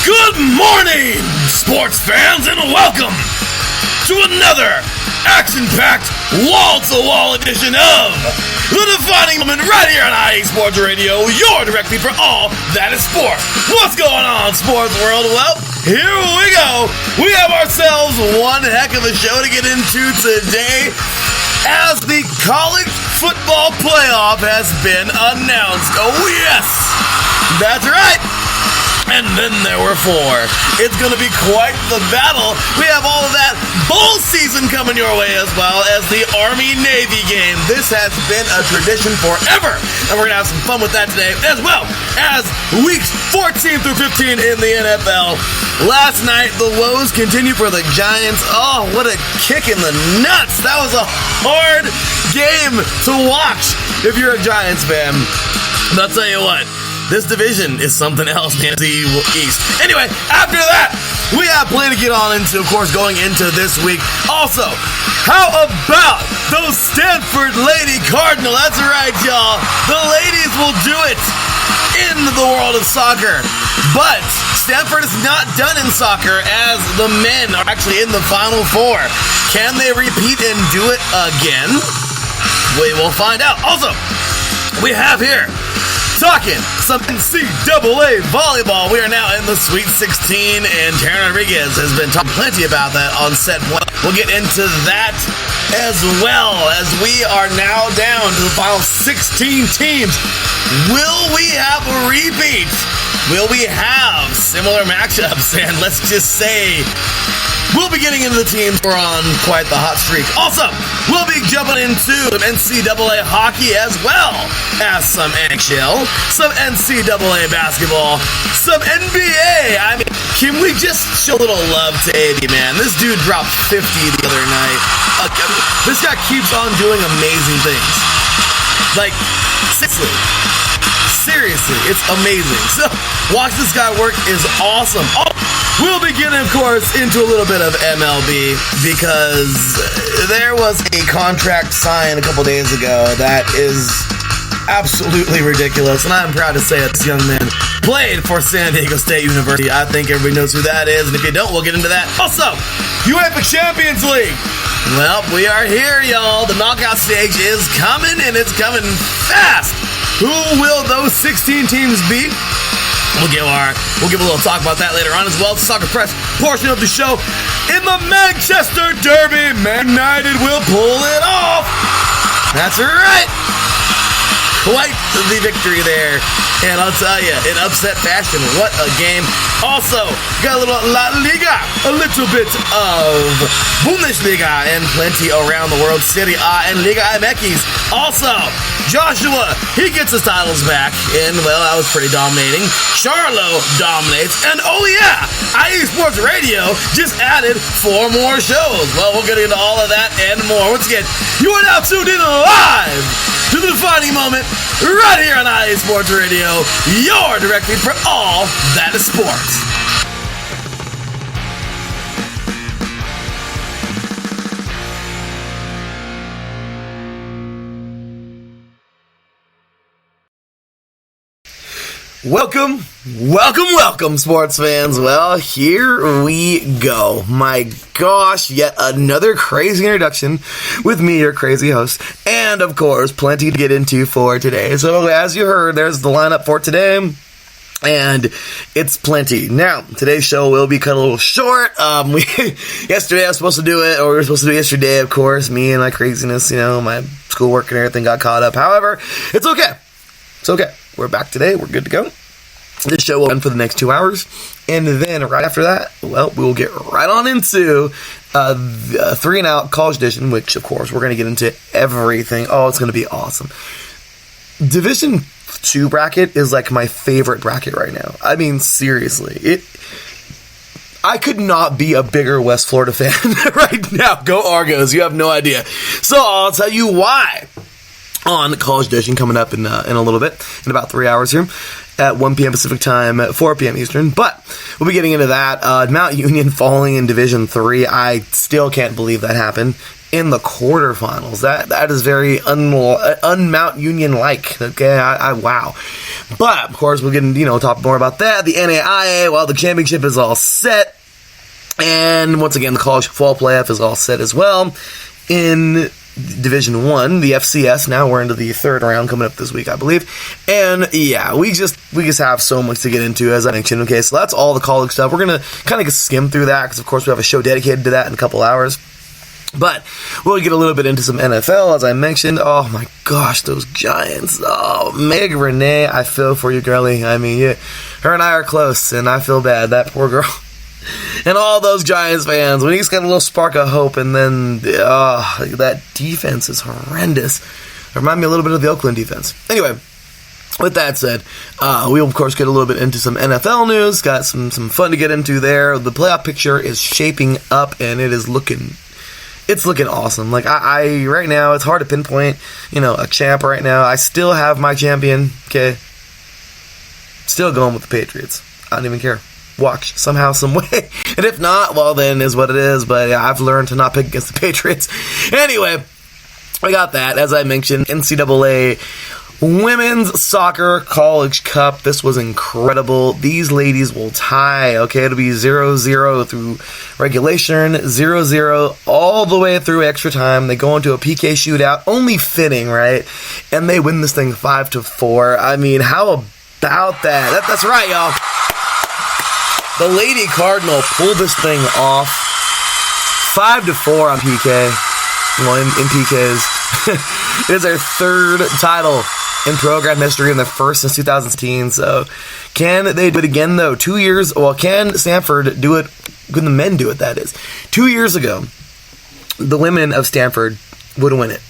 Good morning, sports fans, and welcome to another action-packed, wall-to-wall edition of the defining moment right here on IE Sports Radio, your direct feed for all that is sports. What's going on, sports world? Well, here we go. We have ourselves one heck of a show to get into today as the college football playoff has been announced. Oh, yes, that's right. And then there were four. It's going to be quite the battle. We have all of that bowl season coming your way as well as the Army-Navy game. This has been a tradition forever. And we're going to have some fun with that today as well as weeks 14 through 15 in the NFL. Last night, the woes continue for the Giants. Oh, what a kick in the nuts. That was a hard game to watch if you're a Giants fan. But I'll tell you what. This division is something else, Nancy East. Anyway, after that, we have plenty to get on into, of course, going into this week. Also, how about those Stanford Lady Cardinal? That's right, y'all. The ladies will do it in the world of soccer. But Stanford is not done in soccer as the men are actually in the Final Four. Can they repeat and do it again? We will find out. Also, we have here talking some NCAA volleyball. We are now in the Sweet 16, and Taryn Rodriguez has been talking plenty about that on set one. We'll get into that as well as we are now down to the final 16 teams. Will we have a repeat? Will we have similar matchups? And let's just say we'll be getting into the teams who are on quite the hot streak. Also, we'll be jumping into some NCAA hockey as well as some NHL, some NCAA basketball, some NBA. I mean, can we just show a little love to AB, man? This dude dropped 50 the other night. This guy keeps on doing amazing things. Like, seriously, it's amazing. So, watch this guy work is awesome. We'll be getting, of course, into a little bit of MLB because there was a contract signed a couple days ago that is absolutely ridiculous, and I'm proud to say that this young man played for San Diego State University. I think everybody knows who that is, and if you don't, we'll get into that. Also, UEFA Champions League. Well, we are here, y'all. The knockout stage is coming, and it's coming fast. Who will those 16 teams be? We'll give a little talk about that later on as well. The Soccer Press portion of the show. In the Manchester Derby, Man United will pull it off. That's right. Quite the victory there. And I'll tell you, in upset fashion, what a game. Also, got a little La Liga, a little bit of Bundesliga, and plenty around the world. Serie A and Liga MX. Also, Joshua, he gets his titles back, and, well, that was pretty dominating. Charlo dominates, and, oh yeah, IE Sports Radio just added 4 more shows. Well, we'll get into all of that and more. Once again, you are now tuned in live to the defining moment right here on IE Sports Radio, your direct feed for all that is sports. Welcome, sports fans. Well, here we go. My gosh, yet another crazy introduction with me, your crazy host, and, of course, plenty to get into for today. So, as you heard, there's the lineup for today, and it's plenty. Now, today's show will be cut a little short. Yesterday I was supposed to do it, or we were supposed to do it yesterday, of course. Me and my craziness, my schoolwork and everything got caught up. However, it's okay. It's okay. We're back today. We're good to go. This show will run for the next 2 hours, and then right after that, well, we will get right on into the 3 and Out College Edition, which, of course, we're going to get into everything. Oh, it's going to be awesome. Division 2 bracket is like my favorite bracket right now. I mean, seriously, I could not be a bigger West Florida fan right now. Go Argos, you have no idea. So I'll tell you why on College Edition coming up in a little bit, in about 3 hours here. At 1 p.m. Pacific time, 4 p.m. Eastern. But we'll be getting into that. Mount Union falling in Division 3. I still can't believe that happened. in the quarterfinals. That is very un-Mount Union-like. Okay, wow. But, of course, we're going to, talk more about that. The NCAA, well, the championship is all set. And, once again, the college football playoff is all set as well. In Division 1, the FCS, now we're into the third round coming up this week, I believe. And, yeah, we just have so much to get into, as I mentioned. Okay, so that's all the college stuff. We're going to kind of skim through that, because, of course, we have a show dedicated to that in a couple hours. But we'll get a little bit into some NFL, as I mentioned. Oh, my gosh, those Giants. Oh, Meg Renee, I feel for you, girlie. I mean, yeah, her and I are close, and I feel bad. That poor girl. And all those Giants fans, when he's got a little spark of hope, and then that defense is horrendous. Remind me a little bit of the Oakland defense. Anyway, with that said, we'll, of course, get a little bit into some NFL news. Got some fun to get into there. The playoff picture is shaping up, and it's looking awesome. Like, I right now, it's hard to pinpoint, a champ right now. I still have my champion, okay? Still going with the Patriots. I don't even care. Watch, somehow, some way. And if not, well, then is what it is. But yeah, I've learned to not pick against the Patriots. Anyway, we got that. As I mentioned, NCAA Women's Soccer College Cup. This was incredible. These ladies will tie, okay? It'll be 0-0 through regulation, 0-0 all the way through extra time. They go into a PK shootout, only fitting, right? And they win this thing 5-4. I mean, how about that? That's right, y'all. The Lady Cardinal pulled this thing off 5-4 on PK. Well, in PKs. It is their third title in program history and their first since 2016. So, can they do it again, though? 2 years. Well, can Stanford do it? Can the men do it, that is? 2 years ago, the women of Stanford would win it.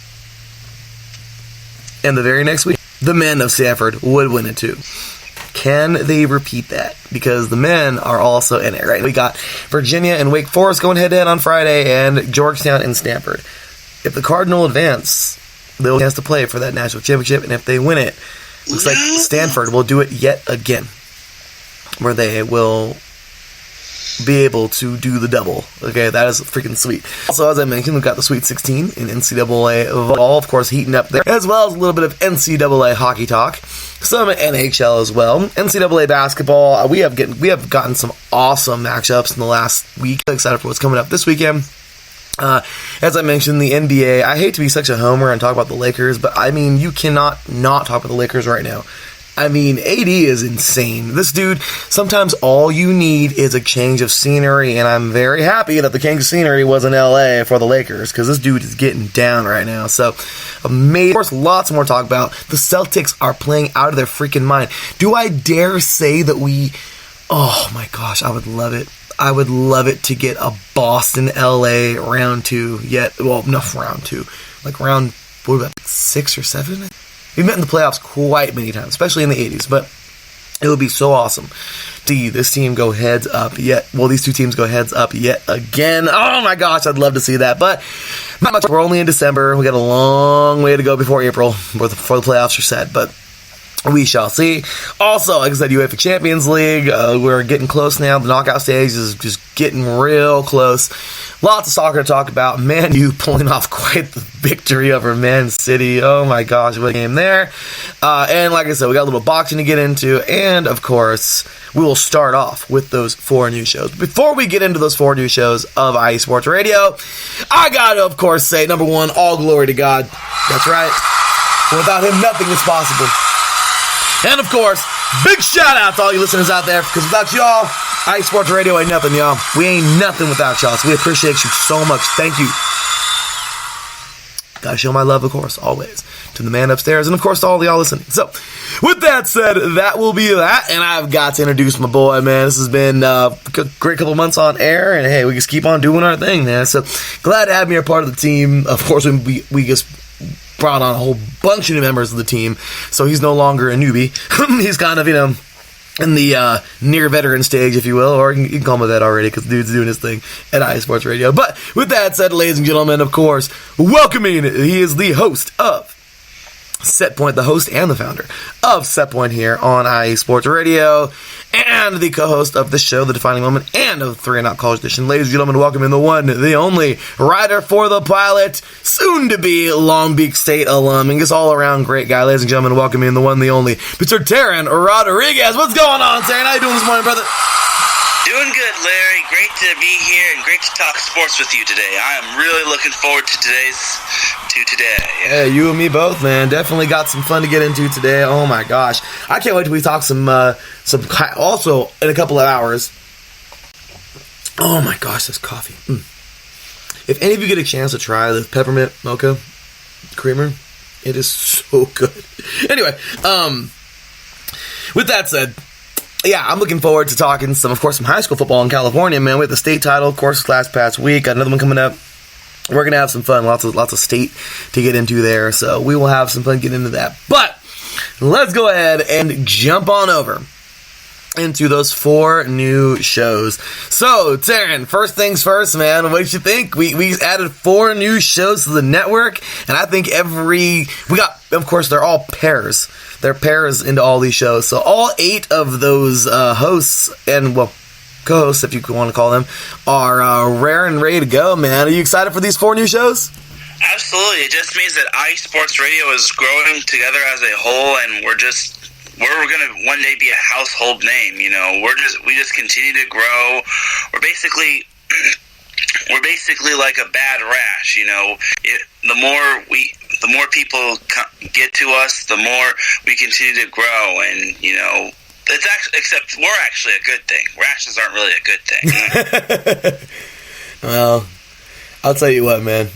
And the very next week, the men of Stanford would win it, too. Can they repeat that? Because the men are also in it, right? We got Virginia and Wake Forest going head-to-head on Friday, and Georgetown and Stanford. If the Cardinal advance, they'll have a chance to play for that national championship, and if they win it, looks like Stanford will do it yet again, where they will be able to do the double. Okay, that is freaking sweet. Also, as I mentioned, we've got the Sweet 16 in NCAA volleyball, of course, heating up there, as well as a little bit of NCAA hockey talk, some NHL as well. NCAA basketball, we have gotten some awesome matchups in the last week. Excited for what's coming up this weekend. As I mentioned, the NBA, I hate to be such a homer and talk about the Lakers, but I mean, you cannot not talk about the Lakers right now. I mean, AD is insane. This dude, sometimes all you need is a change of scenery, and I'm very happy that the change of scenery was in LA for the Lakers, because this dude is getting down right now. So, amazing. Of course, lots more to talk about. The Celtics are playing out of their freaking mind. Do I dare say that oh my gosh, I would love it. I would love it to get a Boston-LA round 2 yet. Well, no, round 2. Like round, what about 6 or 7? We've met in the playoffs quite many times, especially in the 80s, but it would be so awesome to see this team go heads up yet. Well, these two teams go heads up yet again. Oh my gosh, I'd love to see that, but not much. We're only in December. We got a long way to go before April, before the playoffs are set, but we shall see. Also, like I said, UEFA Champions League, we're getting close now. The knockout stage is just getting real close. Lots of soccer to talk about. Man U pulling off quite the victory over Man City. Oh my gosh, what a game there. And like I said, we got a little boxing to get into. And, of course, we will start off with those 4 new shows. Before we get into those 4 new shows of IE Sports Radio, I got to, of course, say, number 1, all glory to God. That's right. Without him, nothing is possible. And, of course, big shout-out to all you listeners out there, because without y'all, IE Sports Radio ain't nothing, y'all. We ain't nothing without y'all, so we appreciate you so much. Thank you. Gotta show my love, of course, always, to the man upstairs, and, of course, to all y'all listening. So, with that said, that will be that, and I've got to introduce my boy, man. This has been a great couple months on air, and, hey, we just keep on doing our thing, man. So, glad to have me a part of the team. Of course, we just brought on a whole bunch of new members of the team, so he's no longer a newbie. He's kind of, in the near veteran stage, if you will, or you can call him a vet already, because the dude's doing his thing at IE Sports Radio. But with that said, ladies and gentlemen, of course, welcoming, he is the host of Setpoint, the host and the founder of Setpoint here on IE Sports Radio, and the co-host of the show, The Defining Moment, and of 3 and Out College Edition. Ladies and gentlemen, welcome in the one, the only writer for the Pilot, soon to be Long Beach State alum, and just all around great guy. Ladies and gentlemen, welcome in the one, the only, Mr. Taryn Rodriguez. What's going on, Taryn? How you doing this morning, brother? Doing good, Larry. Great to be here and great to talk sports with you today. I am really looking forward to today. Yeah, you and me both, man. Definitely got some fun to get into today. Oh my gosh, I can't wait till we talk some also in a couple of hours. Oh my gosh, this coffee. If any of you get a chance to try the peppermint mocha creamer, it is so good. Anyway, with that said, yeah, I'm looking forward to talking some high school football in California, man. We had the state title, of course, last past week. Got another one coming up. We're going to have some fun. Lots of state to get into there. So we will have some fun getting into that. But let's go ahead and jump on over into those 4 new shows. So, Taryn, first things first, man. What did you think? We added 4 new shows to the network. And I think of course, they're all pairs. They're pairs into all these shows. So all 8 of those hosts and, co-hosts, if you want to call them, are rare and ready to go, man. Are you excited for these 4 new shows? Absolutely. It just means that IE Sports Radio is growing together as a whole, and we're going to one day be a household name. You know, we just continue to grow. We're basically like a bad rash. You know, the more people get to us, the more we continue to grow, and you know. Except we're actually a good thing. Rashes aren't really a good thing. Well, I'll tell you what, man.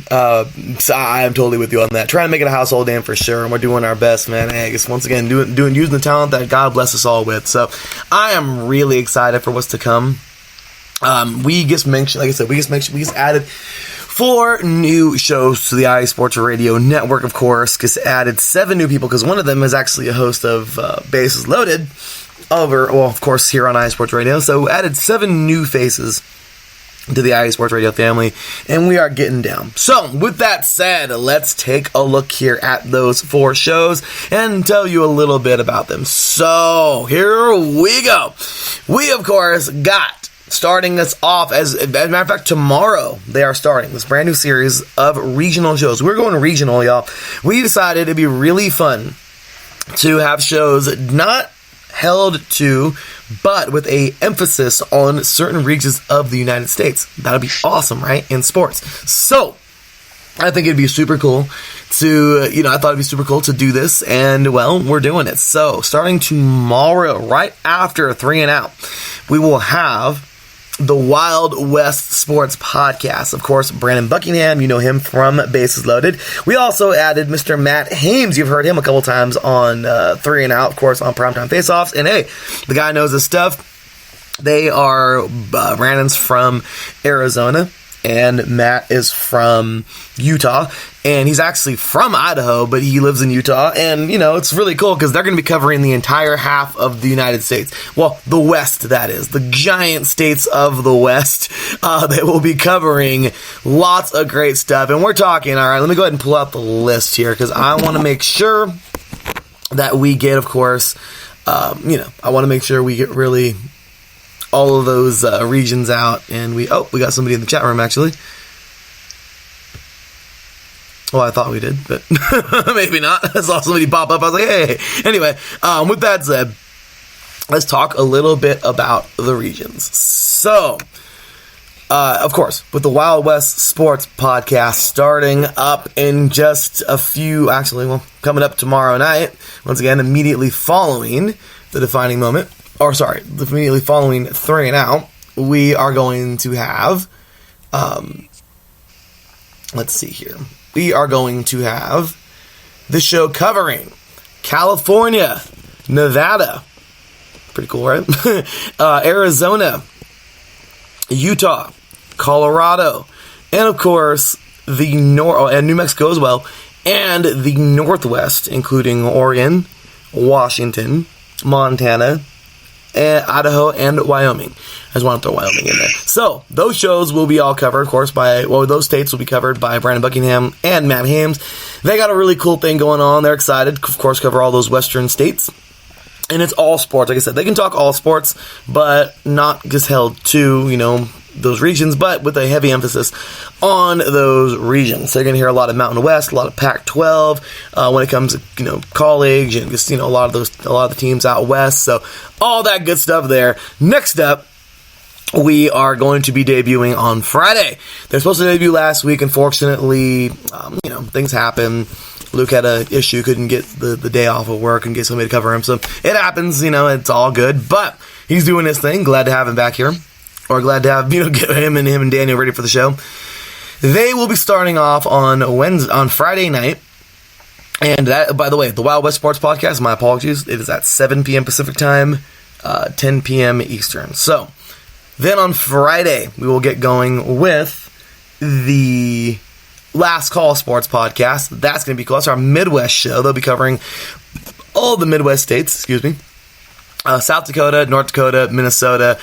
So I am totally with you on that. Trying to make it a household name for sure, and we're doing our best, man. Hey, I guess once again, using the talent that God bless us all with. So I am really excited for what's to come. We just added 4 new shows to the IE Sports Radio Network, of course. Just added 7 new people, because one of them is actually a host of Bases Loaded. Of course, here on IE Sports Radio. So added 7 new faces to the IE Sports Radio family, and we are getting down. So, with that said, let's take a look here at those 4 shows and tell you a little bit about them. So, here we go. We, of course, got starting us off, as a matter of fact, tomorrow they are starting this brand new series of regional shows. We're going regional, y'all. We decided it'd be really fun to have shows not held to, but with a emphasis on certain regions of the United States. That'd be awesome, right? In sports. So, I think it'd be super cool to, I thought it'd be super cool to do this, and, well, we're doing it. So, starting tomorrow, right after 3 and Out, we will have the Wild West Sports Podcast. Of course, Brandon Buckingham, you know him from Bases Loaded. We also added Mr. Matt Hames. You've heard him a couple times on 3 and Out, of course, on Primetime Faceoffs. And hey, the guy knows his stuff. They are, Brandon's from Arizona, and Matt is from Utah, and he's actually from Idaho, but he lives in Utah, and, it's really cool, because they're going to be covering the entire half of the United States. Well, the West, that is. The giant states of the West. They will be covering lots of great stuff, and we're talking, all right, let me go ahead and pull out the list here, because I want to make sure that we get, of course, I want to make sure we get really all of those regions out, and we got somebody in the chat room, actually. Well, I thought we did, but maybe not. I saw somebody pop up. I was like, hey. Anyway, with that said, let's talk a little bit about the regions. So, of course, with the Wild West Sports Podcast starting up in just a few, coming up tomorrow night, once again, immediately following the Defining Moment, immediately following 3 and Out, we are going to have, let's see here. We are going to have the show covering California, Nevada, pretty cool, right? Arizona, Utah, Colorado, and of course and New Mexico as well, and the Northwest, including Oregon, Washington, Montana, and Idaho, and Wyoming. I just want to throw Wyoming in there. So, those shows will be all covered, of course, those states will be covered by Brandon Buckingham and Matt Hames. They got a really cool thing going on. They're excited, of course, cover all those western states. And it's all sports. Like I said, they can talk all sports, but not just held to, those regions, but with a heavy emphasis on those regions. So you're going to hear a lot of Mountain West, a lot of Pac-12 when it comes to college, and just a lot of the teams out west. So all that good stuff there. Next up, we are going to be debuting on Friday. They're supposed to debut last week. Unfortunately, things happen. Luke had an issue, couldn't get the day off of work and get somebody to cover him. So it happens, it's all good. But he's doing his thing. Glad to have him back here. Or glad to have, get him and Daniel ready for the show. They will be starting off on Friday night. And that, by the way, the Wild West Sports Podcast, my apologies, it is at 7 p.m. Pacific Time, 10 p.m. Eastern. So, then on Friday, we will get going with the Last Call Sports Podcast. That's going to be cool. That's our Midwest show. They'll be covering all the Midwest states, South Dakota, North Dakota, Minnesota,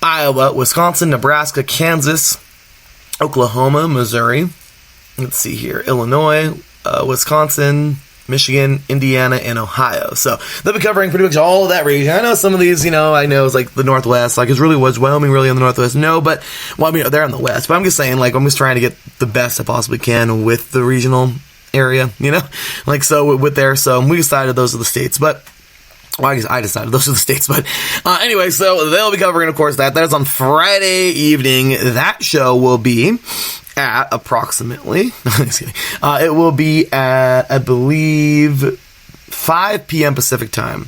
Iowa, Wisconsin, Nebraska, Kansas, Oklahoma, Missouri. Let's see here. Illinois, Wisconsin, Michigan, Indiana, and Ohio. So they'll be covering pretty much all of that region. I know some of these, I know it's like the Northwest. Like, was Wyoming really in the Northwest? No, but, they're in the West. But I'm just saying, I'm just trying to get the best I possibly can with the regional area, So with there. So we decided those are the states. But I decided those are the states, but anyway, so they'll be covering, of course, that. That is on Friday evening. That show will be at approximately, it will be at, I believe, 5 p.m. Pacific Time.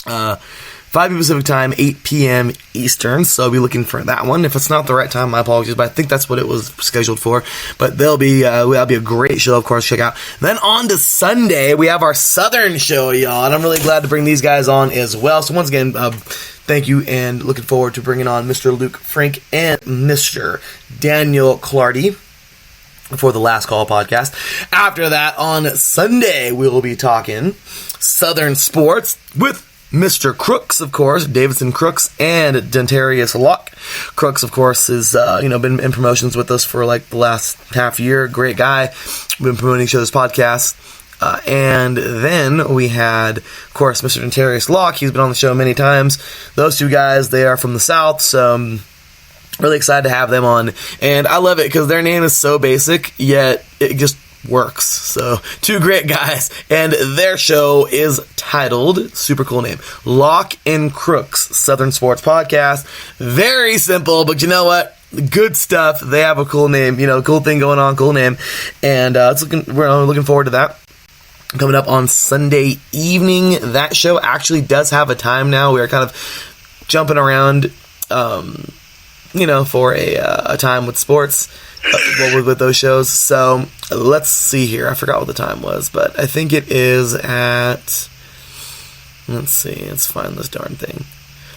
5 p.m. Pacific Time, 8 p.m. Eastern, so I'll be looking for that one. If it's not the right time, my apologies, but I think that's what it was scheduled for. But that'll be a great show, of course, check out. Then on to Sunday, we have our Southern show, y'all, and I'm really glad to bring these guys on as well. So once again, thank you, and looking forward to bringing on Mr. Luke Frank and Mr. Daniel Clardy for the Last Call podcast. After that, on Sunday, we will be talking Southern sports with Mr. Crooks, of course, Davidson Crooks, and Dentarius Locke. Crooks, of course, has been in promotions with us for the last half year. Great guy. Been promoting each other's podcasts. And then we had, of course, Mr. Dentarius Locke. He's been on the show many times. Those two guys, they are from the South, so really excited to have them on. And I love it because their name is so basic, yet it just works. So, two great guys, and their show is titled, super cool name, Locke and Crooks Southern Sports Podcast. Very simple, but you know what? Good stuff. They have a cool name, cool thing going on, cool name, and we're looking forward to that. Coming up on Sunday evening. That show actually does have a time now. We are kind of jumping around, for a time with sports. With those shows. So let's see here. I forgot what the time was, but I think it is at, let's see, let's find this darn thing.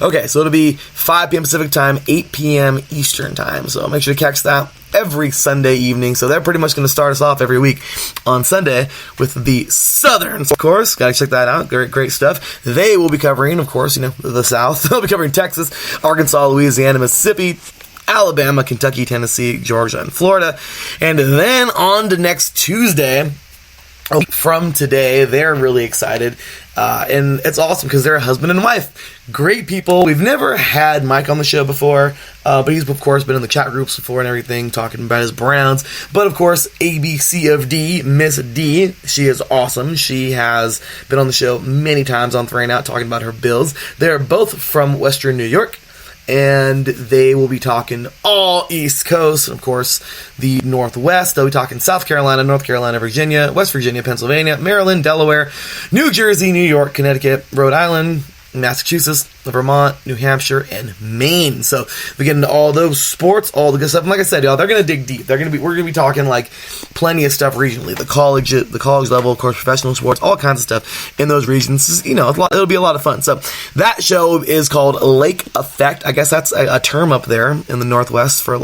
Okay, so it'll be 5 p.m. Pacific Time, 8 p.m. Eastern Time. So make sure to catch that every Sunday evening. So they're pretty much going to start us off every week on Sunday with the Southerns, of course. Got to check that out. Great stuff. They will be covering, of course, the South. They'll be covering Texas, Arkansas, Louisiana, Mississippi, Alabama, Kentucky, Tennessee, Georgia, and Florida. And then on to next Tuesday, from today, they're really excited. And it's awesome because they're a husband and wife. Great people. We've never had Mike on the show before, but he's, of course, been in the chat groups before and everything, talking about his Browns. But, of course, ABCFD, Miss D, she is awesome. She has been on the show many times on Throwing Out, talking about her Bills. They're both from Western New York. And they will be talking all East Coast, of course, the Northwest. They'll be talking South Carolina, North Carolina, Virginia, West Virginia, Pennsylvania, Maryland, Delaware, New Jersey, New York, Connecticut, Rhode Island, Massachusetts, Vermont, New Hampshire, and Maine. So we get into all those sports, all the good stuff. And like I said, y'all, they're gonna dig deep. We're gonna be talking plenty of stuff regionally, the college level, of course, professional sports, all kinds of stuff in those regions. It'll be a lot of fun. So that show is called Lake Effect. I guess that's a term up there in the Northwest for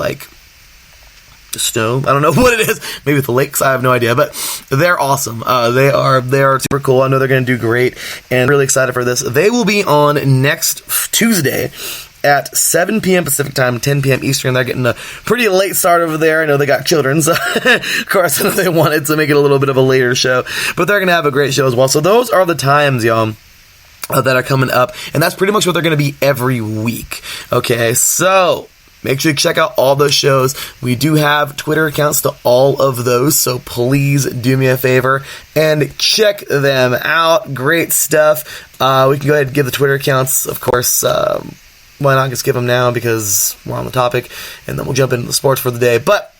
snow. I don't know what it is. Maybe the lakes. I have no idea. But they're awesome. They are super cool. I know they're going to do great, and really excited for this. They will be on next Tuesday at 7 p.m. Pacific time, 10 p.m. Eastern. They're getting a pretty late start over there. I know they got children, so of course I know they wanted to make it a little bit of a later show, but they're going to have a great show as well. So those are the times, y'all, that are coming up, and that's pretty much what they're going to be every week. Okay, so make sure you check out all those shows. We do have Twitter accounts to all of those, so please do me a favor and check them out. Great stuff. We can go ahead and give the Twitter accounts, of course. Why not just give them now, because we're on the topic, and then we'll jump into the sports for the day. But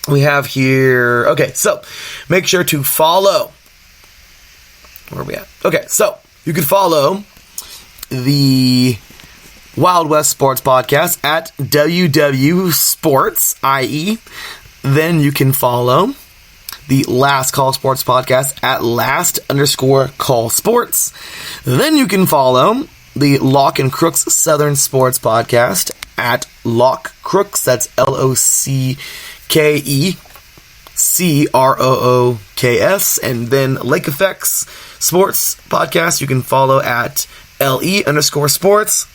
we have here, okay, so make sure to follow. Where are we at? Okay, so you can follow the Wild West Sports Podcast at WW Sports, IE. Then you can follow the Last Call Sports Podcast at last_call sports. Then you can follow the Lock and Crooks Southern Sports Podcast at Lock Crooks. That's LOCKECROOKS. And then Lake Effects Sports Podcast you can follow at LE_sports_IE.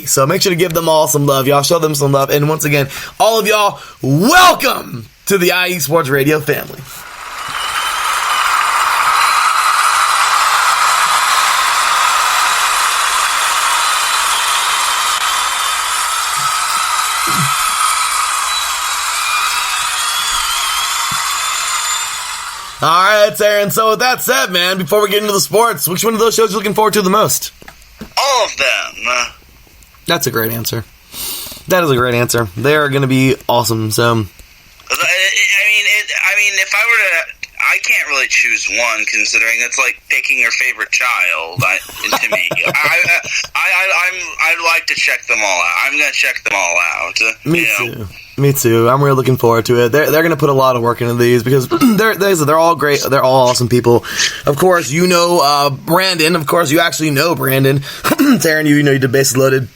So make sure to give them all some love, y'all. Show them some love. And once again, all of y'all, welcome to the IE Sports Radio family. All right, Aaron. So with that said, man, before we get into the sports, which one of those shows are you looking forward to the most? All of them. That's a great answer. That is a great answer. They are going to be awesome. So, I mean, if I were to, I can't really choose one, considering it's like picking your favorite child. To me, I'd like to check them all out. I'm going to check them all out. Me too. I'm really looking forward to it. They're going to put a lot of work into these because they're all great. They're all awesome people. Of course, you know Brandon. Of course, you actually know Brandon. Taryn, you know you did Bases Loaded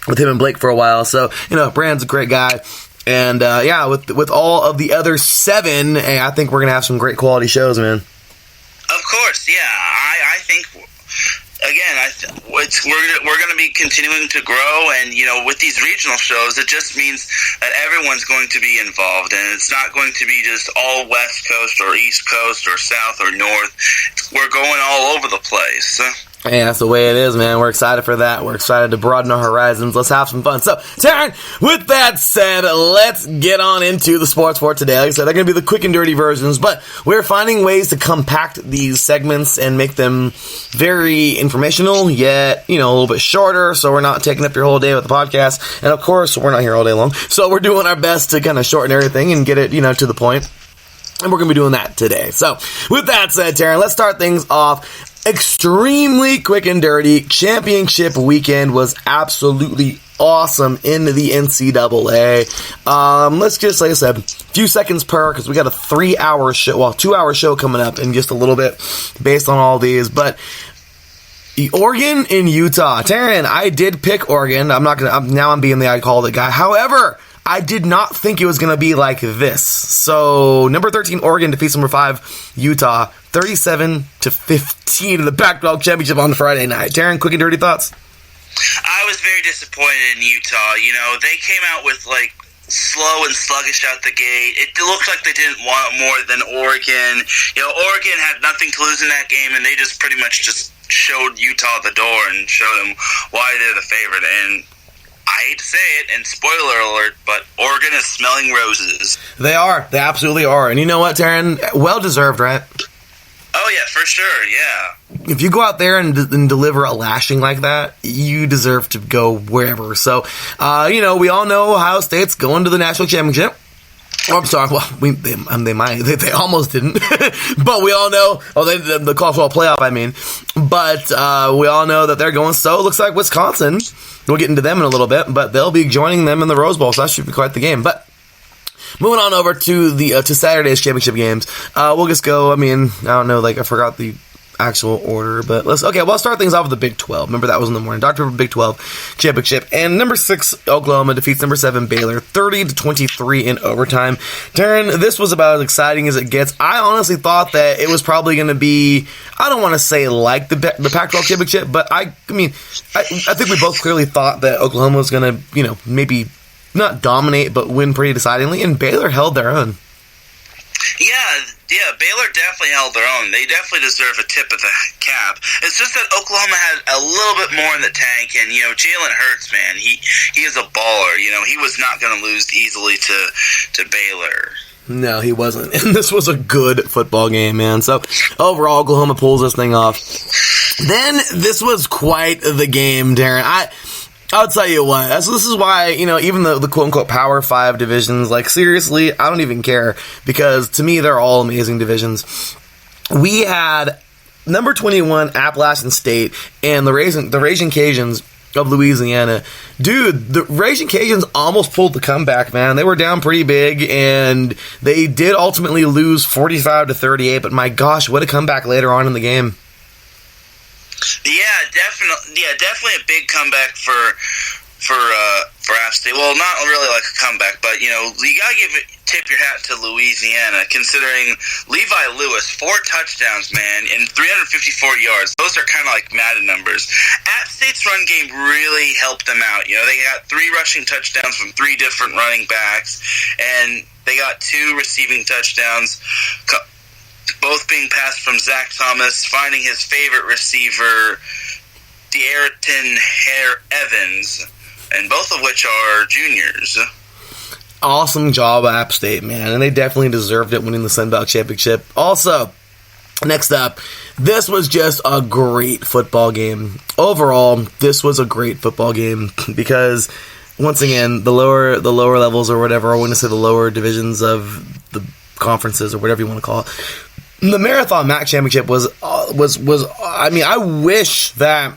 with him and Blake for a while. So, you know, Brandon's a great guy. And, yeah, with all of the other 7, I think we're going to have some great quality shows, man. Of course, yeah. I think, again, we're going to be continuing to grow, and, you know, with these regional shows, it just means that everyone's going to be involved, and it's not going to be just all West Coast or East Coast or South or North. We're going all over the place. Hey, that's the way it is, man. We're excited for that. We're excited to broaden our horizons. Let's have some fun. So, Taryn, with that said, let's get on into the sports for today. Like I said, they're going to be the quick and dirty versions, but we're finding ways to compact these segments and make them very informational, yet, you know, a little bit shorter, so we're not taking up your whole day with the podcast. And, of course, we're not here all day long, so we're doing our best to kind of shorten everything and get it, you know, to the point. And we're going to be doing that today. So, with that said, Taryn, let's start things off extremely quick and dirty. Championship weekend was absolutely awesome in the NCAA. Let's just, like I said, a few seconds per, because we got a 3-hour show, well, 2-hour show coming up in just a little bit based on all these. But Oregon and Utah. Taryn, I did pick Oregon. I'm being the I called it guy. However, I did not think it was going to be like this. So, number 13, Oregon defeats number 5, Utah, 37-15 in the Pac-12 championship on Friday night. Taryn, quick and dirty thoughts? I was very disappointed in Utah. You know, they came out with, like, slow and sluggish out the gate. It looked like they didn't want more than Oregon. You know, Oregon had nothing to lose in that game, and they just pretty much just showed Utah the door and showed them why they're the favorite. And I hate to say it, and spoiler alert, but Oregon is smelling roses. They are. They absolutely are. And you know what, Taryn? Well-deserved, right? Oh, yeah, for sure, yeah. If you go out there and deliver a lashing like that, you deserve to go wherever. So, you know, we all know Ohio State's going to the national championship. Oh, I'm sorry. Well, they might. They almost didn't. But we all know. Oh, the college football playoff, I mean. But we all know that they're going. So it looks like Wisconsin. We'll get into them in a little bit. But they'll be joining them in the Rose Bowl. So that should be quite the game. But moving on over to the to Saturday's championship games. We'll just go. I mean, I don't know. Like, I forgot the actual order, but let's start things off with the Big 12. Remember, that was in the morning. Dr. Big 12 championship, and number 6 Oklahoma defeats number 7 Baylor 30-23 in overtime. Darren, this was about as exciting as it gets. I honestly thought that it was probably going to be, I don't want to say like the Pac-12 championship, but I think we both clearly thought that Oklahoma was going to, maybe not dominate, but win pretty decidingly, and Baylor held their own. Yeah, Baylor definitely held their own. They definitely deserve a tip of the cap. It's just that Oklahoma had a little bit more in the tank, and, Jalen Hurts, man, he is a baller. He was not going to lose easily to Baylor. No, he wasn't. And this was a good football game, man. So, overall, Oklahoma pulls this thing off. Then, this was quite the game, Darren. I'll tell you what, this is why, even the quote-unquote Power 5 divisions, seriously, I don't even care, because to me, they're all amazing divisions. We had number 21, Appalachian State, and the Raging Cajuns of Louisiana. Dude, the Raging Cajuns almost pulled the comeback, man. They were down pretty big, and they did ultimately lose 45-38, but my gosh, what a comeback later on in the game. Definitely a big comeback for App State. Well, not really like a comeback, but you gotta tip your hat to Louisiana, considering Levi Lewis, 4 touchdowns, man, and 354 yards. Those are kind of like Madden numbers. App State's run game really helped them out. They got 3 rushing touchdowns from 3 different running backs, and they got 2 receiving touchdowns, both being passed from Zach Thomas, finding his favorite receiver, De'Arton Evans, and both of which are juniors. Awesome job, App State, man, and they definitely deserved it, winning the Sun Belt Championship. Also, next up, this was just a great football game. Overall, this was a great football game because, once again, the lower levels or whatever, I want to say the lower divisions of the conferences or whatever you want to call it. The Marathon MAC Championship was. I wish that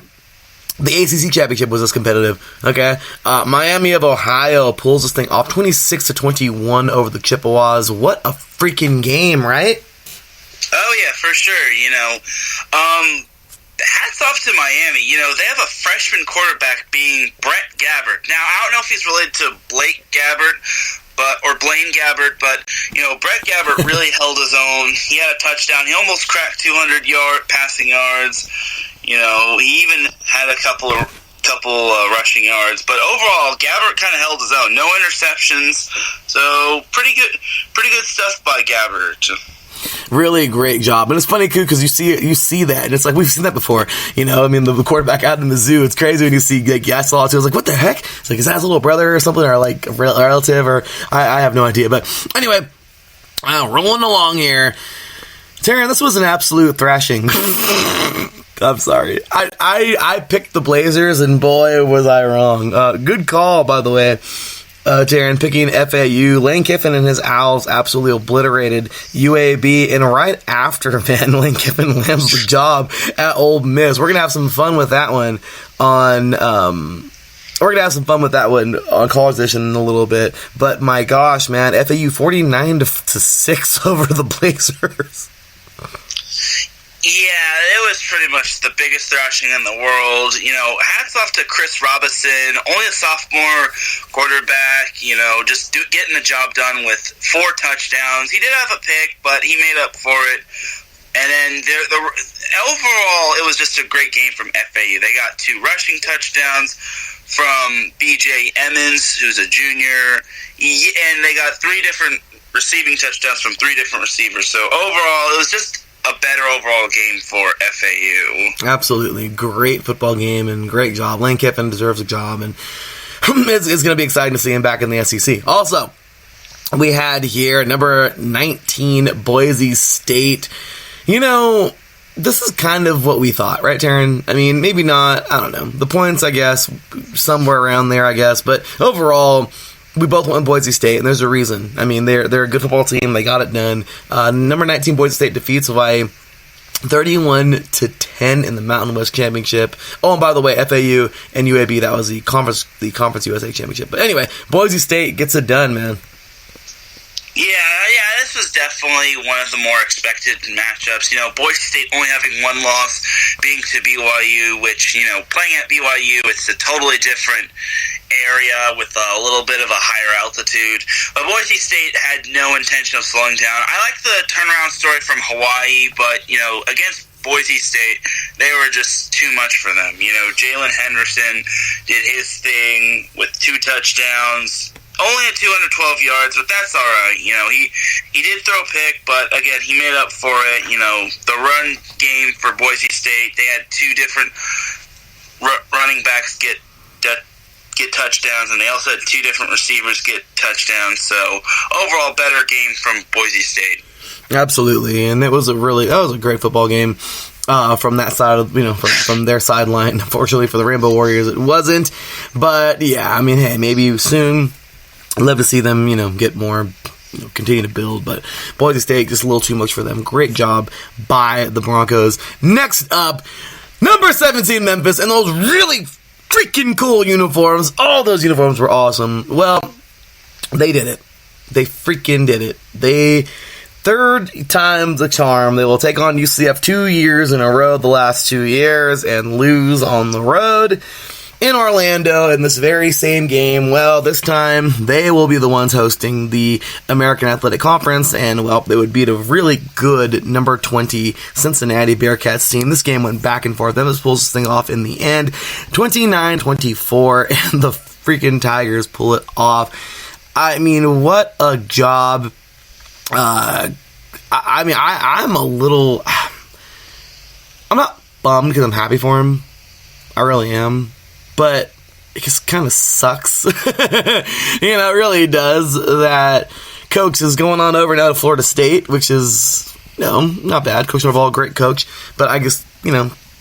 the ACC Championship was as competitive. Okay, Miami of Ohio pulls this thing off 26-21 over the Chippewas. What a freaking game, right? Oh yeah, for sure. Hats off to Miami. They have a freshman quarterback being Brett Gabbert. Now, I don't know if he's related to Blake Gabbert, or Blaine Gabbert, but Brett Gabbert really held his own. He had a touchdown. He almost cracked 200 passing yards. He even had a couple rushing yards. But overall, Gabbert kind of held his own. No interceptions. So pretty good stuff by Gabbert. Really great job. And it's funny, too, because you see that, and it's like, we've seen that before. The quarterback out in Mizzou, it's crazy when you see, I saw it, too. I was like, what the heck? It's like, is that his little brother or something, or, a relative, or, I have no idea. But, anyway, rolling along here. Taryn, this was an absolute thrashing. I'm sorry. I picked the Blazers, and boy, was I wrong. Good call, by the way. Taryn, picking FAU. Lane Kiffin and his Owls absolutely obliterated UAB, and right after, man, Lane Kiffin lands the job at Ole Miss. We're gonna have some fun with that one on College Edition in a little bit. But my gosh, man, FAU 49-6 over the Blazers. Yeah, it was pretty much the biggest thrashing in the world. Hats off to Chris Robinson, only a sophomore quarterback, just getting the job done with 4 touchdowns. He did have a pick, but he made up for it. And then overall, it was just a great game from FAU. They got 2 rushing touchdowns from B.J. Emmons, who's a junior, and they got 3 different receiving touchdowns from 3 different receivers. So overall, it was just a better overall game for FAU. Absolutely. Great football game and great job. Lane Kiffin deserves a job, and it's going to be exciting to see him back in the SEC. Also, we had here number 19, Boise State. This is kind of what we thought, right, Taryn? I mean, maybe not. I don't know. The points, I guess, somewhere around there, I guess. But overall, we both went Boise State, and there's a reason. I mean, they're a good football team. They got it done. Number 19 Boise State defeats Hawaii 31-10 in the Mountain West Championship. Oh, and by the way, FAU and UAB, that was the Conference USA Championship. But anyway, Boise State gets it done, man. Yeah, this was definitely one of the more expected matchups. Boise State only having one loss, being to BYU, which, playing at BYU, it's a totally different area with a little bit of a higher altitude. But Boise State had no intention of slowing down. I like the turnaround story from Hawaii, but, against Boise State, they were just too much for them. Jalen Henderson did his thing with 2 touchdowns. Only at 212 yards, but that's all right. He did throw a pick, but again, he made up for it. The run game for Boise State, they had 2 different running backs get touchdowns, and they also had 2 different receivers get touchdowns. So overall, better game from Boise State. Absolutely, and that was a great football game. From that side of, from their sideline. Unfortunately for the Rainbow Warriors, it wasn't. But yeah, I mean, hey, maybe soon. I'd love to see them, get more, continue to build, but Boise State, just a little too much for them. Great job by the Broncos. Next up, number 17, Memphis, and those really freaking cool uniforms. All those uniforms were awesome. Well, they did it. They freaking did it. Third time's the charm. They will take on UCF 2 years in a row, the last 2 years, and lose on the road in Orlando in this very same game. Well, this time they will be the ones hosting the American Athletic Conference, and well, they would beat a really good number 20 Cincinnati Bearcats team. This game went back and forth. Them was pulls this thing off in the end, 29-24, and the freaking Tigers pull it off. I mean, what a job. I'm not bummed because I'm happy for him. I really am. But it just kind of sucks. It really does that Coach is going on over now to Florida State, which is, not bad. Coach Norvell, great coach. But I guess,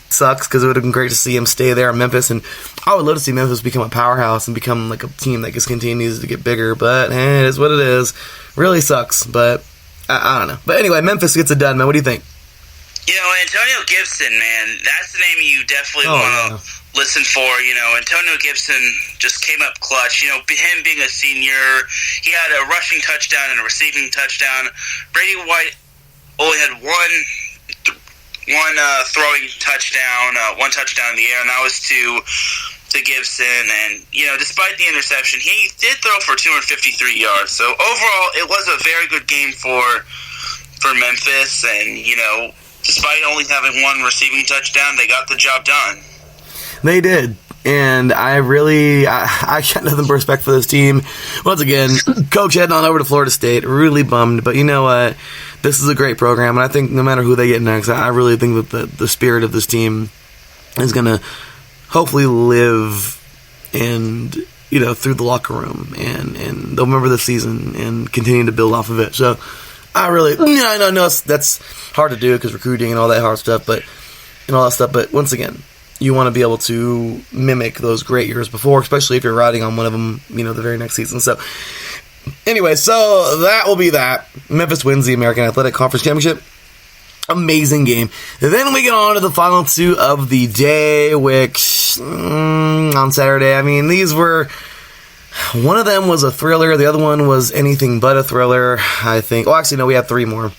sucks because it would have been great to see him stay there in Memphis. And I would love to see Memphis become a powerhouse and become like a team that just continues to get bigger. But it is what it is. Really sucks. But I don't know. But anyway, Memphis gets it done, man. What do you think? Antonio Gibson, man, that's the name you definitely want to listen for. Antonio Gibson just came up clutch. Him being a senior, he had a rushing touchdown and a receiving touchdown. Brady White only had one throwing touchdown, one touchdown in the air, and that was to Gibson. And, despite the interception, he did throw for 253 yards. So overall, it was a very good game for Memphis, and, despite only having one receiving touchdown, they got the job done. They did. And I got nothing but respect for this team. Once again, Coach heading on over to Florida State. Really bummed. But you know what? This is a great program. And I think no matter who they get next, I really think that the spirit of this team is going to hopefully live and, through the locker room. And they'll remember this season and continue to build off of it. So I know that's hard to do because recruiting and all that hard stuff, but once again, you want to be able to mimic those great years before, especially if you're riding on one of them, the very next season. So anyway, so that will be that. Memphis wins the American Athletic Conference Championship. Amazing game. And then we get on to the final 2 of the day, which on Saturday, these were... One of them was a thriller. The other one was anything but a thriller, I think. Oh, actually, no, we had 3 more.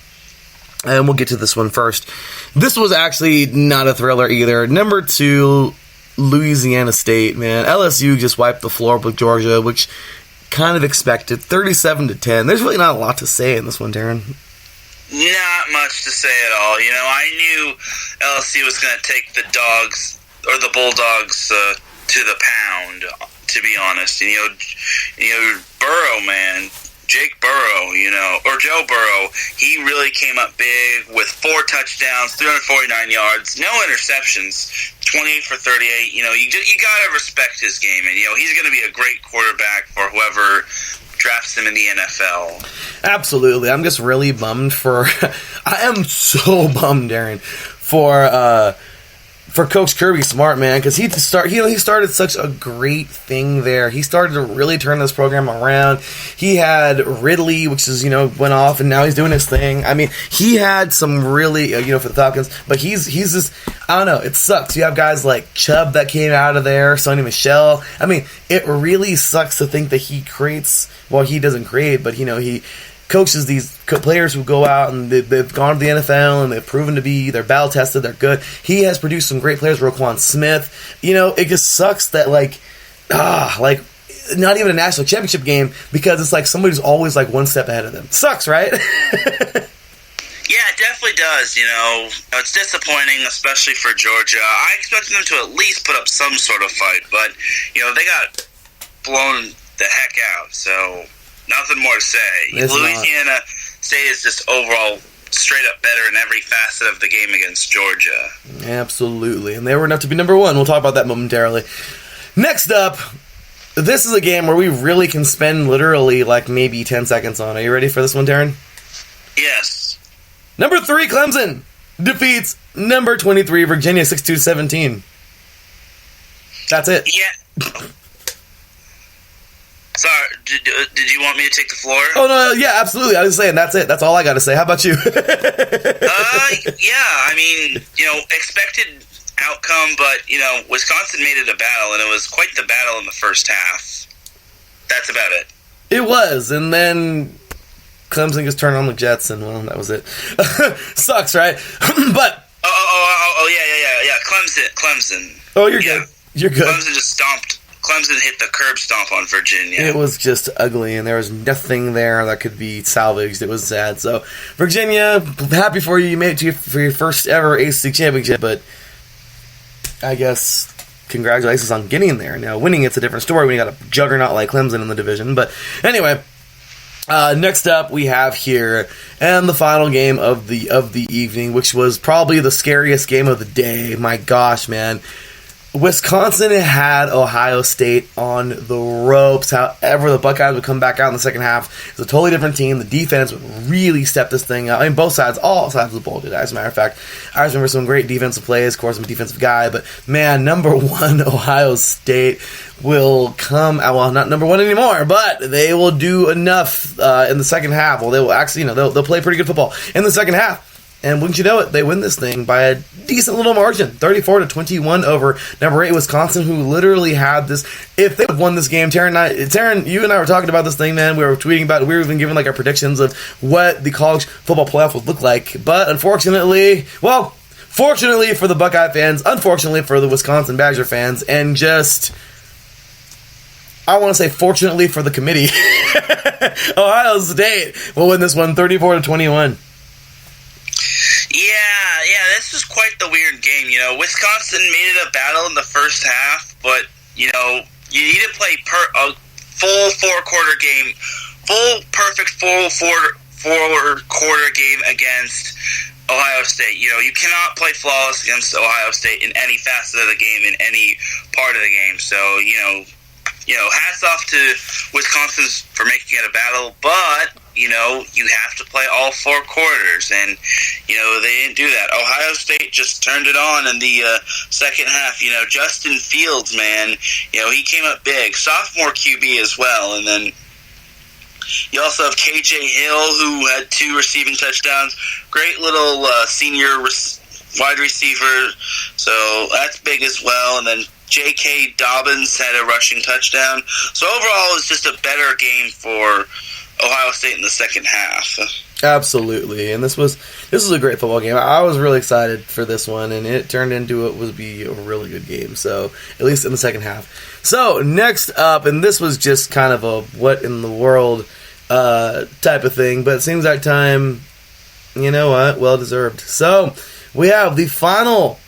And we'll get to this one first. This was actually not a thriller either. Number 2, Louisiana State, man. LSU just wiped the floor with Georgia, which kind of expected. 37-10. There's really not a lot to say in this one, Darren. Not much to say at all. I knew LSU was going to take the Dogs, or the Bulldogs, to the pound, to be honest. Burrow, man. Jake Burrow, or Joe Burrow, he really came up big with 4 touchdowns, 349 yards, no interceptions, 28 for 38. You gotta respect his game, and he's going to be a great quarterback for whoever drafts him in the NFL. Absolutely, I'm just really bummed for. I am so bummed, Darren, for Coach Kirby Smart, man, because he started such a great thing there. He started to really turn this program around. He had Ridley, which is, went off, and now he's doing his thing. He had some really, for the Falcons, but he's just, I don't know, it sucks. You have guys like Chubb that came out of there, Sonny Michel. It really sucks to think that he creates, well, he doesn't create, but, he coaches these players who go out and they've gone to the NFL and they've proven to be, they're battle tested, they're good. He has produced some great players, Roquan Smith. It just sucks that not even a national championship game, because it's like somebody's always like one step ahead of them. Sucks, right? Yeah, it definitely does. It's disappointing, especially for Georgia. I expected them to at least put up some sort of fight, but they got blown the heck out. So nothing more to say. It's Louisiana State is just overall straight up better in every facet of the game against Georgia. Absolutely, and they were enough to be number one. We'll talk about that momentarily. Next up, this is a game where we really can spend literally like maybe 10 seconds on. Are you ready for this one, Darren? Yes. Number 3, Clemson defeats number 23, Virginia, 6-2-17. That's it. Yeah. Sorry, did you want me to take the floor? Oh, no, yeah, absolutely. I was saying that's it. That's all I got to say. How about you? Yeah, I mean, expected outcome, but, Wisconsin made it a battle, and it was quite the battle in the first half. That's about it. It was, and then Clemson just turned on the Jets, and, well, that was it. Sucks, right? But... Yeah. Clemson. Oh, you're good. You're good. Clemson hit the curb stomp on Virginia. It was just ugly, and there was nothing there that could be salvaged. It was sad. So, Virginia, happy for you. You made it for your first ever ACC championship, but I guess congratulations on getting there. Now, winning it's a different story when you got a juggernaut like Clemson in the division. But anyway, next up we have here, and the final game of the evening, which was probably the scariest game of the day. My gosh, man. Wisconsin had Ohio State on the ropes. However, the Buckeyes would come back out in the second half. It's a totally different team. The defense would really step this thing up. I mean, both sides, all sides of the ball did. As a matter of fact, I remember some great defensive plays. Of course, I'm a defensive guy, but man, number 1 Ohio State will come. Well, not number 1 anymore, but they will do enough in the second half. Well, they will actually, they'll play pretty good football in the second half. And wouldn't you know it, they win this thing by a decent little margin, 34-21 over number 8 Wisconsin, who literally had this. If they would have won this game, Taryn, you and I were talking about this thing, man. We were tweeting about it. We were even giving our predictions of what the college football playoff would look like. But unfortunately, fortunately for the Buckeye fans, unfortunately for the Wisconsin Badger fans, and just, I want to say fortunately for the committee, Ohio State will win this one 34-21. Yeah, this was quite the weird game. Wisconsin made it a battle in the first half, but, you need to play a full four-quarter game, perfect full four-quarter game against Ohio State. You cannot play flawless against Ohio State in any facet of the game, in any part of the game. So, hats off to Wisconsin for making it a battle, but, you have to play all 4 quarters, and, they didn't do that. Ohio State just turned it on in the second half. Justin Fields, man, he came up big. Sophomore QB as well, and then you also have KJ Hill, who had 2 receiving touchdowns. Great little senior wide receiver, so that's big as well, and then J.K. Dobbins had a rushing touchdown. So overall, it was just a better game for Ohio State in the second half. Absolutely, and this was a great football game. I was really excited for this one, and it turned into what would be a really good game. So at least in the second half. So next up, and this was just kind of a what in the world type of thing, but it seems like time. You know what? Well deserved. So we have the final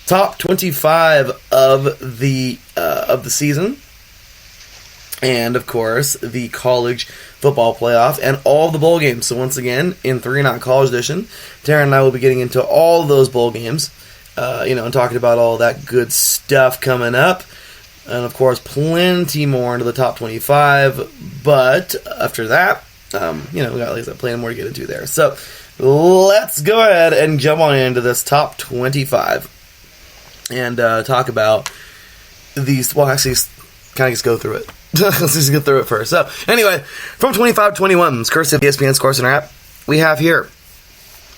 top 25 of the season, and of course the college football playoff and all the bowl games. So once again, in 3 Not College Edition, Taryn and I will be getting into all those bowl games, and talking about all that good stuff coming up, and of course plenty more into the top 25. But after that, we got, like I said, plenty more to get into there. So let's go ahead and jump on into this top 25 and talk about these. Well, actually, kind of just go through it. Let's just get through it first. So, anyway, from 25-21, cursive ESPN Score Center app, we have here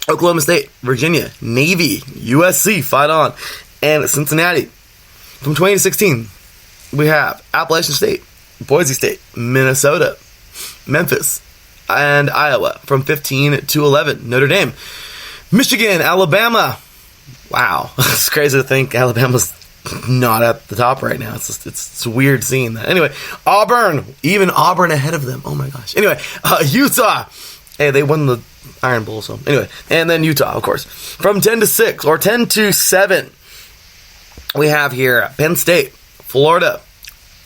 Oklahoma State, Virginia, Navy, USC, fight on, and Cincinnati. From 2016, we have Appalachian State, Boise State, Minnesota, Memphis, and Iowa from 15 to 11. Notre Dame. Michigan, Alabama. Wow. It's crazy to think Alabama's not at the top right now. It's weird seeing that. Anyway, Auburn. Even Auburn ahead of them. Oh my gosh. Anyway, Utah. Hey, they won the Iron Bowl, so anyway. And then Utah, of course. From 10 to 6, or 10 to 7, we have here Penn State, Florida,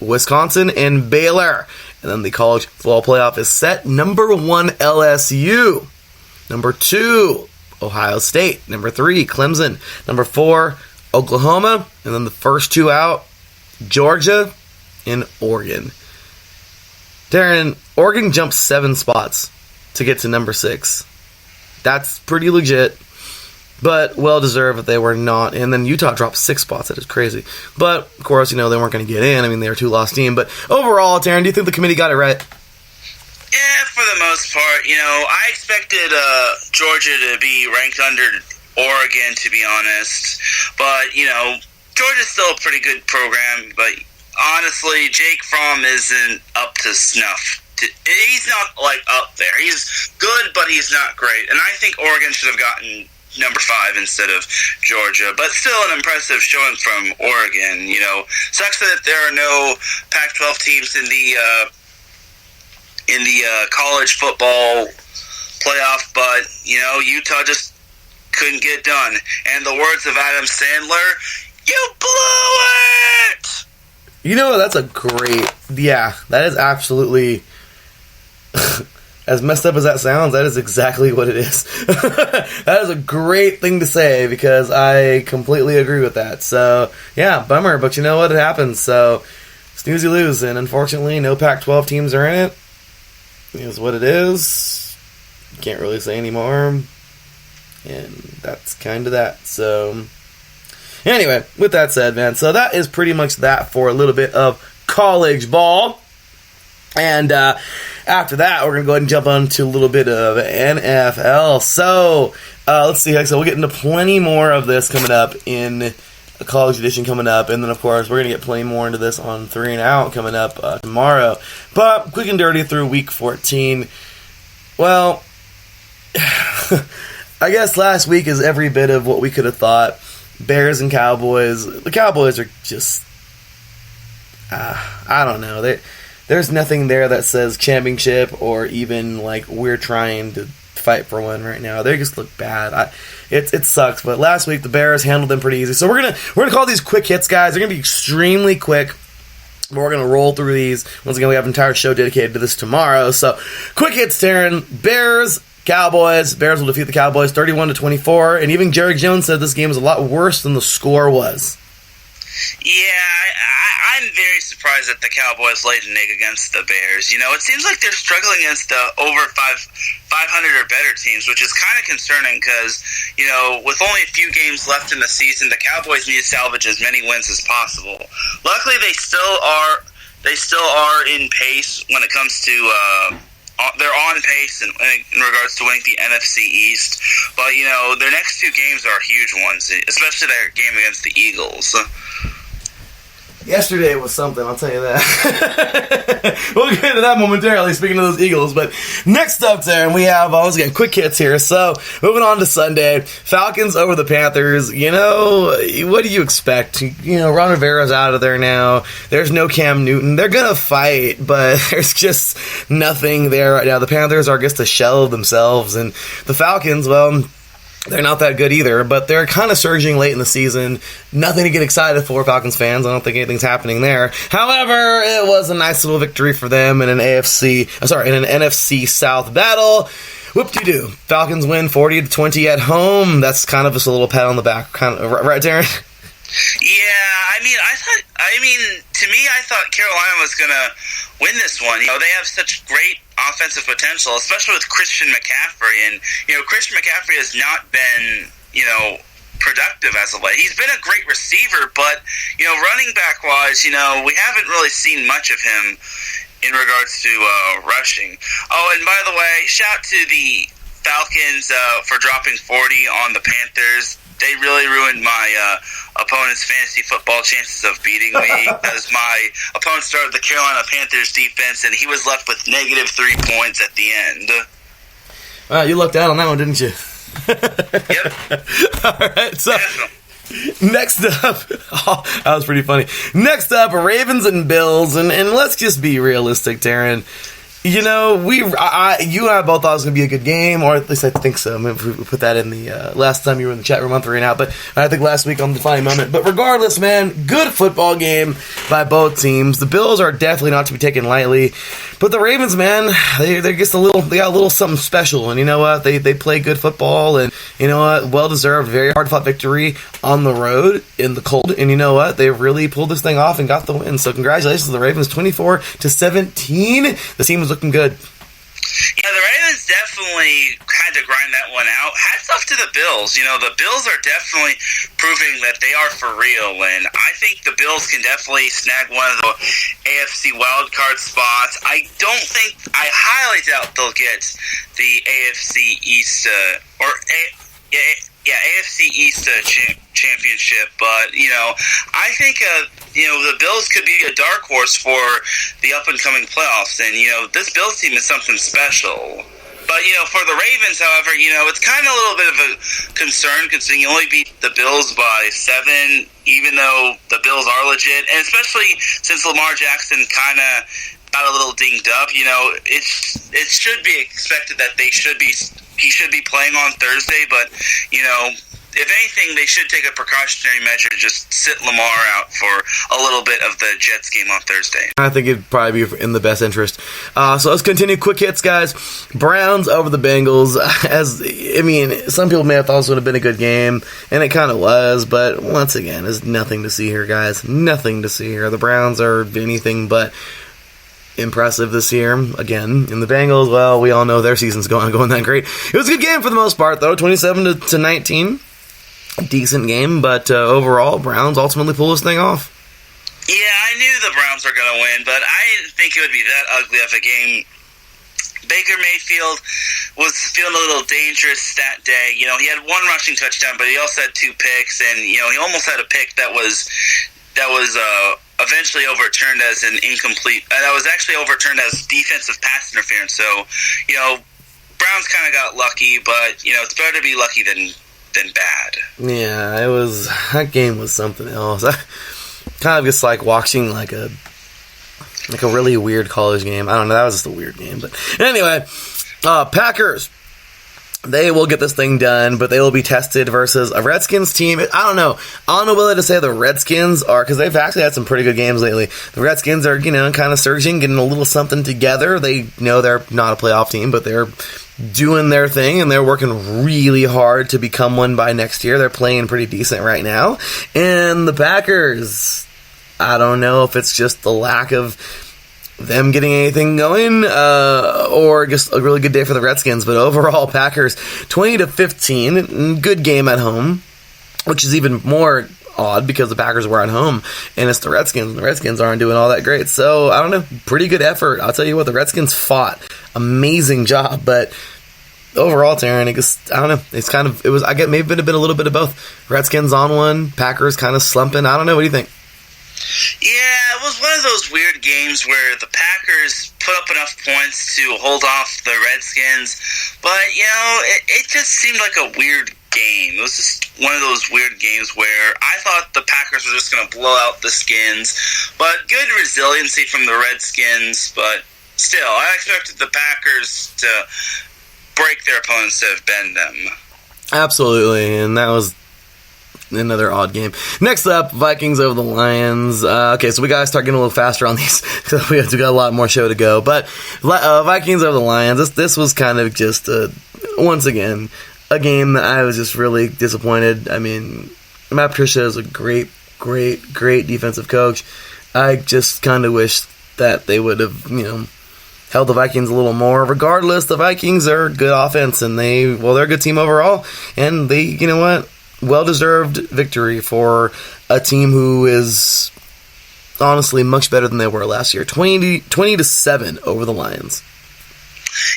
Wisconsin, and Baylor. And then the college football playoff is set. Number 1, LSU. Number 2, Ohio State. Number 3, Clemson. Number 4, Oklahoma. And then the first 2 out, Georgia and Oregon. Darren, Oregon jumped 7 spots to get to number 6. That's pretty legit, but well-deserved that they were not. And then Utah dropped 6 spots. That is crazy. But, of course, they weren't going to get in. I mean, they were 2-loss team. But overall, Taryn, do you think the committee got it right? Yeah, for the most part. I expected Georgia to be ranked under Oregon, to be honest. But, Georgia's still a pretty good program. But, honestly, Jake Fromm isn't up to snuff. He's not, up there. He's good, but he's not great. And I think Oregon should have gotten number 5 instead of Georgia. But still an impressive showing from Oregon. Sucks that there are no Pac-12 teams in the college football playoff. But, Utah just couldn't get done. And the words of Adam Sandler, you blew it! That's a great... Yeah, that is absolutely... As messed up as that sounds, that is exactly what it is. That is a great thing to say because I completely agree with that. So, yeah, bummer, but you know what? It happens. So, snooze you lose, and unfortunately, no Pac-12 teams are in it. It is what it is. Can't really say anymore. And that's kind of that. So, anyway, with that said, man, so that is pretty much that for a little bit of college ball. And after that, we're going to go ahead and jump on to a little bit of NFL. So, let's see. So we'll get into plenty more of this coming up in a college edition coming up. And then, of course, we're going to get plenty more into this on 3 and Out coming up tomorrow. But quick and dirty through Week 14. Well, I guess last week is every bit of what we could have thought. Bears and Cowboys. The Cowboys are just... I don't know. There's nothing there that says championship or even we're trying to fight for one right now. They just look bad. It sucks. But last week the Bears handled them pretty easy. So we're gonna call these quick hits, guys. They're gonna be extremely quick. But we're gonna roll through these. Once again, we have an entire show dedicated to this tomorrow. So quick hits, Taryn. Bears, Cowboys. Bears will defeat the Cowboys 31-24. And even Jerry Jones said this game was a lot worse than the score was. Yeah, I'm very surprised that the Cowboys laid an egg against the Bears. It seems like they're struggling against over 500 or better teams, which is kind of concerning because, with only a few games left in the season, the Cowboys need to salvage as many wins as possible. Luckily, they still are in pace when it comes to... they're on pace in regards to winning the NFC East. But, their next 2 games are huge ones, especially their game against the Eagles. Yesterday was something, I'll tell you that. We'll get into that momentarily, speaking of those Eagles. But next up there, we have, once again, quick hits here. So, moving on to Sunday. Falcons over the Panthers. What do you expect? Ron Rivera's out of there now. There's no Cam Newton. They're going to fight, but there's just nothing there right now. The Panthers are just a shell of themselves. And the Falcons, well... they're not that good either, but they're kind of surging late in the season. Nothing to get excited for, Falcons fans. I don't think anything's happening there. However, it was a nice little victory for them in an NFC South battle. Whoop-de-doo. Falcons win 40-20 at home. That's kind of just a little pat on the back, kind of, right, Darren? Yeah, to me, I thought Carolina was going to win this one. They have such great offensive potential, especially with Christian McCaffrey. And, Christian McCaffrey has not been, productive as of late. He's been a great receiver, but, running back-wise, we haven't really seen much of him in regards to rushing. Oh, and by the way, shout to the Falcons for dropping 40 on the Panthers. They really ruined my opponent's fantasy football chances of beating me because my opponent started the Carolina Panthers defense, and he was left with -3 points at the end. You lucked out on that one, didn't you? Yep. All right, so Definitely. next up, that was pretty funny. Next up, Ravens and Bills, and let's just be realistic, Darren. You know, you and I both thought it was going to be a good game, or at least I think so. I mean, if we put that in the last time you were in the chat room, I'm throwing out, but I think last week on the defining moment. But regardless, man, good football game by both teams. The Bills are definitely not to be taken lightly, but the Ravens, man, they're just they got a little something special, and you know what? They play good football, and you know what? Well deserved, very hard fought victory on the road in the cold, and you know what? They really pulled this thing off and got the win. So congratulations to the Ravens, 24-17. The team was looking good. Yeah, the Ravens definitely had to grind that one out. Hats off to the Bills. You know, the Bills are definitely proving that they are for real, and I think the Bills can definitely snag one of the AFC wildcard spots. I highly doubt they'll get the AFC East AFC East championship, but you know, I think the Bills could be a dark horse for the up and coming playoffs, and you know, this Bills team is something special. But you know, for the Ravens, however, you know, it's kind of a little bit of a concern considering you only beat the Bills by 7, even though the Bills are legit, and especially since Lamar Jackson kind of got a little dinged up. You know, it should be expected that he should be playing on Thursday, but you know, if anything, they should take a precautionary measure to just sit Lamar out for a little bit of the Jets game on Thursday. I think it'd probably be in the best interest. So let's continue. Quick hits, guys. Browns over the Bengals. Some people may have thought this would have been a good game, and it kind of was, but once again, there's nothing to see here, guys. Nothing to see here. The Browns are anything but impressive this year. Again, in the Bengals, well, we all know their season's going that great. It was a good game for the most part, though, 27-19. Decent game, but overall, Browns ultimately pull this thing off. Yeah, I knew the Browns were going to win, but I didn't think it would be that ugly of a game. Baker Mayfield was feeling a little dangerous that day. You know, he had one rushing touchdown, but he also had 2 picks, and you know, he almost had a pick that was eventually overturned as an incomplete. That was actually overturned as defensive pass interference. So, you know, Browns kind of got lucky, but you know, it's better to be lucky than bad. Yeah, that game was something else. I kind of just like watching like a really weird college game. I don't know, that was just a weird game. But anyway, Packers, they will get this thing done, but they will be tested versus a Redskins team. I don't know whether to say the Redskins are, because they've actually had some pretty good games lately. The Redskins are, you know, kind of surging, getting a little something together. They know they're not a playoff team, but they're doing their thing, and they're working really hard to become one by next year. They're playing pretty decent right now. And the Packers, I don't know if it's just the lack of them getting anything going, or just a really good day for the Redskins. But overall, Packers 20-15, good game at home, which is even more odd because the Packers were at home, and it's the Redskins. The Redskins aren't doing all that great. So, I don't know, pretty good effort. I'll tell you what, the Redskins fought. Amazing job, but overall, Taryn, I don't know. I get maybe a bit a little bit of both. Redskins on one, Packers kind of slumping. I don't know. What do you think? Yeah, it was one of those weird games where the Packers put up enough points to hold off the Redskins, but you know, it just seemed like a weird game. It was just one of those weird games where I thought the Packers were just going to blow out the Skins, but good resiliency from the Redskins, but still, I expected the Packers to break their opponents to have bend them. Absolutely, and that was another odd game. Next up, Vikings over the Lions. Okay, so we got to start getting a little faster on these because we got a lot more show to go. But Vikings over the Lions, this was kind of just, once again, a game that I was just really disappointed. I mean, Matt Patricia is a great defensive coach. I just kind of wish that they would have, you know, held the Vikings a little more. Regardless, the Vikings are good offense, and they're a good team overall. And they, you know what? Well-deserved victory for a team who is honestly much better than they were last year. 20-7 over the Lions.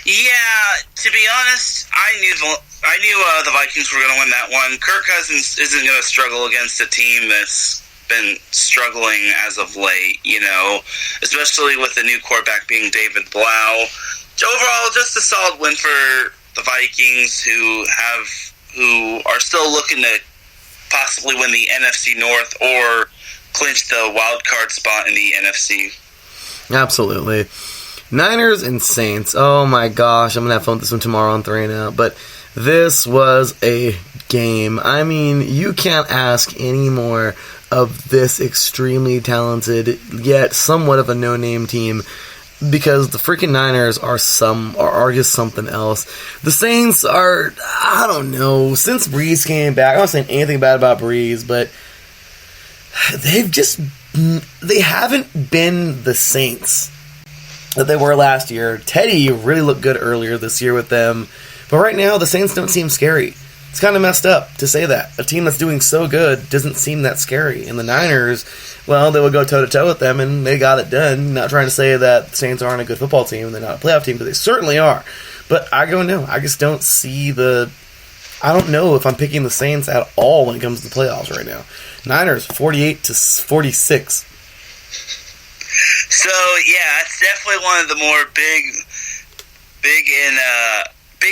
Yeah, to be honest, I knew the Vikings were going to win that one. Kirk Cousins isn't going to struggle against a team that's been struggling as of late, especially with the new quarterback being David Blau. Overall, just a solid win for the Vikings, who are still looking to possibly win the NFC North or clinch the wild card spot in the NFC. Absolutely. Niners and Saints. Oh my gosh, I'm going to have fun with this one tomorrow on 3 and Out. But this was a game. I mean, you can't ask any more of this extremely talented, yet somewhat of a no-name team, because the freaking Niners are just something else. The Saints are, I don't know, since Breeze came back, I'm not saying anything bad about Breeze, but they haven't been the Saints that they were last year. Teddy really looked good earlier this year with them, but right now the Saints don't seem scary. It's kind of messed up to say that. A team that's doing so good doesn't seem that scary. And the Niners, well, they would go toe-to-toe with them, and they got it done. Not trying to say that the Saints aren't a good football team and they're not a playoff team, because they certainly are. But I go, no. I just don't see I don't know if I'm picking the Saints at all when it comes to the playoffs right now. Niners, 48-46. So, yeah, it's definitely one of the more big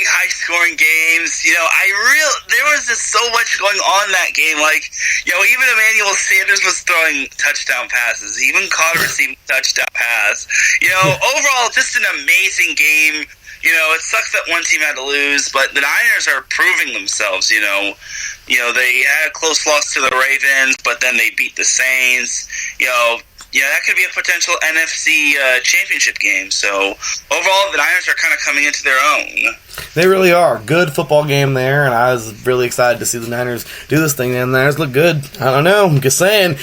high-scoring games. There was just so much going on in that game. Even Emmanuel Sanders was throwing touchdown passes. Even Connor receiving a touchdown pass. Overall, just an amazing game. It sucks that one team had to lose, but the Niners are proving themselves. They had a close loss to the Ravens, but then they beat the Saints. That could be a potential NFC championship game. So, overall, the Niners are kind of coming into their own. They really are. Good football game there, and I was really excited to see the Niners do this thing, and the Niners look good. I don't know. I'm just saying.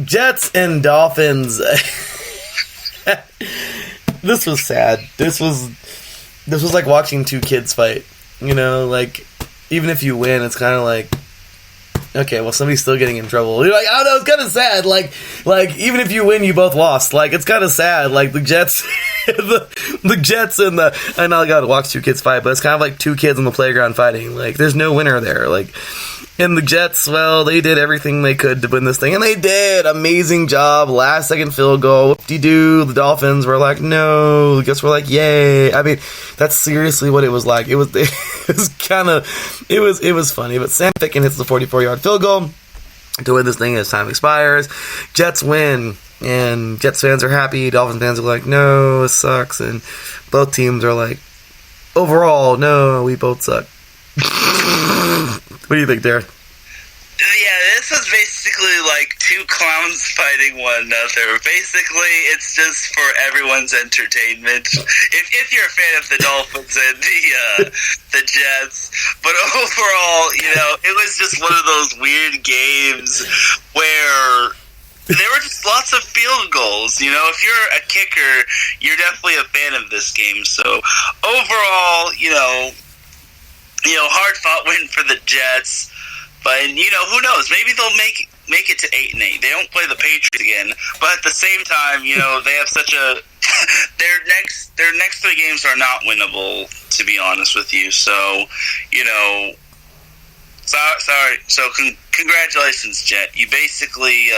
Jets and Dolphins. This was sad. This was like watching two kids fight. Even if you win, it's kind of like, okay, well, somebody's still getting in trouble. You're like, I don't know, it's kind of sad. Like even if you win, you both lost. It's kind of sad. Like the Jets, the Jets and I know I got to watch two kids fight, but it's kind of like two kids on the playground fighting. There's no winner there. And the Jets, well, they did everything they could to win this thing, and they did. Amazing job. Last second field goal. Whoop-de-doo. The Dolphins were like, no. The Jets were like, yay. I mean, that's seriously what it was like. It was funny. But Sam Ficken hits the 44-yard field goal to win this thing as time expires. Jets win, and Jets fans are happy. Dolphins fans are like, no, it sucks. And both teams are like, overall, no, we both suck. What do you think, Darren? Yeah, this was basically like two clowns fighting one another. Basically, it's just for everyone's entertainment. If you're a fan of the Dolphins and the Jets, but overall, it was just one of those weird games where there were just lots of field goals. If you're a kicker, you're definitely a fan of this game. So overall, hard-fought win for the Jets. But, who knows? Maybe they'll make it to 8-8. They don't play the Patriots again. But at the same time, they have such a... their next three games are not winnable, to be honest with you. So, sorry. So, congratulations, Jet. You basically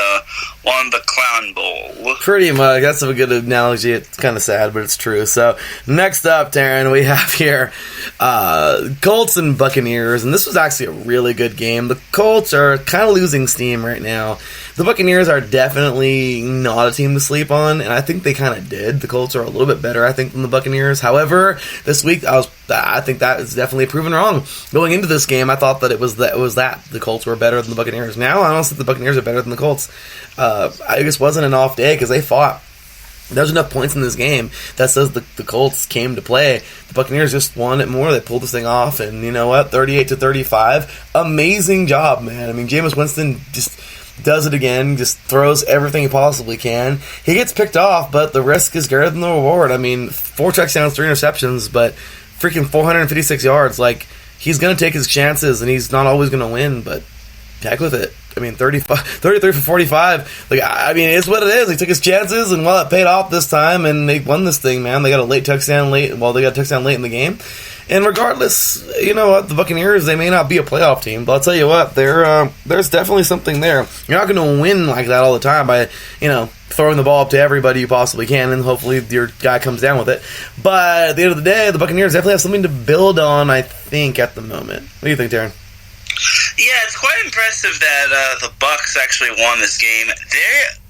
won the Clown Bowl. Pretty much. That's a good analogy. It's kind of sad, but it's true. So, next up, Taryn, we have here Colts and Buccaneers, and this was actually a really good game. The Colts are kind of losing steam right now. The Buccaneers are definitely not a team to sleep on, and I think they kind of did. The Colts are a little bit better, I think, than the Buccaneers. However, this week, I think that is definitely proven wrong. Going into this game, I thought that it was that the Colts were better than the Buccaneers. Now, I don't think the Buccaneers are better than the Colts. I just wasn't an off day because they fought. There's enough points in this game that says the Colts came to play. The Buccaneers just won it more. They pulled this thing off, and you know what? 38-35. Amazing job, man. I mean, Jameis Winston just does it again, just throws everything he possibly can. He gets picked off, but the risk is greater than the reward. I mean, 4 touchdowns, 3 interceptions, but freaking 456 yards. He's going to take his chances, and he's not always going to win, but heck with it. 33 for 45. Like, I mean, it's what it is. He took his chances, and it paid off this time, and they won this thing, man. They got a late touchdown late. Well, they got a touchdown late in the game. And regardless, you know what, the Buccaneers, they may not be a playoff team, but I'll tell you what, there's definitely something there. You're not going to win like that all the time by, throwing the ball up to everybody you possibly can, and hopefully your guy comes down with it. But at the end of the day, the Buccaneers definitely have something to build on, I think, at the moment. What do you think, Darren? Yeah, it's quite impressive that the Bucs actually won this game.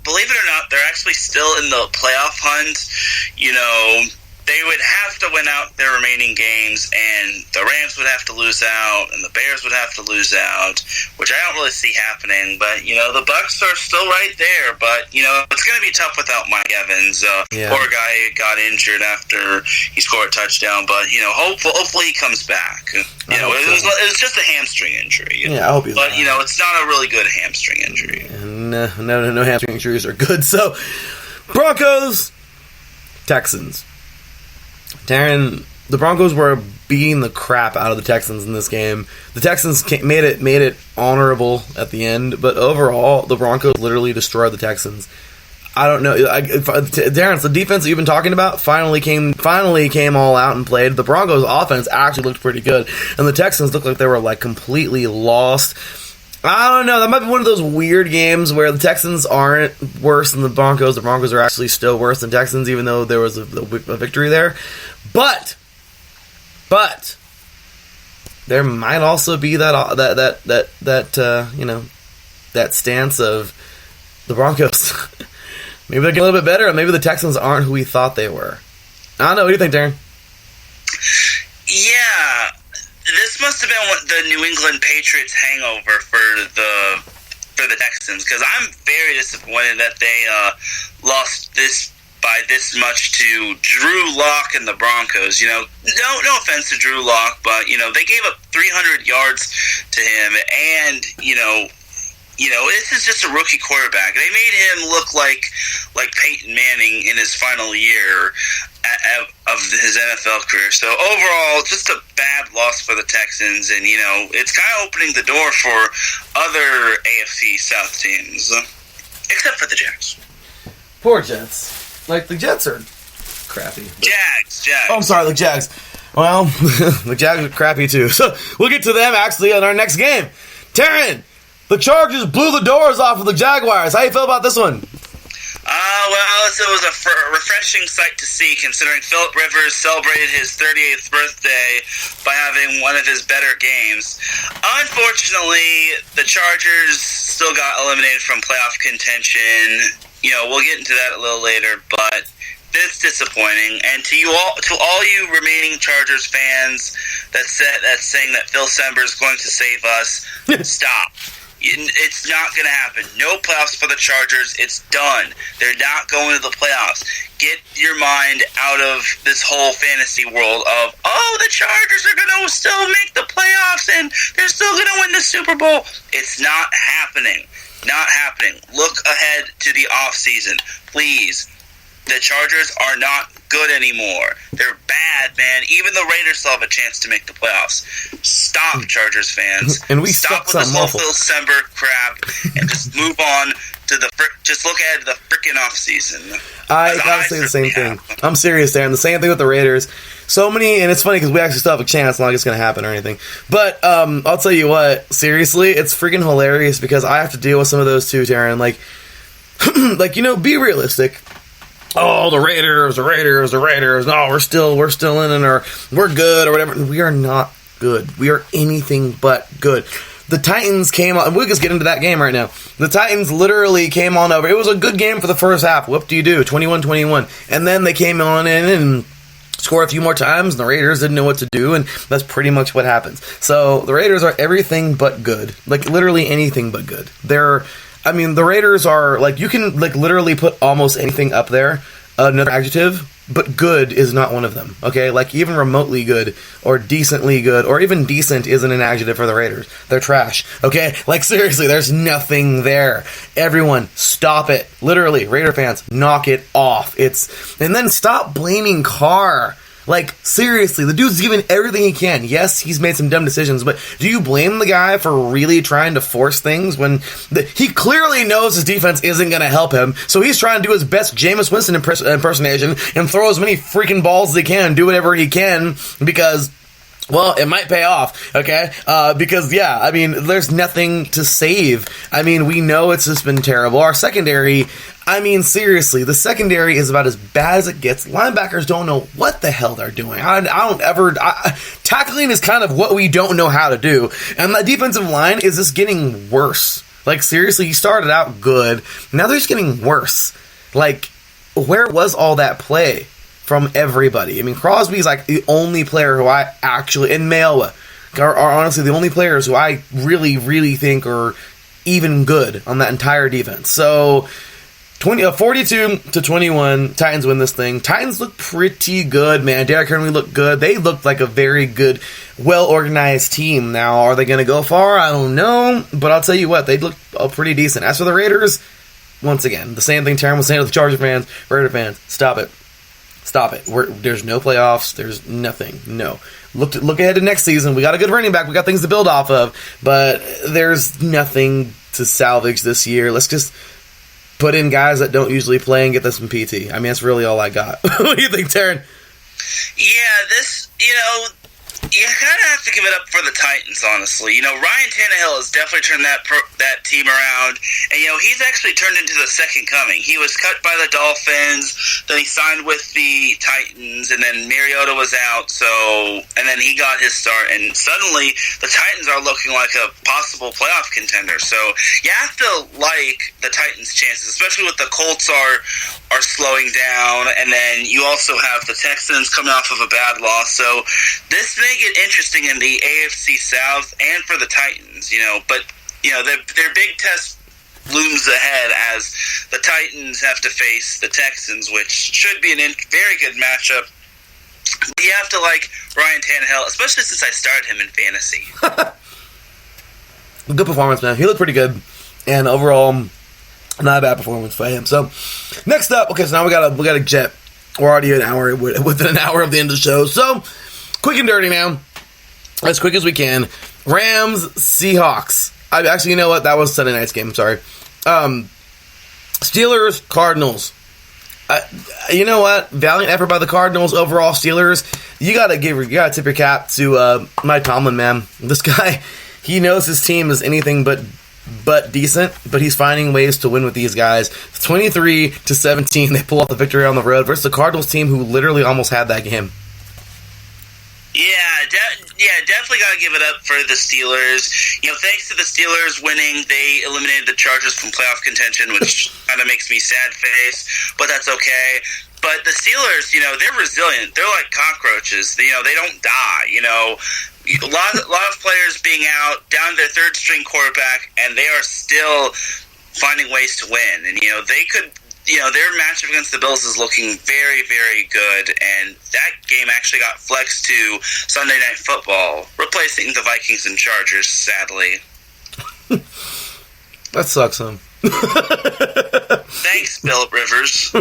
Believe it or not, they're actually still in the playoff hunt. They would have to win out their remaining games, and the Rams would have to lose out, and the Bears would have to lose out, which I don't really see happening. But, the Bucs are still right there. But, it's going to be tough without Mike Evans. Poor guy got injured after he scored a touchdown. But, hopefully he comes back. It was just a hamstring injury. Yeah, I hope he's But, it's not a really good hamstring injury. No hamstring injuries are good. So, Broncos, Texans. Darren, the Broncos were beating the crap out of the Texans in this game. The Texans made it honorable at the end, but overall, the Broncos literally destroyed the Texans. I don't know, Darren, the defense that you've been talking about finally came all out and played. The Broncos' offense actually looked pretty good, and the Texans looked like they were completely lost. I don't know. That might be one of those weird games where the Texans aren't worse than the Broncos. The Broncos are actually still worse than Texans, even though there was a victory there. But there might also be that stance of the Broncos. Maybe they're getting a little bit better, and maybe the Texans aren't who we thought they were. I don't know. What do you think, Darren? Yeah. This must have been the New England Patriots hangover for the Texans, because I'm very disappointed that they lost by this much to Drew Lock and the Broncos. No offense to Drew Lock, but they gave up 300 yards to him, and this is just a rookie quarterback. They made him look like Peyton Manning in his final year of his NFL career. So overall, just a bad loss for the Texans, and it's kind of opening the door for other AFC South teams, except for the Jets. Poor Jets. The Jets are crappy. Jags. Oh, I'm sorry, the Jags. Well, the Jags are crappy too. So we'll get to them actually on our next game. Taryn, the Chargers blew the doors off of the Jaguars. How you feel about this one? It was a refreshing sight to see, considering Phillip Rivers celebrated his 38th birthday by having one of his better games. Unfortunately, the Chargers still got eliminated from playoff contention. We'll get into that a little later, but it's disappointing. And to all you remaining Chargers fans that's saying that Phil Sember is going to save us, stop. It's not going to happen. No playoffs for the Chargers. It's done. They're not going to the playoffs. Get your mind out of this whole fantasy world of, the Chargers are going to still make the playoffs and they're still going to win the Super Bowl. It's not happening. Not happening. Look ahead to the offseason. Please. The Chargers are not good anymore. They're bad, man. Even the Raiders still have a chance to make the playoffs. Stop, Chargers fans. And we stop with this whole Phil Sember crap and just move on to just look ahead to the freaking offseason. I gotta say the same thing. I'm serious, Darren. The same thing with the Raiders. So many, and it's funny because we actually still have a chance, not like it's going to happen or anything. But I'll tell you what, seriously, it's freaking hilarious because I have to deal with some of those too, Darren. Be realistic. Oh, the Raiders. No, we're still in it, or we're good, or whatever. We are not good. We are anything but good. The Titans came on, and we'll just get into that game right now. The Titans literally came on over. It was a good game for the first half. What do you do? 21-21. And then they came on in and scored a few more times, and the Raiders didn't know what to do, and that's pretty much what happens. So the Raiders are everything but good. Literally anything but good. The Raiders are, you can, literally put almost anything up there, another adjective, but good is not one of them, okay? Even remotely good, or decently good, or even decent isn't an adjective for the Raiders. They're trash, okay? Seriously, there's nothing there. Everyone, stop it. Literally, Raider fans, knock it off. And then stop blaming Carr. Like, seriously, the dude's given everything he can. Yes, he's made some dumb decisions, but do you blame the guy for really trying to force things when he clearly knows his defense isn't going to help him, so he's trying to do his best Jameis Winston impersonation and throw as many freaking balls as he can, do whatever he can, because, well, it might pay off, okay? Because, yeah, I mean, there's nothing to save. I mean, we know it's just been terrible. Our secondary, I mean, seriously, the secondary is about as bad as it gets. Linebackers don't know what the hell they're doing. Tackling is kind of what we don't know how to do. And the defensive line is just getting worse. Like, seriously, you started out good. Now they're just getting worse. Like, where was all that play from everybody? I mean, Crosby's like the only player who I actually, and Mayowa, are honestly the only players who I really, really think are even good on that entire defense. So, 42-21, Titans win this thing. Titans look pretty good, man. Derrick Henry looked good. They looked like a very good, well-organized team. Now, are they going to go far? I don't know, but I'll tell you what, they look pretty decent. As for the Raiders, once again, the same thing Taryn was saying to the Charger fans, Raider fans, stop it. Stop it. There's no playoffs. There's nothing. No. Look ahead to next season. We got a good running back. We got things to build off of, but there's nothing to salvage this year. Let's just put in guys that don't usually play and get this some PT. I mean, that's really all I got. What do you think, Taryn? Yeah, you kind of have to give it up for the Titans, honestly. Ryan Tannehill has definitely turned that team around, and he's actually turned into the second coming. He was cut by the Dolphins, then he signed with the Titans, and then Mariota was out, and then he got his start, and suddenly the Titans are looking like a possible playoff contender. So you have to like the Titans' chances, especially with the Colts are slowing down, and then you also have the Texans coming off of a bad loss. So this may get interesting in the AFC South and for the Titans, but their big test looms ahead as the Titans have to face the Texans, which should be a very good matchup. But you have to like Ryan Tannehill, especially since I started him in fantasy. Good performance, man. He looked pretty good, and overall, not a bad performance for him. So, next up, okay, so now we got a jet. We're already within an hour of the end of the show. So, quick and dirty now, as quick as we can. Rams, Seahawks. Actually, you know what? That was Sunday night's game. I'm sorry. Steelers, Cardinals. You know what? Valiant effort by the Cardinals. Overall, Steelers. You gotta tip your cap to Mike Tomlin, man. This guy, he knows his team is anything but decent, but he's finding ways to win with these guys. 23-17, they pull off the victory on the road versus the Cardinals team who literally almost had that game. Yeah, definitely got to give it up for the Steelers. Thanks to the Steelers winning, they eliminated the Chargers from playoff contention, which kind of makes me sad face, but that's okay. But the Steelers, they're resilient. They're like cockroaches. They don't die. A lot of players being out, down to their third string quarterback, and they are still finding ways to win. And they could. Their matchup against the Bills is looking very, very good, and that game actually got flexed to Sunday Night Football, replacing the Vikings and Chargers, sadly. That sucks, huh? Thanks, Phillip Rivers.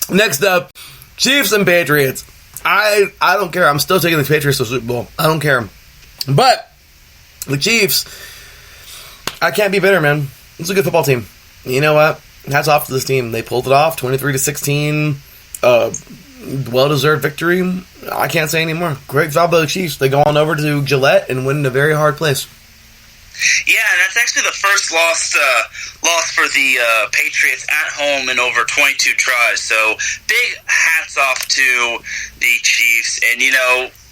Next up, Chiefs and Patriots. I don't care. I'm still taking the Patriots to the Super Bowl. I don't care. But the Chiefs, I can't be bitter, man. It's a good football team. You know what? Hats off to this team. They pulled it off, 23-16. Well-deserved victory. I can't say anymore. Great job by the Chiefs. They go on over to Gillette and win in a very hard place. Yeah, and that's actually the first loss for the Patriots at home in over 22 tries. So big hats off to the Chiefs. And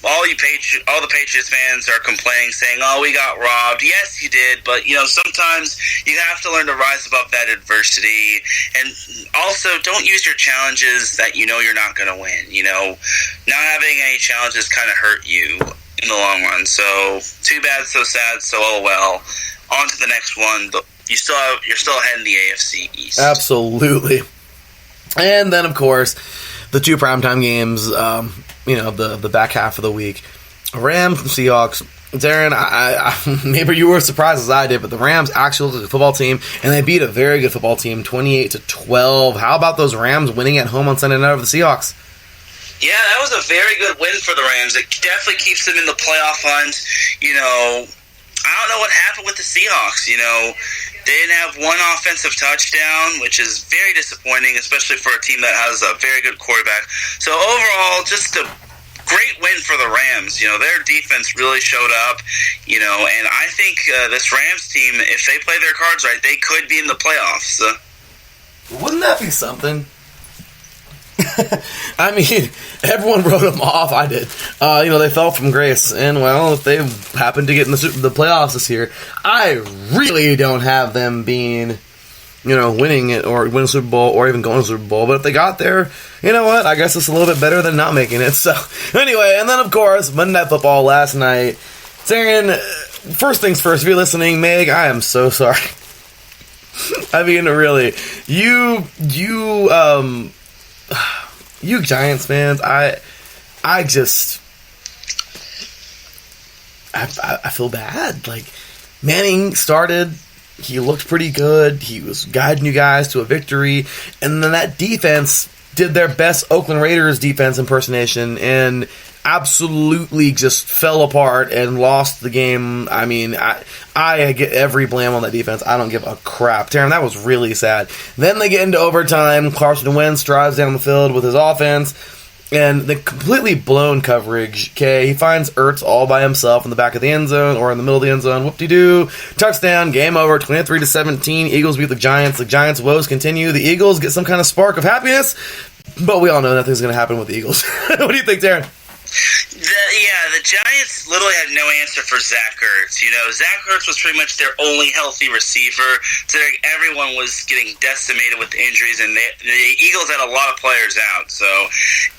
all the Patriots fans are complaining, saying, "Oh, we got robbed." Yes, you did, but sometimes you have to learn to rise above that adversity, and also don't use your challenges that you're not going to win. Not having any challenges kind of hurt you in the long run. So too bad, so sad, so oh well. On to the next one. You're still ahead in the AFC East. Absolutely. And then, of course, the two primetime games. The back half of the week. Rams and Seahawks. Darren, I maybe you were as surprised as I did, but the Rams actually look like a football team, and they beat a very good football team, 28-12. How about those Rams winning at home on Sunday night over the Seahawks? Yeah, that was a very good win for the Rams. It definitely keeps them in the playoff hunt. You know, I don't know what happened with the Seahawks. You know, they didn't have one offensive touchdown, which is very disappointing, especially for a team that has a very good quarterback. So overall, just a great win for the Rams. You know, their defense really showed up, you know, and I think this Rams team, if they play their cards right, they could be in the playoffs. Wouldn't that be something? I mean, everyone wrote them off. I did. You know, they fell from grace. And, well, if they happen to get in the playoffs this year, I really don't have them being, you know, winning it or winning a Super Bowl or even going to the Super Bowl. But if they got there, you know what? I guess it's a little bit better than not making it. So, anyway, and then, of course, Monday Night Football last night. Taryn, first things first, if you're listening, Meg, I am so sorry. I mean, really, you Giants fans, I feel bad. Like, Manning started, he looked pretty good, he was guiding you guys to a victory, and then that defense did their best Oakland Raiders defense impersonation, and absolutely just fell apart and lost the game. I mean, I get every blame on that defense. I don't give a crap. Taryn, that was really sad. Then they get into overtime. Carson Wentz drives down the field with his offense, and the completely blown coverage. Okay, he finds Ertz all by himself in the back of the end zone or in the middle of the end zone. Whoop-de-doo. Touchdown. Game over. 23-17. Eagles beat the Giants. The Giants' woes continue. The Eagles get some kind of spark of happiness, but we all know nothing's going to happen with the Eagles. What do you think, Taryn? The Giants literally had no answer for Zach Ertz. You know, Zach Ertz was pretty much their only healthy receiver. So everyone was getting decimated with injuries, and the Eagles had a lot of players out. So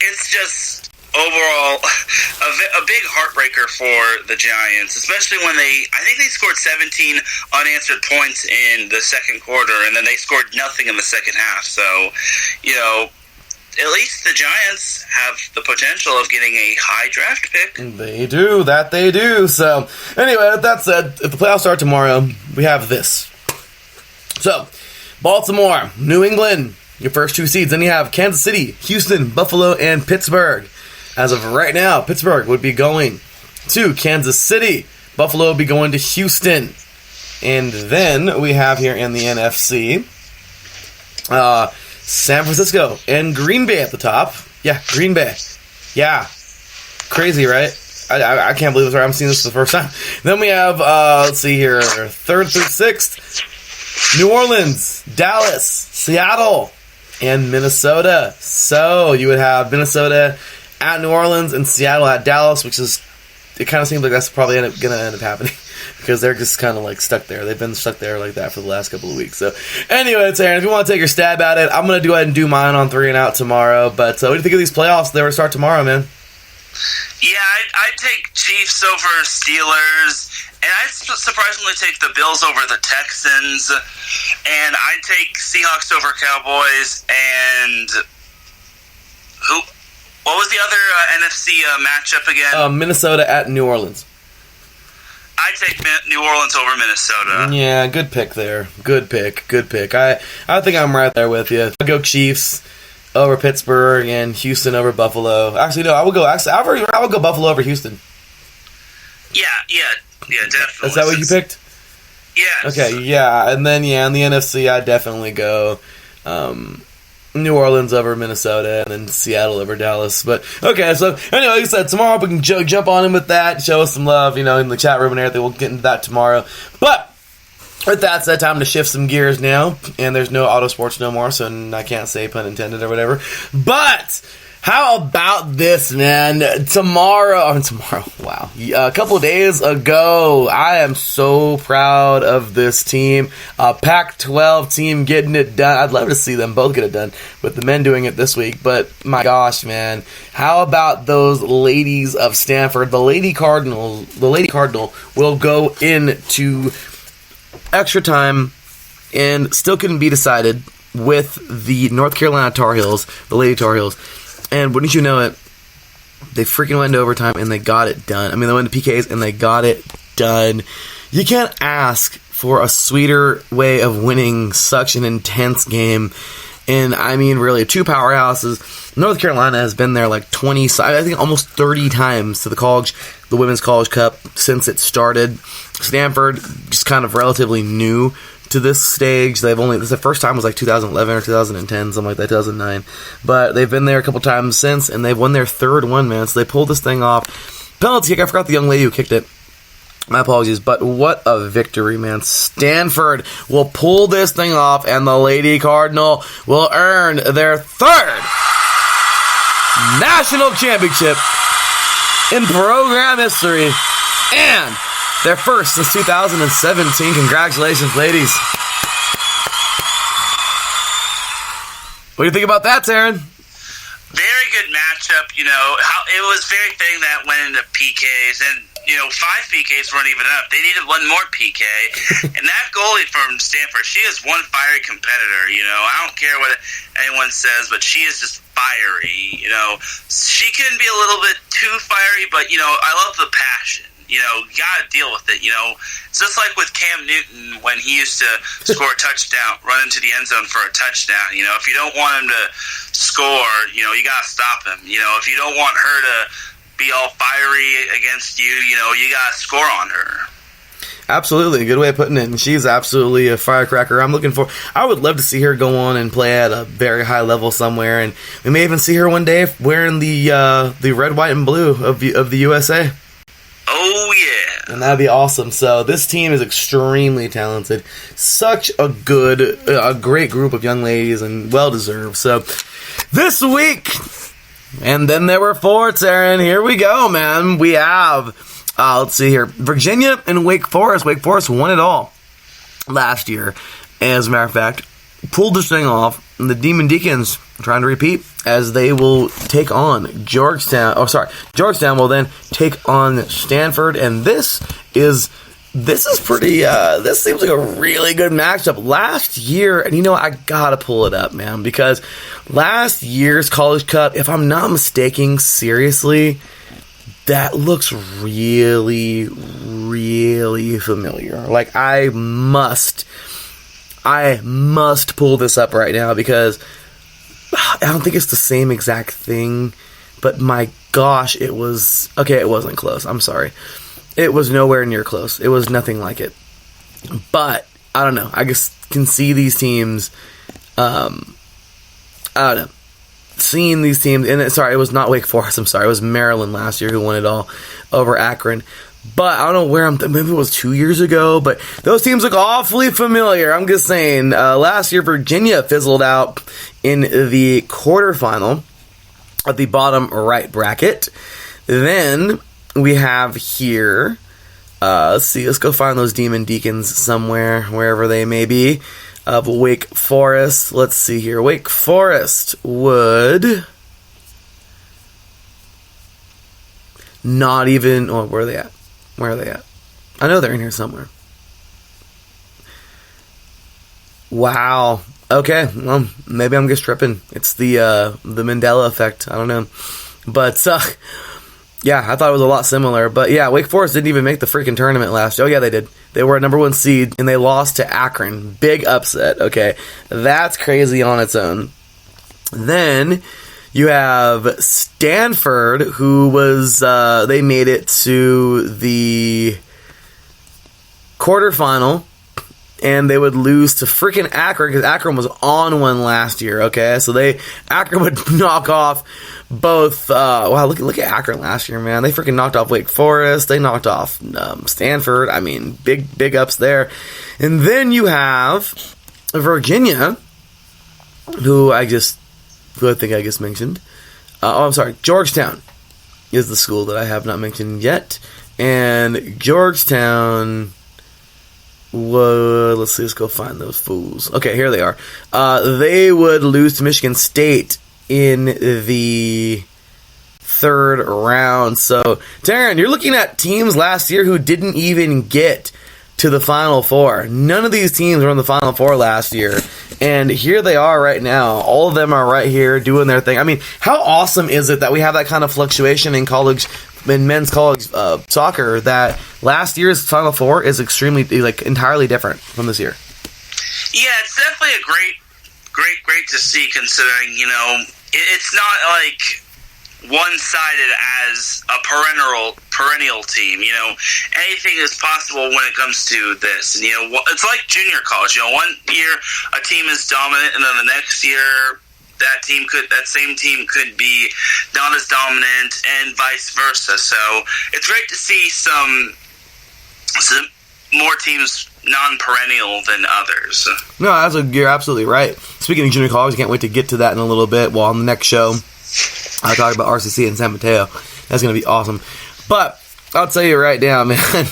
it's just overall a big heartbreaker for the Giants, especially when I think they scored 17 unanswered points in the second quarter, and then they scored nothing in the second half. So, you know, at least the Giants have the potential of getting a high draft pick. They do. That they do. So, anyway, with that said, if the playoffs start tomorrow, we have this. So, Baltimore, New England, your first two seeds. Then you have Kansas City, Houston, Buffalo, and Pittsburgh. As of right now, Pittsburgh would be going to Kansas City. Buffalo would be going to Houston. And then we have here in the NFC, San Francisco and Green Bay at the top. Yeah, Green Bay. Yeah. Crazy, right? I can't believe it's right. I'm seeing this for the first time. Then we have, let's see here, 3rd through 6th. New Orleans, Dallas, Seattle, and Minnesota. So you would have Minnesota at New Orleans and Seattle at Dallas, which is, it kind of seems like that's probably going to end up happening. Because they're just kind of like stuck there. They've been stuck there like that for the last couple of weeks. So, anyway, Taryn, if you want to take your stab at it, I'm going to go ahead and do mine on 3 and Out tomorrow. But what do you think of these playoffs? They were to start tomorrow, man. Yeah, I'd take Chiefs over Steelers, and I'd surprisingly take the Bills over the Texans, and I'd take Seahawks over Cowboys, and what was the other NFC matchup again? Minnesota at New Orleans. I'd take New Orleans over Minnesota. Yeah, good pick there. Good pick. I think I'm right there with you. I'll go Chiefs over Pittsburgh and Houston over Buffalo. Actually, no, I would go Buffalo over Houston. Yeah, definitely. Is that what you picked? Yes. Okay, yeah, and then in the NFC, I'd definitely go New Orleans over Minnesota, and then Seattle over Dallas. But, okay, so, anyway, like I said, tomorrow we can jump on in with that, show us some love, you know, in the chat room and everything. We'll get into that tomorrow. But, with that said, time to shift some gears now, and there's no auto sports no more, so I can't say pun intended or whatever. But, how about this, man? Tomorrow, wow. A couple of days ago, I am so proud of this team. Pac-12 team getting it done. I'd love to see them both get it done, with the men doing it this week. But, my gosh, man. How about those ladies of Stanford? The Lady Cardinal will go into extra time and still couldn't be decided with the North Carolina Tar Heels, the Lady Tar Heels. And wouldn't you know it, they freaking went into overtime and they got it done. I mean, they went to PKs and they got it done. You can't ask for a sweeter way of winning such an intense game. And I mean, really, two powerhouses. North Carolina has been there like 20, I think almost 30 times to the Women's College Cup since it started. Stanford, just kind of relatively new to this stage. The first time was like 2011 or 2010, something like that, 2009. But they've been there a couple times since, and they've won their third one, man. So they pulled this thing off. Penalty kick, I forgot the young lady who kicked it. My apologies, but what a victory, man. Stanford will pull this thing off, and the Lady Cardinal will earn their third national championship in program history, and their first since 2017. Congratulations, ladies. What do you think about that, Taryn? Very good matchup. It was very thing that went into PKs, and 5 PKs weren't even up. They needed one more PK. And that goalie from Stanford, she is one fiery competitor. I don't care what anyone says, but she is just fiery. She can be a little bit too fiery, but, I love the passion. You got to deal with it. It's just like with Cam Newton when he used to score a touchdown, run into the end zone for a touchdown. If you don't want him to score, you got to stop him. If you don't want her to be all fiery against you, you got to score on her. Absolutely, a good way of putting it. And she's absolutely a firecracker. I would love to see her go on and play at a very high level somewhere, and we may even see her one day wearing the red, white, and blue of the USA. Oh, yeah. And that'd be awesome. So this team is extremely talented. Such a great group of young ladies, and well-deserved. So this week, and then there were 4, Taryn. Here we go, man. We have, let's see here, Virginia and Wake Forest. Wake Forest won it all last year. As a matter of fact, pulled this thing off. And the Demon Deacons are trying to repeat as they will take on Georgetown. Georgetown will then take on Stanford, and this is pretty. This seems like a really good matchup. Last year, and I gotta pull it up, man, because last year's College Cup, if I'm not mistaken, seriously, that looks really, really familiar. Like I must pull this up right now because I don't think it's the same exact thing, but my gosh, it wasn't close. I'm sorry. It was nowhere near close. It was nothing like it. But, I don't know. I just can see these teams, I don't know. Seeing these teams, and it was not Wake Forest, I'm sorry. It was Maryland last year who won it all over Akron. But I don't know where maybe it was 2 years ago, but those teams look awfully familiar. I'm just saying, last year Virginia fizzled out in the quarterfinal at the bottom right bracket. Then we have here, let's go find those Demon Deacons somewhere, wherever they may be, of Wake Forest. Let's see here. Wake Forest would not even, where are they at? Where are they at? I know they're in here somewhere. Wow. Okay. Well, maybe I'm just tripping. It's the Mandela effect. I don't know. But, yeah, I thought it was a lot similar. But, yeah, Wake Forest didn't even make the freaking tournament last year. Oh, yeah, they did. They were a number 1 seed, and they lost to Akron. Big upset. Okay. That's crazy on its own. Then you have Stanford, who was, they made it to the quarterfinal, and they would lose to freaking Akron, because Akron was on one last year, okay? So Akron would knock off both, wow, look at Akron last year, man. They freaking knocked off Wake Forest, they knocked off Stanford, I mean, big ups there. And then you have Virginia, who I think I just mentioned. I'm sorry. Georgetown is the school that I have not mentioned yet. And Georgetown would, let's go find those fools. Okay, here they are. They would lose to Michigan State in the third round. So, Taryn, you're looking at teams last year who didn't even get to the Final Four. None of these teams were in the Final Four last year. And here they are right now. All of them are right here doing their thing. I mean, how awesome is it that we have that kind of fluctuation in men's college soccer, that last year's Final Four is extremely, entirely different from this year? Yeah, it's definitely a great great to see, considering, it's not like one-sided as a perennial team. Anything is possible when it comes to this. And, it's like junior college. One year a team is dominant, and then the next year that same team could be not as dominant, and vice versa. So it's great to see some more teams non-perennial than others. No, you're absolutely right. Speaking of junior college, I can't wait to get to that in a little bit. Well, on the next show, I'll talk about RCC and San Mateo. That's going to be awesome. But I'll tell you right now, man,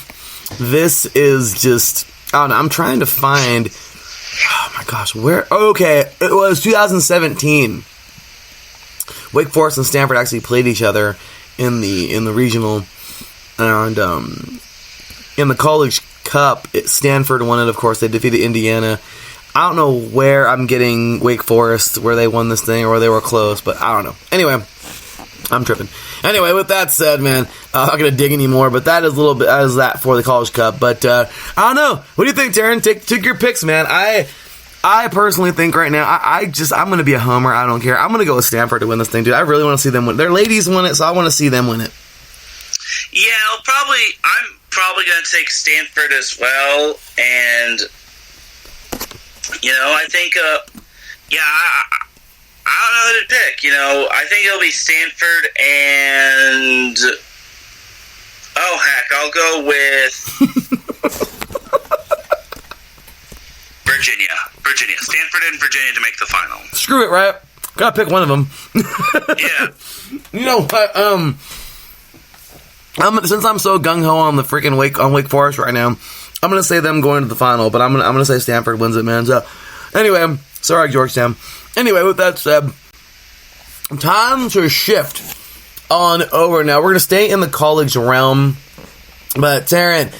this is just, I don't know, I'm trying to find, oh my gosh, it was 2017. Wake Forest and Stanford actually played each other in the regional, and in the College Cup, Stanford won it, of course. They defeated Indiana. I don't know where I'm getting Wake Forest, where they won this thing, or where they were close, but I don't know. Anyway, I'm tripping. Anyway, with that said, man, I'm not going to dig anymore, but that is a little bit as that for the College Cup. But I don't know. What do you think, Taryn? Take your picks, man. I personally think right now, I'm going to be a homer. I don't care. I'm going to go with Stanford to win this thing, dude. I really want to see them win. Their ladies won it, so I want to see them win it. Yeah, I'm probably going to take Stanford as well, and I think I don't know who to pick. I think it'll be Stanford, and I'll go with Virginia, Stanford and Virginia to make the final. Screw it, right? Gotta pick one of them. Yeah. You know what? Since I'm so gung ho on the freaking Wake Forest right now, I'm gonna say them going to the final, but I'm gonna say Stanford wins it, man. So, anyway, sorry, Georgetown. Anyway, with that said, time to shift on over. Now we're gonna stay in the college realm, but Taryn,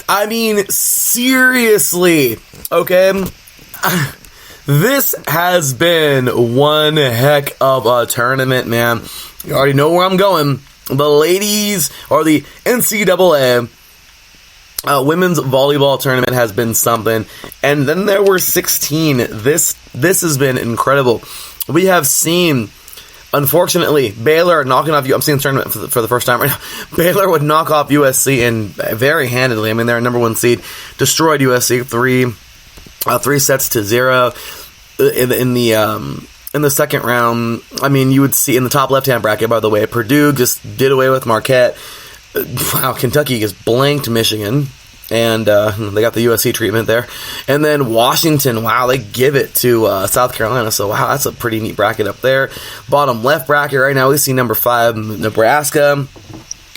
I mean, seriously, okay? This has been one heck of a tournament, man. You already know where I'm going. The ladies, or the NCAA women's volleyball tournament has been something. And then there were 16. This has been incredible. We have seen, unfortunately, Baylor knocking off, I'm seeing the tournament for the first time right now. Baylor would knock off USC, and very handedly. I mean, they're a number one seed. Destroyed USC 3 sets to 0 in the second round. I mean, you would see in the top left-hand bracket, by the way, Purdue just did away with Marquette. Wow, Kentucky just blanked Michigan, and they got the USC treatment there. And then Washington, wow, they give it to South Carolina. So, wow, that's a pretty neat bracket up there. Bottom left bracket right now, we see number 5, Nebraska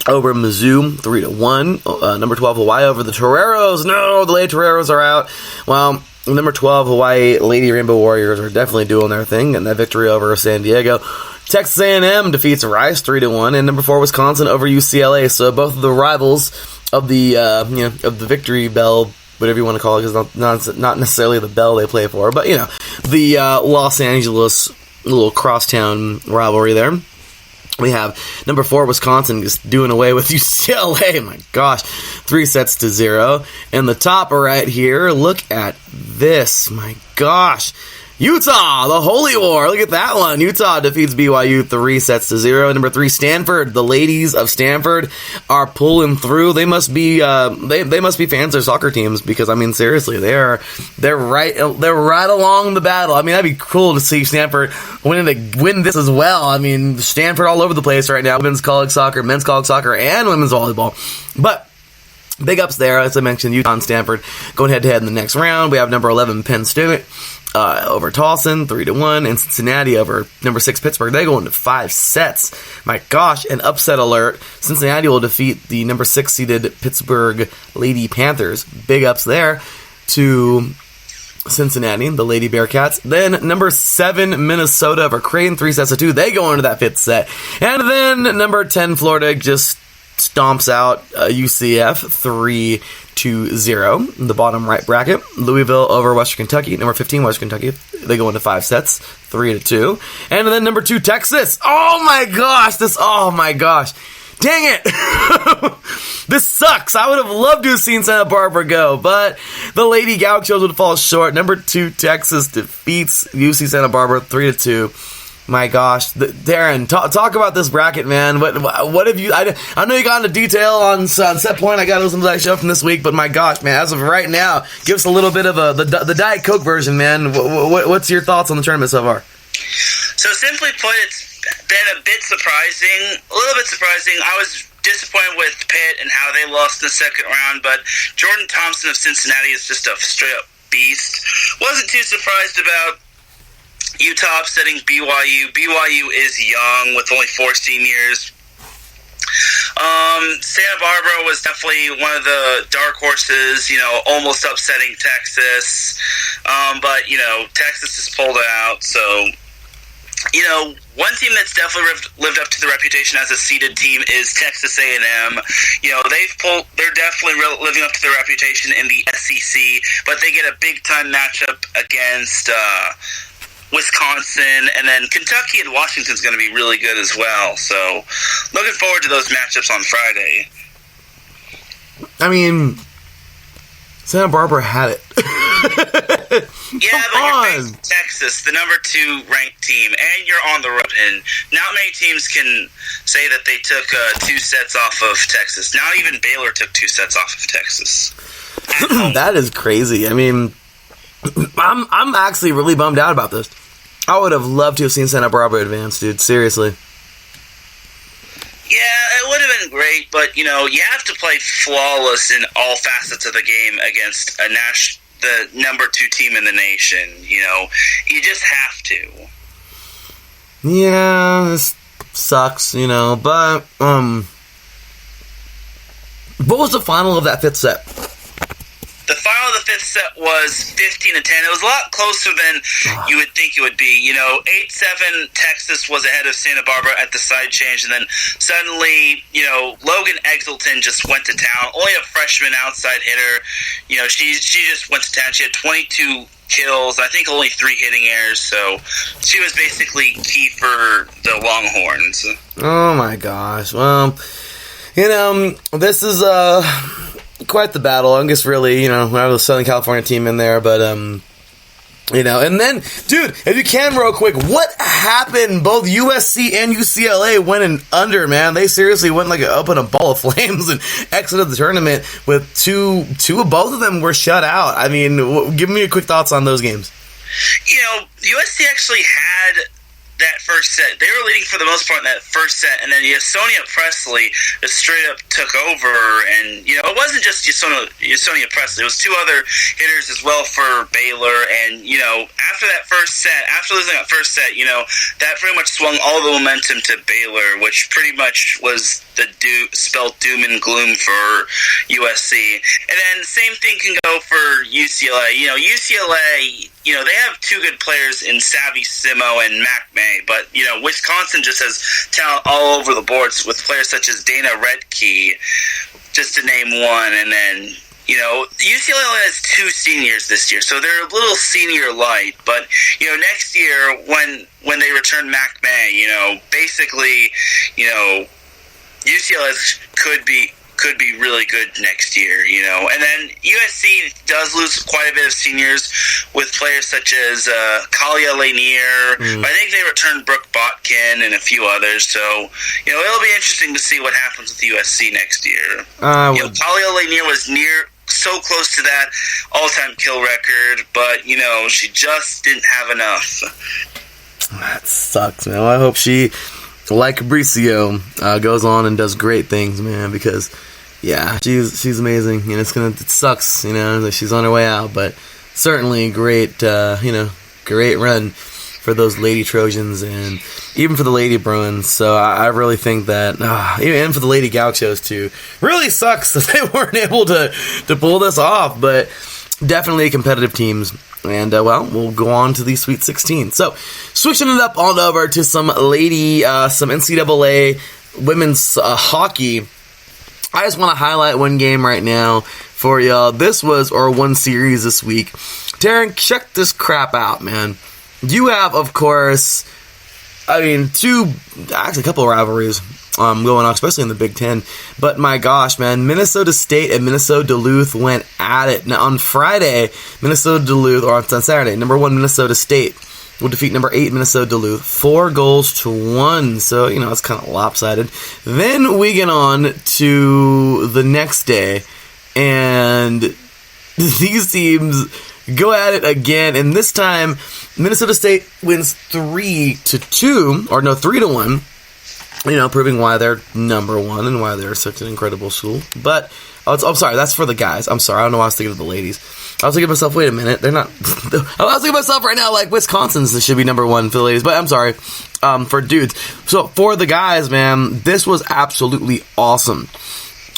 over Mizzou, 3-1. Number 12, Hawaii over the Toreros. No, the Lady Toreros are out. Well, number 12, Hawaii Lady Rainbow Warriors are definitely doing their thing, and that victory over San Diego. Texas A&M defeats Rice 3-1, and number 4, Wisconsin over UCLA. So both of the rivals of the of the victory bell, whatever you want to call it, because it's not necessarily the bell they play for, but the Los Angeles little crosstown rivalry there. We have number 4, Wisconsin, just doing away with UCLA. My gosh, 3 sets to 0. And the top right here, look at this. My gosh. Utah, the Holy War. Look at that one. Utah defeats BYU 3 sets to 0. Number 3, Stanford. The ladies of Stanford are pulling through. They must be they must be fans of their soccer teams, because I mean, seriously, they're right along the battle. I mean, that'd be cool to see Stanford win this as well. I mean, Stanford all over the place right now. Women's college soccer, men's college soccer, and women's volleyball. But big ups there, as I mentioned, Utah and Stanford going head-to-head in the next round. We have number 11, Penn State over Towson, 3-1, and Cincinnati over number 6, Pittsburgh. They go into 5 sets. My gosh, an upset alert. Cincinnati will defeat the number 6 seeded Pittsburgh Lady Panthers. Big ups there to Cincinnati, the Lady Bearcats. Then number 7, Minnesota over Creighton, 3 sets to 2. They go into that 5th set. And then number 10, Florida just stomps out UCF 3-0 in the bottom right bracket. Louisville over Western Kentucky. Number 15, Western Kentucky. They go into 5 sets, 3-2. And then number 2, Texas. Oh my gosh. Dang it! This sucks. I would have loved to have seen Santa Barbara go, but the Lady Gauchos would fall short. Number 2 Texas defeats UC Santa Barbara 3-2. My gosh, Darren, talk about this bracket, man. What have you? I know you got into detail on set point. I got to listen to that show from this week, but my gosh, man, as of right now, give us a little bit of the Diet Coke version, man. What's your thoughts on the tournament so far? So simply put, it's been a bit surprising, a little bit surprising. I was disappointed with Pitt and how they lost in the second round, but Jordan Thompson of Cincinnati is just a straight-up beast. Wasn't too surprised about Utah upsetting BYU. BYU is young with only 4 seniors. Santa Barbara was definitely one of the dark horses, almost upsetting Texas. But, Texas just pulled out, so... one team that's definitely lived up to the reputation as a seeded team is Texas A&M. They're definitely living up to their reputation in the SEC, but they get a big-time matchup against Wisconsin, and then Kentucky and Washington's going to be really good as well. So, looking forward to those matchups on Friday. I mean, Santa Barbara had it. Yeah, but you're facing Texas, the number 2 ranked team, and you're on the road, and not many teams can say that they took 2 sets off of Texas. Not even Baylor took 2 sets off of Texas. That is crazy. I mean, I'm actually really bummed out about this. I would have loved to have seen Santa Barbara advance, dude. Seriously. Yeah, it would have been great, but, you have to play flawless in all facets of the game against the number 2 team in the nation. You just have to. Yeah, this sucks, but, what was the final of that 5th set? The final of the 5th set was 15-10. It was a lot closer than you would think it would be. 8-7 Texas was ahead of Santa Barbara at the side change, and then suddenly, Logan Exelton just went to town. Only a freshman outside hitter. She just went to town. She had 22 kills, I think only 3 hitting errors, so she was basically key for the Longhorns. Oh my gosh. Well, this is quite the battle. I guess really, I have the Southern California team in there, but and then, dude, if you can real quick, what happened? Both USC and UCLA went in under, man. They seriously went like up in a ball of flames and exited the tournament with two of both of them were shut out. I mean, give me your quick thoughts on those games. USC actually had that first set. They were leading for the most part in that first set, and then Sonia Presley just straight up took over, and it wasn't just Sonia Presley, it was 2 other hitters as well for Baylor, and after losing that first set, that pretty much swung all the momentum to Baylor, which pretty much was spelled doom and gloom for USC. And then same thing can go for UCLA. UCLA, they have 2 good players in Savvy Simo and Mac May, but, Wisconsin just has talent all over the boards with players such as Dana Redkey, just to name one, and then, UCLA only has 2 seniors this year, so they're a little senior light, but, next year, when they return Mac May, basically, UCLA could be really good next year, And then USC does lose quite a bit of seniors with players such as Kalia Lanier. I think they returned Brooke Botkin and a few others. So, it'll be interesting to see what happens with USC next year. Kalia Lanier was so close to that all-time kill record, but, she just didn't have enough. That sucks, man. Well, I hope she, like Fabricio, goes on and does great things, man, because... yeah, she's amazing, and it sucks, that she's on her way out, but certainly great, great run for those Lady Trojans, and even for the Lady Bruins, so I really think that, even for the Lady Gauchos too, really sucks that they weren't able to pull this off, but definitely competitive teams, and, we'll go on to the Sweet 16. So, switching it up on over to some NCAA women's hockey. I just want to highlight one game right now for y'all. This was our one series this week. Taryn, check this crap out, man. You have, of course, a couple of rivalries. going on, especially in the Big Ten. But my gosh, man, Minnesota State and Minnesota Duluth went at it. Now, on Friday, Minnesota Duluth, or on Saturday, number 1 Minnesota State will defeat number 8 Minnesota Duluth 4-1. So, it's kind of lopsided. Then we get on to the next day, and these teams go at it again, and this time Minnesota State wins 3-1, proving why they're number 1 and why they're such an incredible school. But I'm sorry, that's for the guys. I'm sorry, I don't know why I was thinking of the ladies. I was thinking to myself, wait a minute, they're not. I was thinking to myself right now, like Wisconsin's should be number 1 for the ladies, but I'm sorry, for dudes. So for the guys, man, this was absolutely awesome.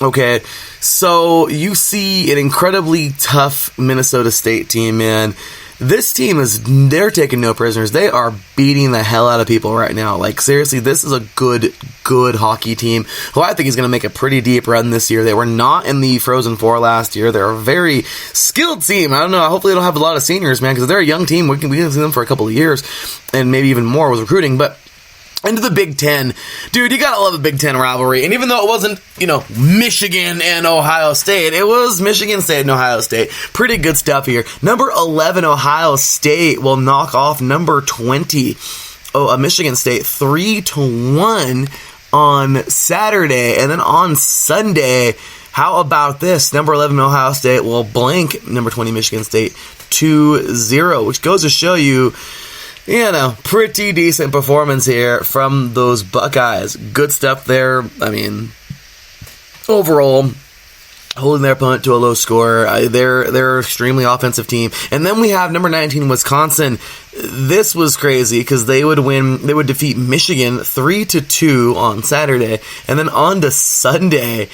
Okay, so you see an incredibly tough Minnesota State team, man. This team they're taking no prisoners. They are beating the hell out of people right now. Like, seriously, this is a good hockey team who I think is going to make a pretty deep run this year. They were not in the Frozen Four last year. They're a very skilled team. I don't know. Hopefully they don't have a lot of seniors, man, because they're a young team. We can see them for a couple of years and maybe even more with recruiting, but into the Big Ten. Dude, you gotta love a Big Ten rivalry. And even though it wasn't, Michigan and Ohio State, it was Michigan State and Ohio State. Pretty good stuff here. Number 11, Ohio State will knock off number 20, Michigan State, 3-1 on Saturday. And then on Sunday, how about this? Number 11, Ohio State will blank number 20, Michigan State, 2-0, which goes to show you, pretty decent performance here from those Buckeyes. Good stuff there. I mean, overall, holding their opponent to a low score. They're an extremely offensive team. And then we have number 19, Wisconsin. This was crazy because they would defeat Michigan 3-2 on Saturday. And then on to Sunday,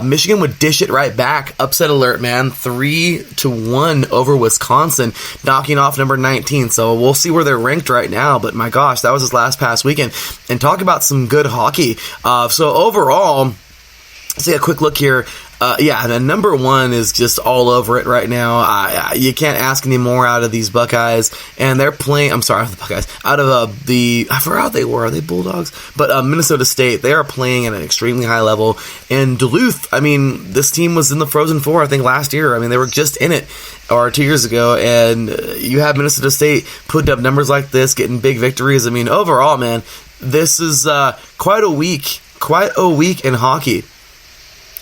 Michigan would dish it right back. Upset alert, man. 3-1 over Wisconsin, knocking off number 19. So we'll see where they're ranked right now. But my gosh, that was this past weekend. And talk about some good hockey. So overall, let's take a quick look here. The number 1 is just all over it right now. You can't ask any more out of these Buckeyes, and they're playing. I'm sorry, the Buckeyes. Out of I forgot what they were. Are they Bulldogs? But Minnesota State, they are playing at an extremely high level. And Duluth, I mean, this team was in the Frozen Four, I think, last year. I mean, they were just in it, or 2 years ago. And you have Minnesota State putting up numbers like this, getting big victories. I mean, overall, man, this is quite a week in hockey.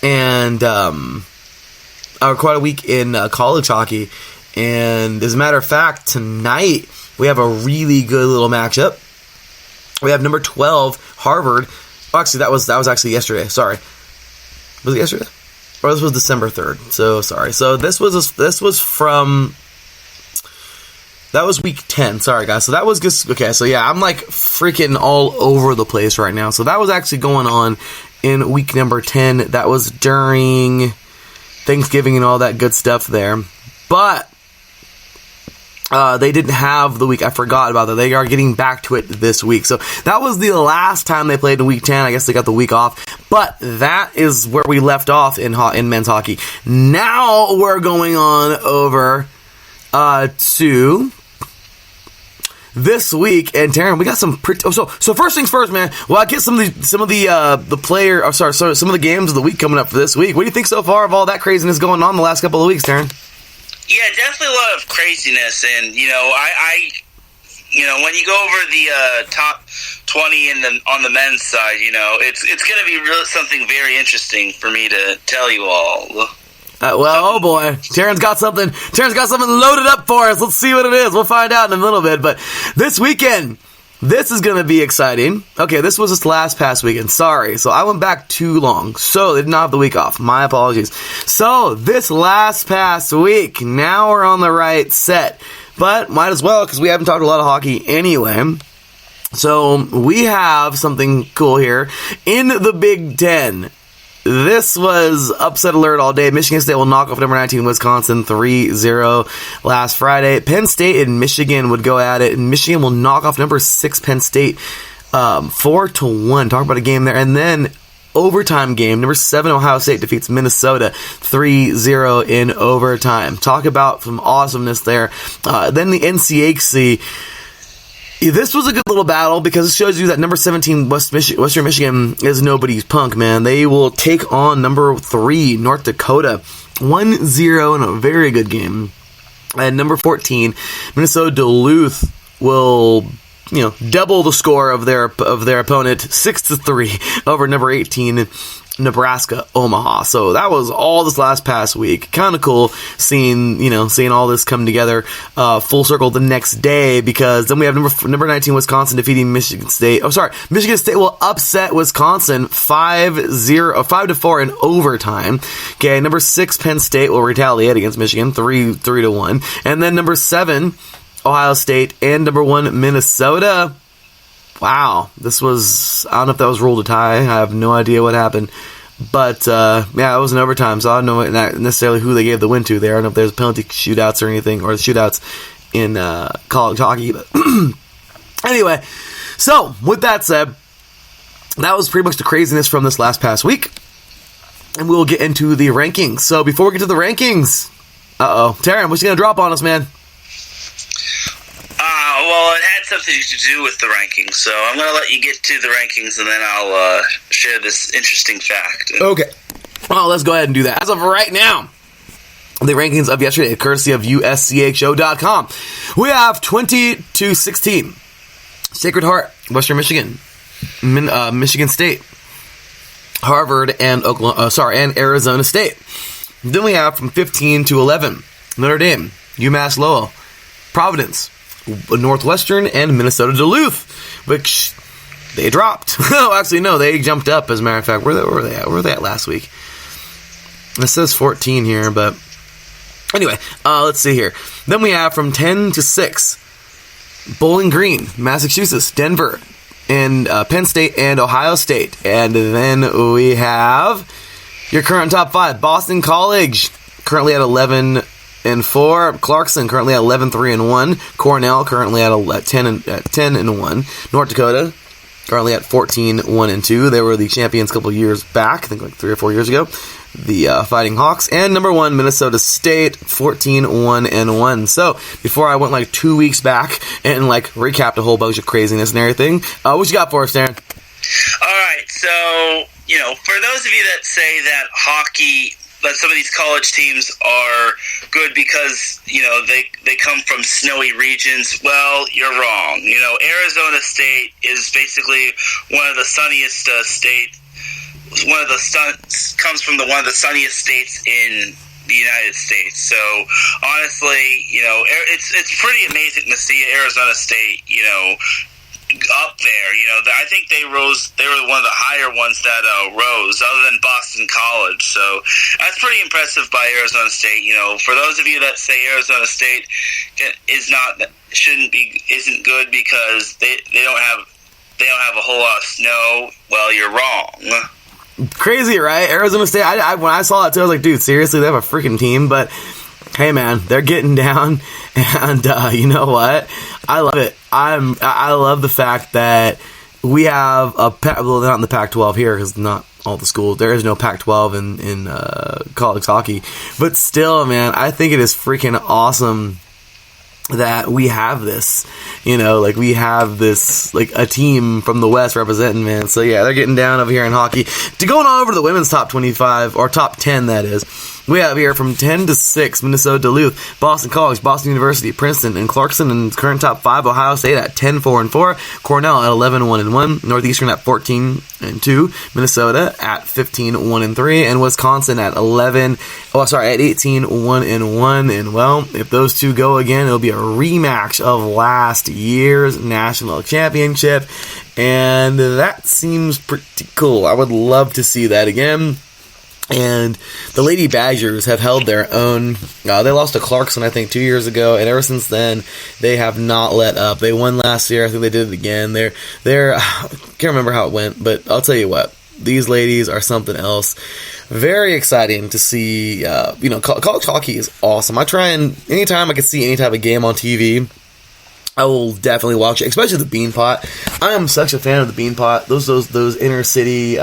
And quite a week in college hockey. And as a matter of fact, tonight we have a really good little matchup. We have number 12 Harvard. Oh, actually, that was actually yesterday. Sorry, was it yesterday? Or this was December 3rd. So sorry. So that was week 10. Sorry, guys. So that was just okay. So yeah, I'm like freaking all over the place right now. So that was actually going on in week number 10. That was during Thanksgiving and all that good stuff there. But they didn't have the week. I forgot about that. They are getting back to it this week. So that was the last time they played in week 10. I guess they got the week off. But that is where we left off in men's hockey. Now we're going on over to this week, and Taryn, we got some pretty. So first things first, man. Well, I get some of the games of the week coming up for this week. What do you think so far of all that craziness going on the last couple of weeks, Taryn? Yeah, definitely a lot of craziness, and when you go over the top 20 on the men's side, it's going to be something very interesting for me to tell you all. Oh boy, Taryn's got something loaded up for us. Let's see what it is. We'll find out in a little bit. But this weekend, this is going to be exciting. Okay, this was this past weekend. Sorry. So I went back too long. So they did not have the week off. My apologies. So this past week, now we're on the right set. But might as well, because we haven't talked a lot of hockey anyway. So we have something cool here in the Big Ten. This was upset alert all day. Michigan State will knock off number 19 Wisconsin 3-0 last Friday. Penn State and Michigan would go at it, and Michigan will knock off number 6 Penn State 4-1. Talk about a game there. And then overtime game, number 7 Ohio State defeats Minnesota 3-0 in overtime. Talk about some awesomeness there. Then the NCAAVB. This was a good little battle because it shows you that number 17 Western Michigan is nobody's punk, man. They will take on number 3 North Dakota 1-0 in a very good game. And number 14 Minnesota Duluth will double the score of their opponent 6-3 over number 18 Nebraska Omaha. So that was all this past week. Kind of cool seeing all this come together full circle the next day, because then we have number 19 Wisconsin defeating Michigan State. Michigan State will upset Wisconsin 5-4 in overtime. Okay, number 6 Penn State will retaliate against Michigan 3-1, and then number 7 Ohio State and number 1 Minnesota. Wow, this was, I don't know if that was ruled a tie. I have no idea what happened. But, it was in overtime, so I don't know not necessarily who they gave the win to there. I don't know if there's penalty shootouts or anything, or the shootouts in college hockey. But anyway, so with that said, that was pretty much the craziness from this past week. And we'll get into the rankings. So before we get to the rankings, Taryn, what's you going to drop on us, man? Well, it had something to do with the rankings, so I'm going to let you get to the rankings, and then I'll share this interesting fact. Okay. Well, let's go ahead and do that. As of right now, the rankings of yesterday, courtesy of USCHO.com. We have 20-16. Sacred Heart, Western Michigan, Michigan State, Harvard, and and Arizona State. Then we have from 15-11, Notre Dame, UMass Lowell, Providence, Northwestern, and Minnesota Duluth, which they dropped. Oh, actually, no, they jumped up, as a matter of fact. Where were they at? Where were they at last week? It says 14 here, but anyway, let's see here. Then we have from 10-6, Bowling Green, Massachusetts, Denver, and Penn State and Ohio State. And then we have your current top 5, Boston College, currently at 11-4. Clarkson currently at 11-3-1. Cornell currently at 10-1. North Dakota currently at 14-1-2. They were the champions a couple years back, I think like 3 or 4 years ago. The Fighting Hawks. And number 1 Minnesota State 14-1-1. So before I went like 2 weeks back and like recapped a whole bunch of craziness and everything, what you got for us, Darren? All right, so for those of you that say that some of these college teams are good because, they come from snowy regions, well, you're wrong. Arizona State is basically one of the sunniest comes from one of the sunniest states in the United States. So, honestly, it's pretty amazing to see Arizona State, up there. I think they were one of the higher ones that rose, other than Boston College. So that's pretty impressive by Arizona State. For those of you that say Arizona State isn't good because they don't have a whole lot of snow, well, you're wrong. Crazy, right? Arizona State, when I saw that too, I was like, dude, seriously, they have a freaking team. But hey, man, they're getting down, and you know what? I love it. I love the fact that we have well, not in the Pac-12 here, because not all the schools. There is no Pac-12 in college hockey. But still, man, I think it is freaking awesome that we have this, we have this, a team from the West representing, man. So yeah, they're getting down over here in hockey. Going on over to the women's top 25, or top 10, that is. We have here from 10-6, Minnesota Duluth, Boston College, Boston University, Princeton, and Clarkson. And current top 5, Ohio State at 10-4-4, Cornell at 11-1-1, Northeastern at 14-2, Minnesota at 15-1-3, and Wisconsin at 18-1-1. And well, if those two go again, it'll be a rematch of last year's national championship, and that seems pretty cool. I would love to see that again. And the Lady Badgers have held their own. They lost to Clarkson, I think, 2 years ago, and ever since then, they have not let up. They won last year. I think they did it again. I can't remember how it went, but I'll tell you what. These ladies are something else. Very exciting to see. College hockey is awesome. I try and anytime I can see any type of game on TV, I will definitely watch it, especially the Beanpot. I am such a fan of the Beanpot. Those inner city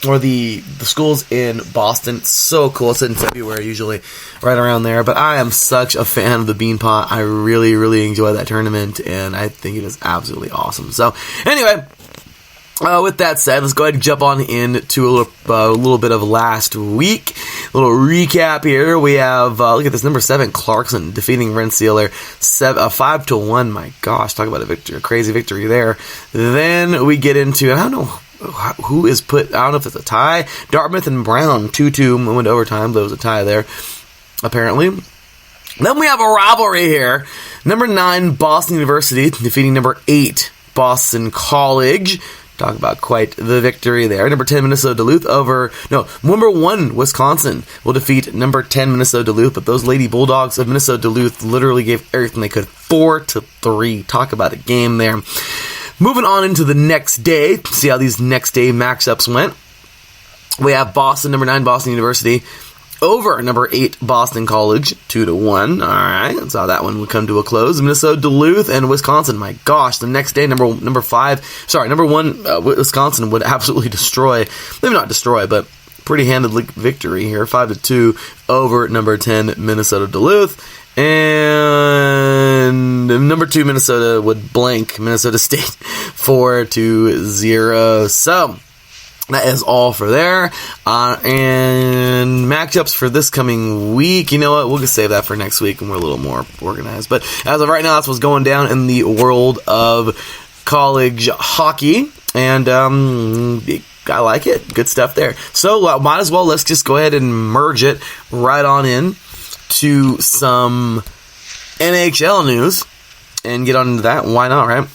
or the schools in Boston. So cool. It's in February usually, right around there. But I am such a fan of the Beanpot. I really, really enjoy that tournament, and I think it is absolutely awesome. So anyway, with that said, let's go ahead and jump on into a little bit of last week. A little recap here. We have, look at this, number 7, Clarkson, defeating Rensselaer 5-1. My gosh, talk about a crazy victory there. Then we get into, I don't know who is I don't know if it's a tie. Dartmouth and Brown, 2-2, went to overtime, but it was a tie there, apparently. Then we have a rivalry here. Number 9, Boston University, defeating number 8, Boston College. Talk about quite the victory there. Number 10, Minnesota Duluth number 1, Wisconsin will defeat number 10, Minnesota Duluth, but those Lady Bulldogs of Minnesota Duluth literally gave everything they could, 4-3. Talk about a game there. Moving on into the next day, see how these next day matchups went. We have Boston, number 9, Boston University, over number 8, Boston College, 2-1. All right, that's how that one would come to a close. Minnesota Duluth and Wisconsin. My gosh, the next day, number 1, Wisconsin would absolutely destroy. Maybe not destroy, but pretty handed victory here, 5-2 over number 10, Minnesota Duluth. And number 2, Minnesota would blank Minnesota State 4-0. So that is all for there. And matchups for this coming week, you know what? We'll just save that for next week when we're a little more organized. But as of right now, that's what's going down in the world of college hockey. And I like it. Good stuff there. So might as well, let's just go ahead and merge it right on in to some NHL news and get on into that. Why not, right?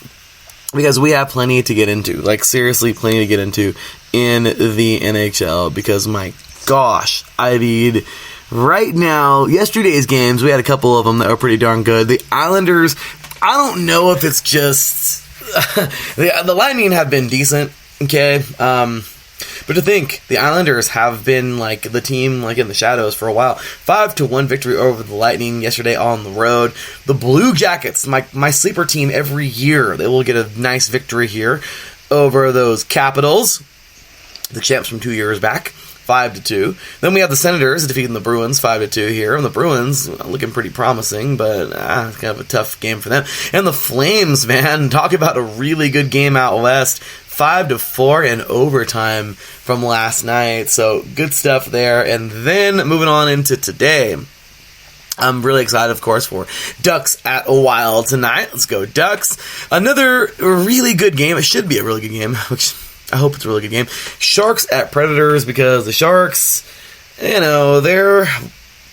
Because we have plenty to get into. Like, seriously, plenty to get into in the NHL. Because, my gosh, I mean, right now, yesterday's games, we had a couple of them that were pretty darn good. The Islanders, I don't know if it's just... the Lightning have been decent, okay? But to think, the Islanders have been, like, the team, like, in the shadows for a while. 5-1 victory over the Lightning yesterday on the road. The Blue Jackets, my sleeper team every year, they will get a nice victory here over those Capitals, the champs from 2 years back, 5-2. Then we have the Senators defeating the Bruins 5-2 here. And the Bruins looking pretty promising, but it's kind of a tough game for them. And the Flames, man, talk about a really good game out west. 5-4 in overtime from last night. So good stuff there. And then moving on into today, I'm really excited, of course, for Ducks at Wild tonight. Let's go Ducks. Another really good game. It should be a really good game, which I hope it's a really good game. Sharks at Predators, because the Sharks, you know, they're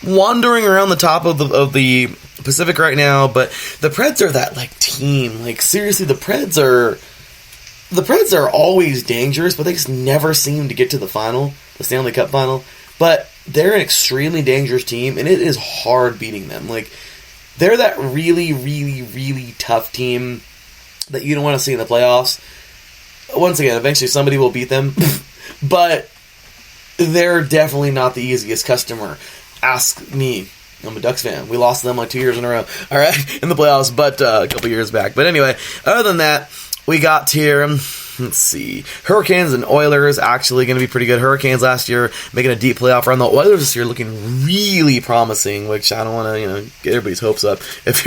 wandering around the top of the Pacific right now, but the Preds are that, like, team. Like, seriously, the Preds are always dangerous, but they just never seem to get to the final, the Stanley Cup final. But they're an extremely dangerous team, and it is hard beating them. Like, they're that really, really, really tough team that you don't want to see in the playoffs. Once again, eventually somebody will beat them, but they're definitely not the easiest customer. Ask me. I'm a Ducks fan. We lost to them like 2 years in a row, all right, in the playoffs, but a couple years back. But anyway, other than that, we got here, let's see, Hurricanes and Oilers actually going to be pretty good. Hurricanes last year making a deep playoff run. The Oilers this year looking really promising, which I don't want to, get everybody's hopes up. If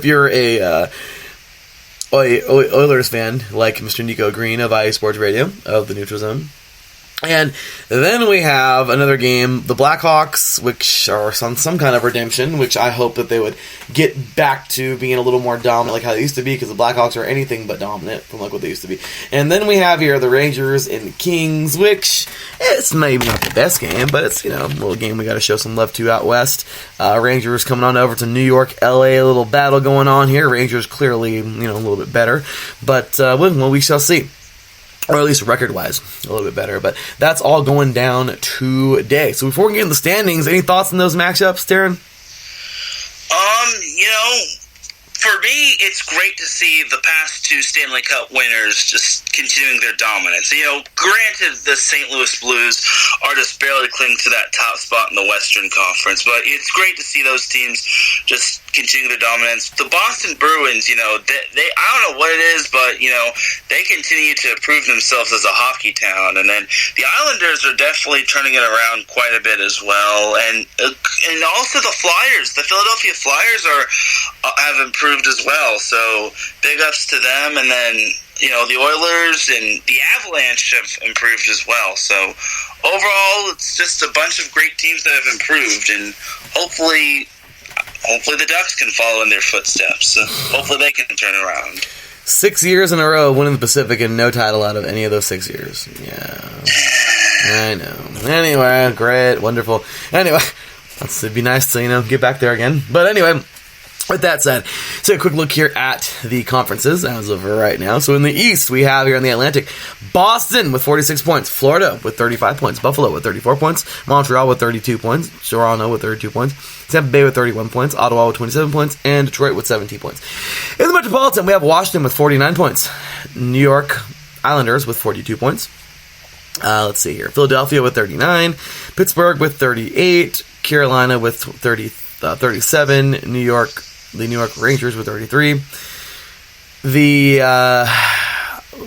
you're a Oilers fan like Mr. Nico Green of IE Sports Radio of the Neutral Zone. And then we have another game, the Blackhawks, which are some kind of redemption, which I hope that they would get back to being a little more dominant like how they used to be, because the Blackhawks are anything but dominant from like what they used to be. And then we have here the Rangers and the Kings, which it's maybe not the best game, but it's, a little game we got to show some love to out west. Rangers coming on over to New York, LA, a little battle going on here. Rangers clearly, a little bit better, but well, we shall see. Or at least record-wise, a little bit better. But that's all going down today. So before we get into the standings, any thoughts on those matchups, Darren? For me, it's great to see the past two Stanley Cup winners just continuing their dominance. Granted, the St. Louis Blues are just barely clinging to that top spot in the Western Conference, but it's great to see those teams just continue their dominance. The Boston Bruins, they I don't know what it is, but, they continue to prove themselves as a hockey town. And then the Islanders are definitely turning it around quite a bit as well. And also the Flyers, the Philadelphia Flyers have improved as well. So big ups to them. And then, the Oilers and the Avalanche have improved as well. So overall, it's just a bunch of great teams that have improved. And hopefully the Ducks can follow in their footsteps. So hopefully they can turn around. 6 years in a row winning the Pacific and no title out of any of those 6 years. Yeah. I know. Anyway, great, wonderful. Anyway, it'd be nice to, get back there again. But anyway, with that said, so a quick look here at the conferences as of right now. So in the East, we have here in the Atlantic, Boston with 46 points, Florida with 35 points, Buffalo with 34 points, Montreal with 32 points, Toronto with 32 points, Tampa Bay with 31 points, Ottawa with 27 points, and Detroit with 17 points. In the Metropolitan, we have Washington with 49 points, New York Islanders with 42 points. Let's see here. Philadelphia with 39, Pittsburgh with 38, Carolina with 37, the New York Rangers with 33, the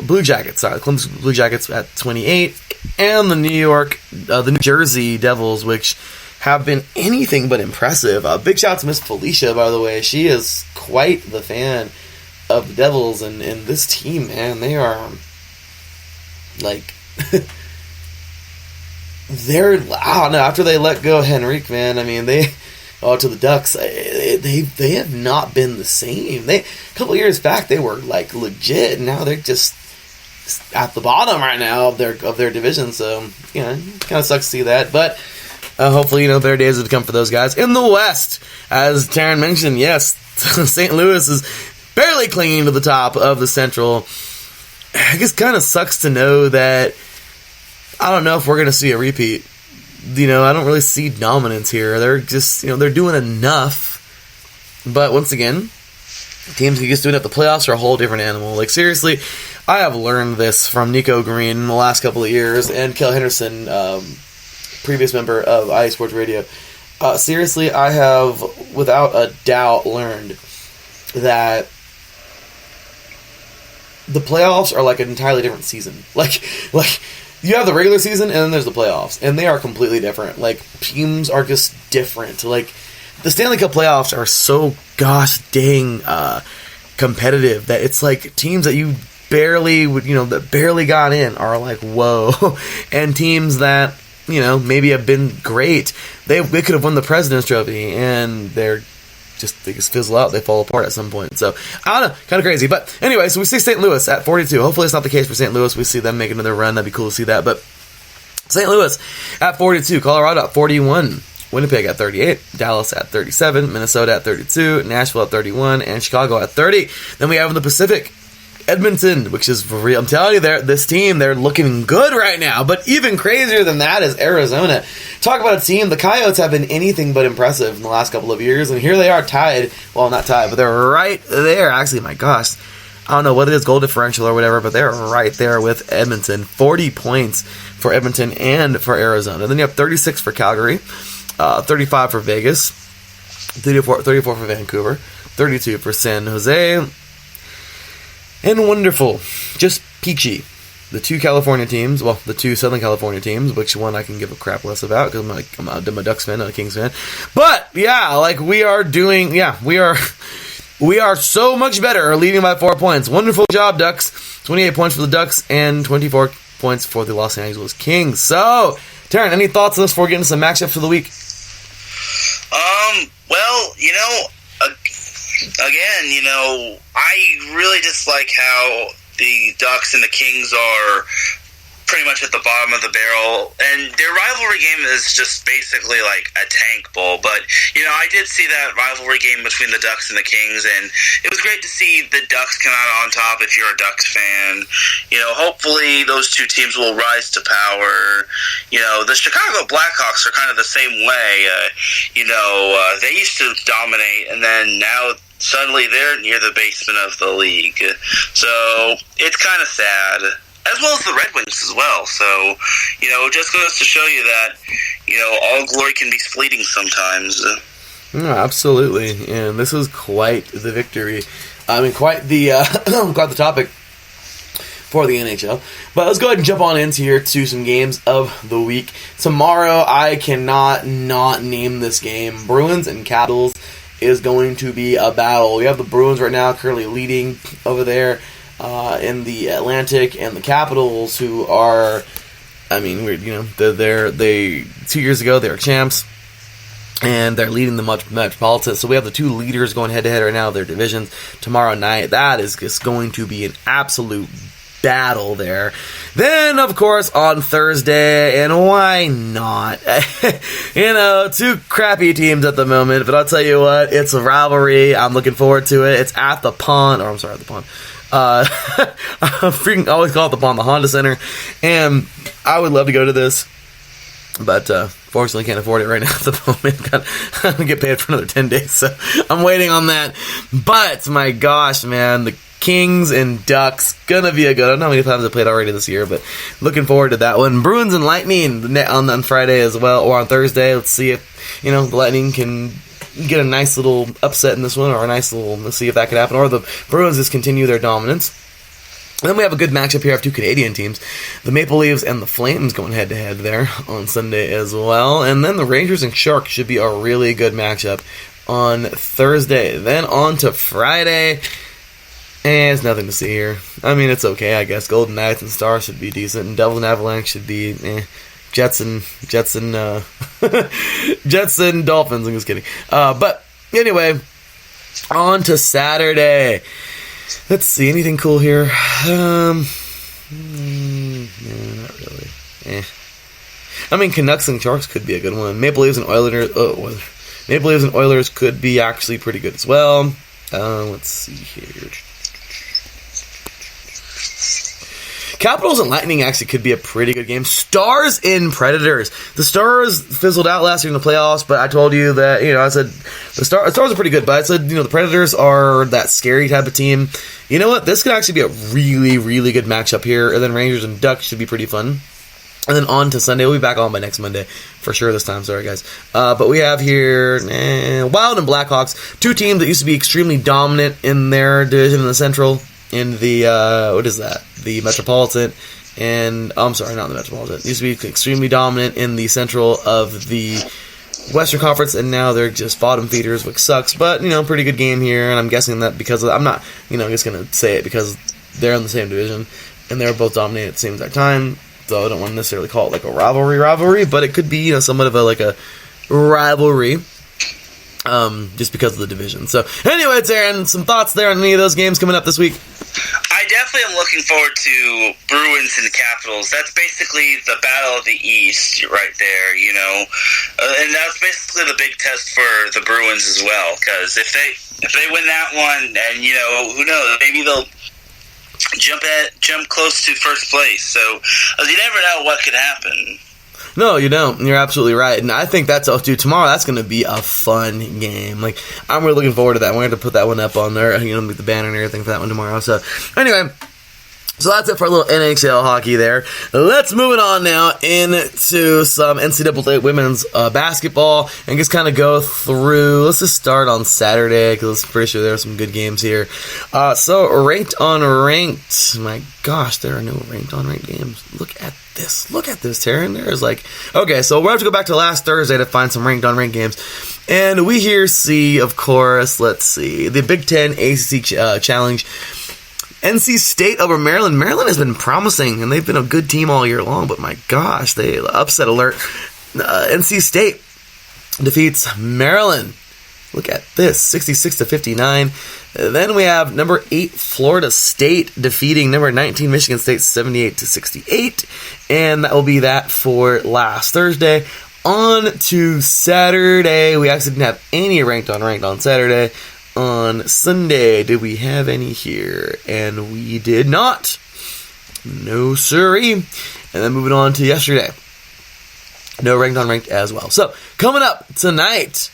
the Columbus Blue Jackets at 28, and the New Jersey Devils, which have been anything but impressive. Big shout out to Miss Felicia, by the way. She is quite the fan of the Devils, and this team, man, they are like they're, I don't know, after they let go Henrique, man, I mean, to the Ducks, they have not been the same. A couple years back, they were like legit, and now they're just at the bottom right now of their division. So, kind of sucks to see that, but hopefully, better days have come for those guys. In the West, as Taryn mentioned, yes, St. Louis is barely clinging to the top of the Central. I guess kind of sucks to know that I don't know if we're going to see a repeat. I don't really see dominance here. They're just, they're doing enough. But once again, teams can just do it at the playoffs are a whole different animal. Like, seriously, I have learned this from Nico Green in the last couple of years, and Kel Henderson, previous member of IA Sports Radio. Seriously, I have, without a doubt, learned that the playoffs are like an entirely different season. Like you have the regular season, and then there's the playoffs, and they are completely different. Like, teams are just different. Like, the Stanley Cup playoffs are so gosh dang competitive that it's like teams that you barely got in are like, whoa. And teams that, maybe have been great, they could have won the President's Trophy, and they just fizzle out. They fall apart at some point. So, I don't know. Kind of crazy. But anyway, so we see St. Louis at 42. Hopefully it's not the case for St. Louis. We see them make another run. That'd be cool to see that. But St. Louis at 42. Colorado at 41. Winnipeg at 38. Dallas at 37. Minnesota at 32. Nashville at 31. And Chicago at 30. Then we have in the Pacific, Edmonton, which is for real. I'm telling you, this team, they're looking good right now. But even crazier than that is Arizona. Talk about a team. The Coyotes have been anything but impressive in the last couple of years. And here they are tied. Well, not tied, but they're right there. Actually, my gosh. I don't know what it is, goal differential or whatever, but they're right there with Edmonton. 40 points for Edmonton and for Arizona. Then you have 36 for Calgary, 35 for Vegas, 34 for Vancouver, 32 for San Jose. And wonderful, just peachy. The two California teams, well, the two Southern California teams, which one I can give a crap less about because I'm a Ducks fan, not a Kings fan. But yeah, like we are so much better, leading by 4 points. Wonderful job, Ducks. 28 points for the Ducks and 24 points for the Los Angeles Kings. So, Taryn, any thoughts on this before getting some matchups for the week? Well, again, I really dislike how the Ducks and the Kings are pretty much at the bottom of the barrel, and their rivalry game is just basically like a tank bowl. But, I did see that rivalry game between the Ducks and the Kings, and it was great to see the Ducks come out on top if you're a Ducks fan. Hopefully those two teams will rise to power. The Chicago Blackhawks are kind of the same way. They used to dominate, and then now suddenly they're near the basement of the league. So it's kind of sad. As well as the Red Wings as well. So, it just goes to show you that, all glory can be fleeting sometimes. Yeah, absolutely. And this was quite the victory. Quite the quite the topic for the NHL. But let's go ahead and jump on into here to some games of the week. Tomorrow, I cannot not name this game. Bruins and Capitals is going to be a battle. We have the Bruins right now currently leading over there in the Atlantic, and the Capitals, who are, they 2 years ago they were champs, and they're leading the Metropolitan. So we have the two leaders going head to head right now of their divisions tomorrow night. That is just going to be an absolute battle there. Then, of course, on Thursday, and why not? Two crappy teams at the moment, but I'll tell you what, it's a rivalry. I'm looking forward to it. It's at the Pond, at the Pond. I freaking always call it the Pond, the Honda Center, and I would love to go to this, but fortunately can't afford it right now at the moment. I'm gonna get paid for another 10 days, so I'm waiting on that. But my gosh, man, the Kings and Ducks gonna be a good. I don't know how many times I played already this year, but looking forward to that one. Bruins and Lightning on Friday as well, or on Thursday. Let's see if the Lightning can get a nice little upset in this one, or let's see if that could happen, or the Bruins just continue their dominance. And then we have a good matchup here of two Canadian teams, the Maple Leafs and the Flames going head to head there on Sunday as well. And then the Rangers and Sharks should be a really good matchup on Thursday. Then on to Friday. There's nothing to see here. It's okay, I guess. Golden Knights and Stars should be decent, and Devils and Avalanche should be Jets and Dolphins. I'm just kidding. But anyway, on to Saturday. Let's see, anything cool here? No, not really. Canucks and Sharks could be a good one. Maple Leafs and Oilers could be actually pretty good as well. Let's see here. Capitals and Lightning actually could be a pretty good game. Stars in Predators. The Stars fizzled out last year in the playoffs, but I told you that, I said the Stars are pretty good, but I said, the Predators are that scary type of team. You know what? This could actually be a really, really good matchup here, and then Rangers and Ducks should be pretty fun. And then on to Sunday. We'll be back on by next Monday for sure this time. Sorry, guys. But we have here Wild and Blackhawks, two teams that used to be extremely dominant in their division in the Central, in the, the Metropolitan, and, I'm sorry, not the Metropolitan. It used to be extremely dominant in the Central of the Western Conference, and now they're just bottom feeders, which sucks, but, pretty good game here, and I'm guessing that because of, I'm not, just going to say it because they're in the same division, and they're both dominating at the same exact time, so I don't want to necessarily call it like a rivalry, but it could be, somewhat of a rivalry. Just because of the division. So, anyway, Aaron, some thoughts there on any of those games coming up this week? I definitely am looking forward to Bruins and Capitals. That's basically the battle of the East right there, and that's basically the big test for the Bruins as well, because if they win that one, and, who knows, maybe they'll jump close to first place. So, you never know what could happen. No, you don't. You're absolutely right. And I think tomorrow that's going to be a fun game. I'm really looking forward to that. We're going to put that one up on there, with the banner and everything for that one tomorrow. So, anyway, that's it for a little NHL hockey there. Let's move it on now into some NCAA women's basketball and just kind of go through. Let's just start on Saturday because I'm pretty sure there are some good games here. So, ranked on ranked. My gosh, there are no ranked on ranked games. Look at this, Taryn. There's okay, so we'll have to go back to last Thursday to find some ranked on ranked games. And we here see, of course, let's see, the Big Ten ACC Challenge. NC State over Maryland. Maryland has been promising, and they've been a good team all year long, but my gosh, upset alert. NC State defeats Maryland Look at this, 66-59. Then we have number 8 Florida State defeating number 19 Michigan State 78-68, and that will be that for last Thursday. On to Saturday, we actually didn't have any ranked on Saturday. On Sunday, did we have any here? And we did not. No siree. And then moving on to yesterday, no ranked as well. So coming up tonight,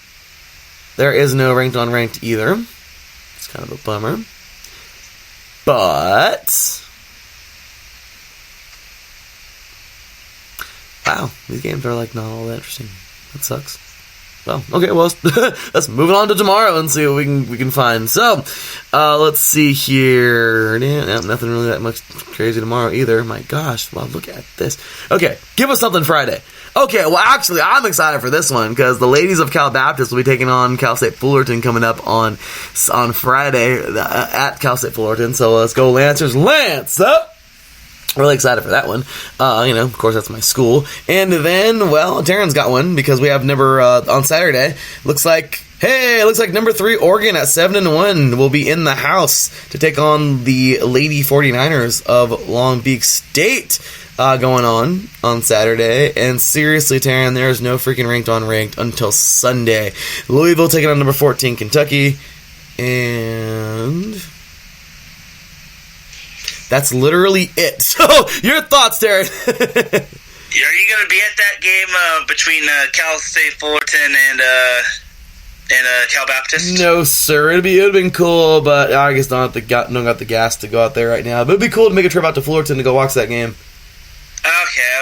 there is no ranked either. It's kind of a bummer. But wow, these games are like not all that interesting. That sucks. Well, okay, well, let's move on to tomorrow and see what we can find. So, let's see here. Yeah, nothing really that much crazy tomorrow either. My gosh, well, look at this. Okay, give us something Friday. Okay, well, actually, I'm excited for this one because the ladies of Cal Baptist will be taking on Cal State Fullerton coming up on Friday at Cal State Fullerton. So let's go Lancers. Lance up! Really excited for that one. Of course, that's my school. And then, well, Darren's got one because we have number on Saturday. Looks like number 3 Oregon at 7-1 will be in the house to take on the Lady 49ers of Long Beach State. Going on Saturday. And seriously, Taryn, there's no freaking ranked until Sunday. Louisville taking on number 14 Kentucky. And that's literally it. So, your thoughts, Taryn? Are you going to be at that game between Cal State Fullerton and Cal Baptist? No, sir. It would have been cool, but I guess don't got the gas to go out there right now. But it would be cool to make a trip out to Fullerton to go watch that game.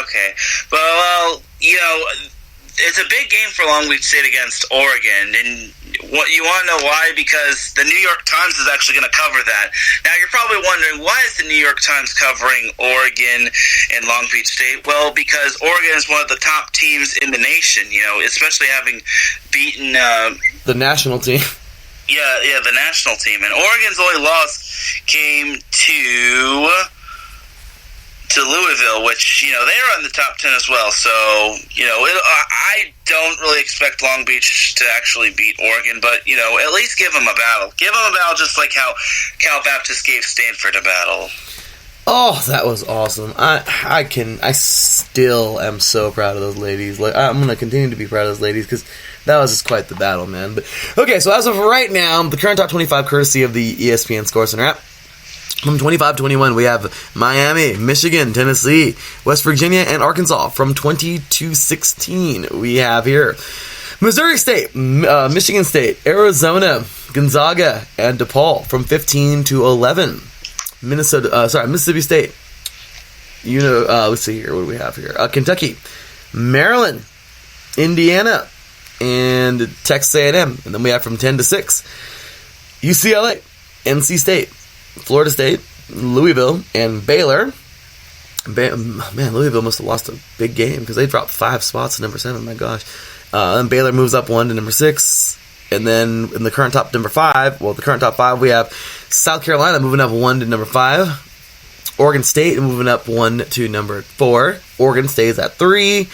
Okay. Well, it's a big game for Long Beach State against Oregon, and what you want to know why? Because the New York Times is actually going to cover that. Now, you're probably wondering, why is the New York Times covering Oregon and Long Beach State? Well, because Oregon is one of the top teams in the nation, especially having beaten the national team. Yeah, the national team. And Oregon's only loss came to Louisville, which, they are in the top 10 as well. So, I don't really expect Long Beach to actually beat Oregon, but, at least give them a battle. Give them a battle just like how Cal Baptist gave Stanford a battle. Oh, that was awesome. I still am so proud of those ladies. Like, I'm going to continue to be proud of those ladies because that was just quite the battle, man. But okay, so as of right now, the current top 25 courtesy of the ESPN Score Center app. From 25-21, we have Miami, Michigan, Tennessee, West Virginia, and Arkansas. From 20-16, we have here Missouri State, Michigan State, Arizona, Gonzaga, and DePaul. From 15-11, Mississippi State. Let's see here. What do we have here? Kentucky, Maryland, Indiana, and Texas A&M. And then we have from 10-6, UCLA, NC State, Florida State, Louisville, and Baylor. Man, Louisville must have lost a big game because they dropped 5 spots to number 7. My gosh. Then Baylor moves up 1 to number 6. And then in the current top 5, we have South Carolina moving up 1 to number 5. Oregon State moving up 1 to number 4. Oregon stays at 3.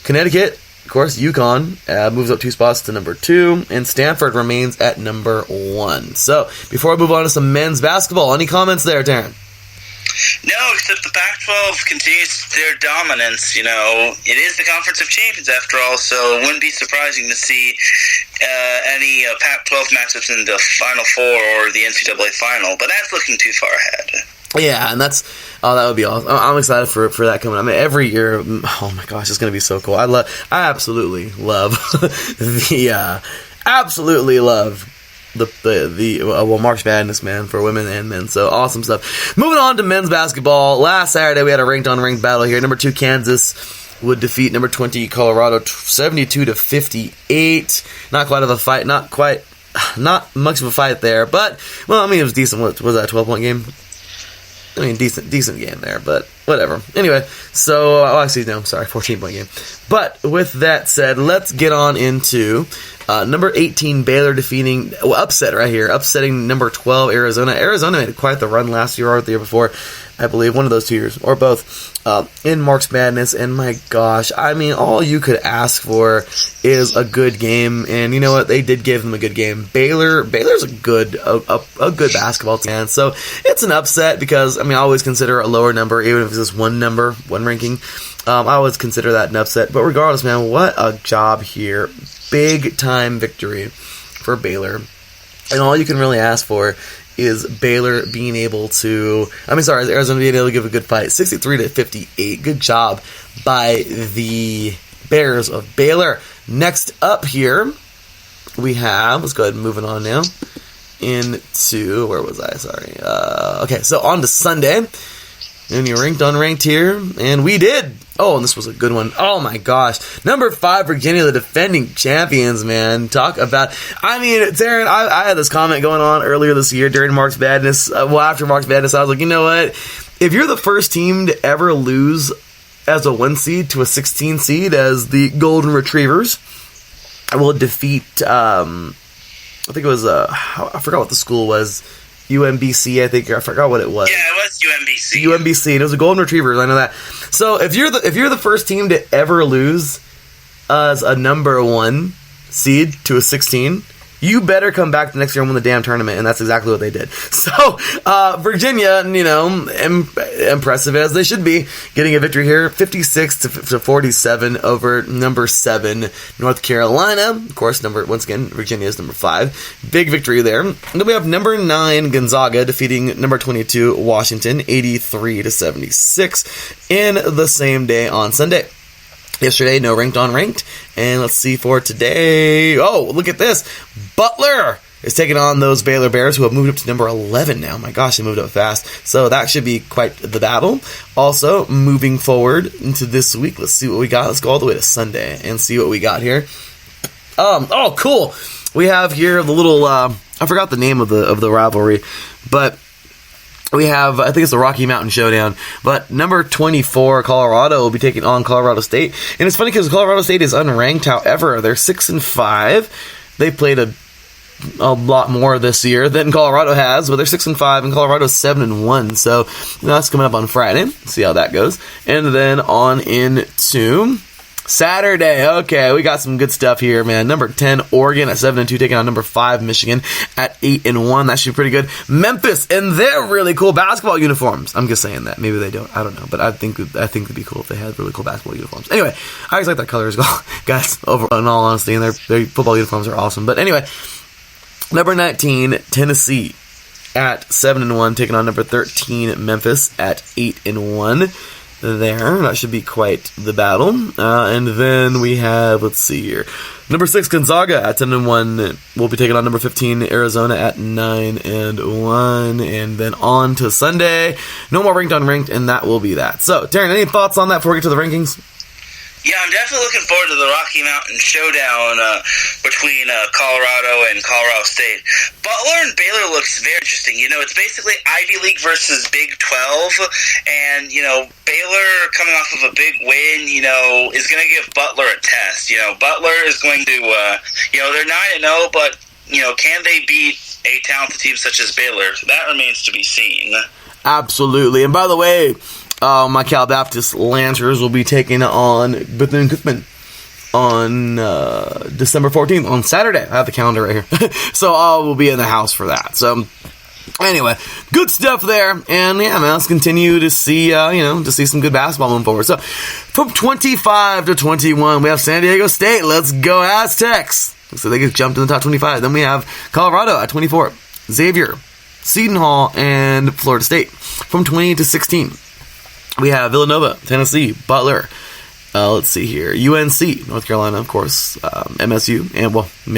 Connecticut, of course, UConn moves up 2 spots to number 2, and Stanford remains at number 1. So, before I move on to some men's basketball, any comments there, Darren? No, except the Pac-12 continues their dominance. It is the Conference of Champions after all, so it wouldn't be surprising to see any Pac-12 matchups in the Final Four or the NCAA Final, but that's looking too far ahead. Yeah, and that would be awesome. I'm excited for that coming up. I mean, every year, oh my gosh, it's going to be so cool. I absolutely love the March Madness, man, for women and men. So awesome stuff. Moving on to men's basketball. Last Saturday, we had a ranked battle here. Number 2 Kansas would defeat number 20 Colorado 72-58. Not quite of a fight. Not much of a fight there, but it was decent. What was that, a 12-point game? I mean, decent game there, but whatever. Anyway, so, 14-point game. But with that said, let's get on into number 18 Baylor upsetting number 12 Arizona. Arizona made quite the run last year or the year before. I believe, one of those 2 years, or both, in March Madness, and my gosh, I mean, all you could ask for is a good game, and you know what, they did give them a good game. Baylor's a good basketball team, and so it's an upset, because, I mean, I always consider a lower number, even if it's just one ranking, I always consider that an upset, but regardless, man, what a job here. Big time victory for Baylor, and all you can really ask for is Baylor being able to, Arizona being able to give a good fight, 63-58. Good job by the Bears of Baylor. Next up here, we have, let's go ahead and move it on now, into, where was I, sorry, okay, so on to Sunday, and you ranked unranked here, and we did. Oh, and this was a good one. Oh my gosh. Number 5, Virginia, the defending champions, man. Talk about, I mean, Darren, I had this comment going on earlier this year during March Madness. After March Madness, I was like, you know what? If you're the first team to ever lose as a 1 seed to a 16 seed as the Golden Retrievers, I will defeat, I think it was, I forgot what the school was. UMBC, I think. I forgot what it was. Yeah, it was UMBC. UMBC, and it was the Golden Retrievers. I know that. So if you're the first team to ever lose as a number 1 seed to a 16, you better come back the next year and win the damn tournament, and that's exactly what they did. So Virginia, you know, impressive as they should be, getting a victory here, 56-47 over number 7 North Carolina. Of course, once again, Virginia is number 5. Big victory there. And then we have number 9 Gonzaga defeating number 22 Washington, 83-76 in the same day on Sunday. Yesterday, no ranked on ranked. And let's see for today. Oh, look at this. Butler is taking on those Baylor Bears, who have moved up to number 11 now. My gosh, they moved up fast. So that should be quite the battle. Also, moving forward into this week, let's see what we got. Let's go all the way to Sunday and see what we got here. Oh, cool. We have here the little, I forgot the name of the rivalry, but we have, I think it's the Rocky Mountain Showdown, but number 24, Colorado, will be taking on Colorado State. And it's funny because Colorado State is unranked, however, they're 6-5. They played a lot more this year than Colorado has, but they're 6-5, and Colorado's 7-1. So, that's coming up on Friday. See how that goes. And then on into Saturday. Okay, we got some good stuff here, man. Number 10, Oregon at 7-2, taking on number 5, Michigan at 8-1. That should be pretty good. Memphis in their really cool basketball uniforms. I'm just saying that. Maybe they don't. I don't know. But I think it'd be cool if they had really cool basketball uniforms. Anyway, I always like that color as well, guys. Over in all honesty, and their football uniforms are awesome. But anyway, number 19, Tennessee at 7-1, taking on number 13, Memphis at 8-1. There, that should be quite the battle. And then we have, let's see here, number 6 Gonzaga at 10-1 will be taking on number 15 Arizona at 9-1, and then on to Sunday. No more ranked on ranked, and that will be that. So, Darren, any thoughts on that before we get to the rankings? Yeah, I'm definitely looking forward to the Rocky Mountain Showdown between Colorado and Colorado State. Butler and Baylor looks very interesting. You know, it's basically Ivy League versus Big 12, and, you know, Baylor coming off of a big win, you know, is going to give Butler a test. You know, Butler is going to, you know, they're 9-0, but, you know, can they beat a talented team such as Baylor? That remains to be seen. Absolutely. And by the way, my Cal Baptist Lancers will be taking on Bethune-Cookman on December 14th, on Saturday. I have the calendar right here. So we'll be in the house for that. So anyway, good stuff there. And yeah, man, let's continue to see, to see some good basketball moving forward. So from 25 to 21, we have San Diego State. Let's go Aztecs. So they get jumped in the top 25. Then we have Colorado at 24, Xavier, Seton Hall, and Florida State. From 20 to 16. We have Villanova, Tennessee, Butler, let's see here, UNC, North Carolina, of course, MSU,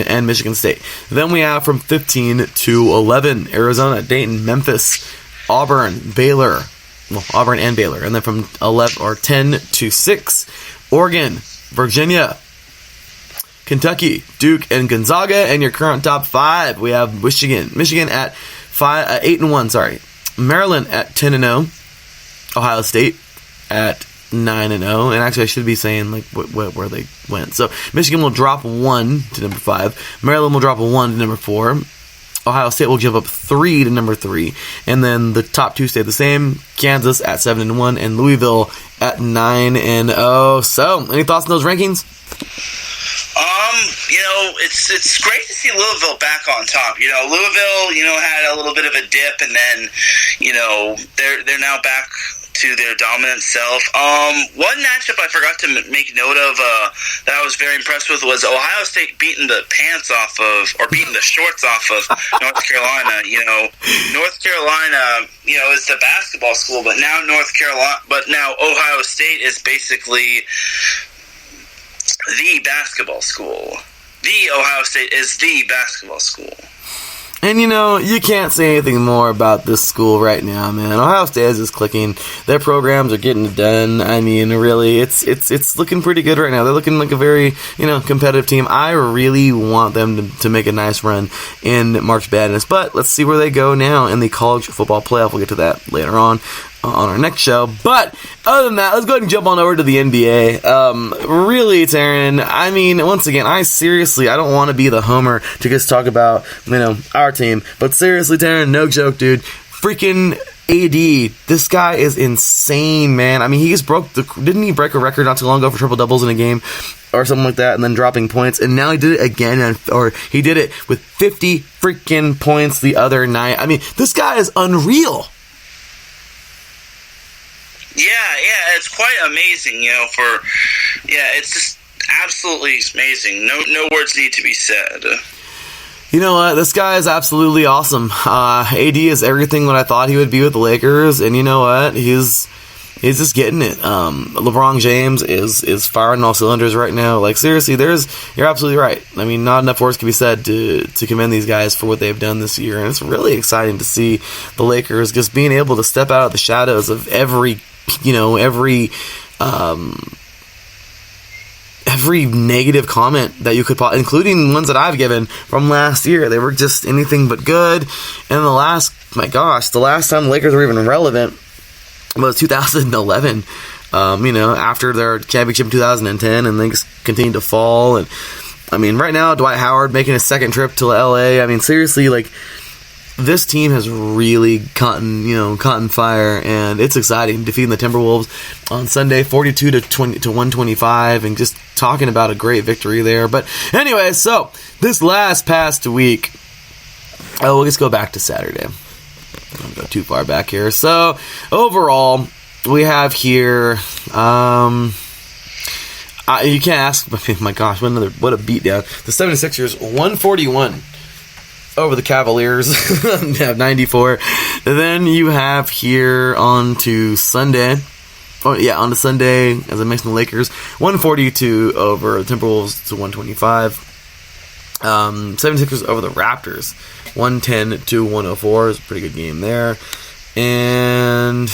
and Michigan State. Then we have from 15 to 11, Arizona, Dayton, Memphis, Auburn, Baylor, Auburn and Baylor. And then from 10 to 6, Oregon, Virginia, Kentucky, Duke, and Gonzaga. And your current top 5, we have Michigan at 8-1, Maryland at 10-0. Ohio State at 9-0, and actually I should be saying like where they went. So Michigan will drop 1 to number 5. Maryland will drop 1 to number 4. Ohio State will give up 3 to number 3. And then the top 2 stay the same. Kansas at 7-1 and Louisville at 9-0. So, any thoughts on those rankings? It's great to see Louisville back on top. Louisville, had a little bit of a dip, and then, they're now back to their dominant self. One matchup I forgot to make note of that I was very impressed with was Ohio State beating the shorts off of North Carolina. North Carolina, is the basketball school, but now Ohio State is basically the basketball school. The Ohio State is the basketball school. And you can't say anything more about this school right now, man. Ohio State is just clicking. Their programs are getting it done. I mean, really, it's looking pretty good right now. They're looking like a very, competitive team. I really want them to make a nice run in March Madness. But let's see where they go now in the college football playoff. We'll get to that later on our next show. But other than that, let's go ahead and jump on over to the NBA. Really, Taryn, I mean, once again, I don't want to be the homer to just talk about, our team. But seriously, Taryn, no joke, dude. Freaking AD, this guy is insane, man. I mean, he just didn't he break a record not too long ago for triple doubles in a game or something like that, and then dropping points, and now he did it again, or he did it with 50 freaking points the other night. I mean, this guy is unreal. Yeah, it's quite amazing, it's just absolutely amazing. No words need to be said. You know what? This guy is absolutely awesome. AD is everything what I thought he would be with the Lakers, and you know what? He's just getting it. LeBron James is firing all cylinders right now. Like, seriously, you're absolutely right. I mean, not enough words can be said to commend these guys for what they've done this year, and it's really exciting to see the Lakers just being able to step out of the shadows of every negative comment that you could, including ones that I've given from last year. They were just anything but good. And the last time the Lakers were even relevant was 2011. After their championship in 2010, and then just continued to fall. And I mean, right now, Dwight Howard making a second trip to LA. I mean, seriously, like, this team has really caught fire, and it's exciting. Defeating the Timberwolves on Sunday, 42 to 125, and just talking about a great victory there. But anyway, so this past week, we'll just go back to Saturday. I don't go too far back here. So overall, we have here. You can't ask. Oh my gosh, what a beatdown! The 76ers 141. Over the Cavaliers, have 94. And then you have here on to Sunday, on to Sunday, as I mentioned, the Lakers, 142 over the Timberwolves to 125. 76ers over the Raptors, 110 to 104. It's a pretty good game there. And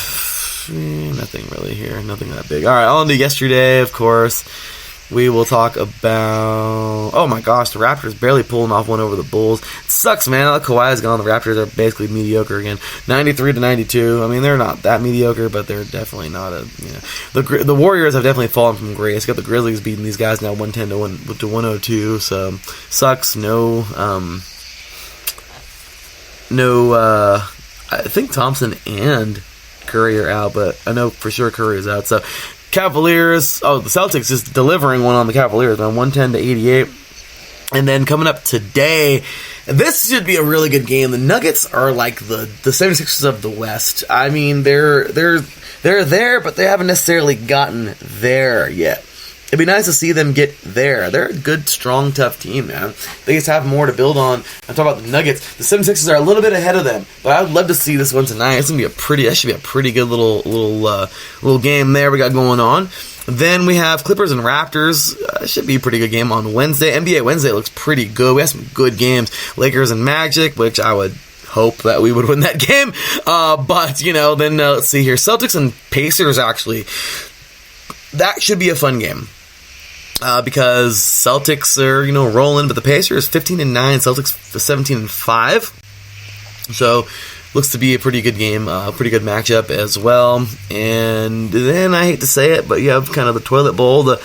nothing really here, nothing that big. All right, on to yesterday, of course. We will talk about, oh my gosh, the Raptors barely pulling off one over the Bulls. It sucks, man. Now that Kawhi's gone, the Raptors are basically mediocre again. 93 to 92. I mean, they're not that mediocre, but they're definitely not the Warriors have definitely fallen from grace. Got the Grizzlies beating these guys now 110 to 102. So sucks. I think Thompson and Curry are out, but I know for sure Curry is out. So Cavaliers, the Celtics just delivering one on the Cavaliers, man, 110 to 88. And then coming up today, this should be a really good game. The Nuggets are like the 76ers of the West. I mean, they're there, but they haven't necessarily gotten there yet. It'd be nice to see them get there. They're a good, strong, tough team, man. They just have more to build on. I'm talking about the Nuggets. The 76ers are a little bit ahead of them, but I would love to see this one tonight. That should be a pretty good little game there we got going on. Then we have Clippers and Raptors. Should be a pretty good game on Wednesday. NBA Wednesday looks pretty good. We have some good games. Lakers and Magic, which I would hope that we would win that game. But then let's see here. Celtics and Pacers, actually. That should be a fun game. Because Celtics are, rolling, but the Pacers 15-9, Celtics 17-5. So, looks to be a pretty good game, pretty good matchup as well. And then, I hate to say it, but you have kind of the toilet bowl, the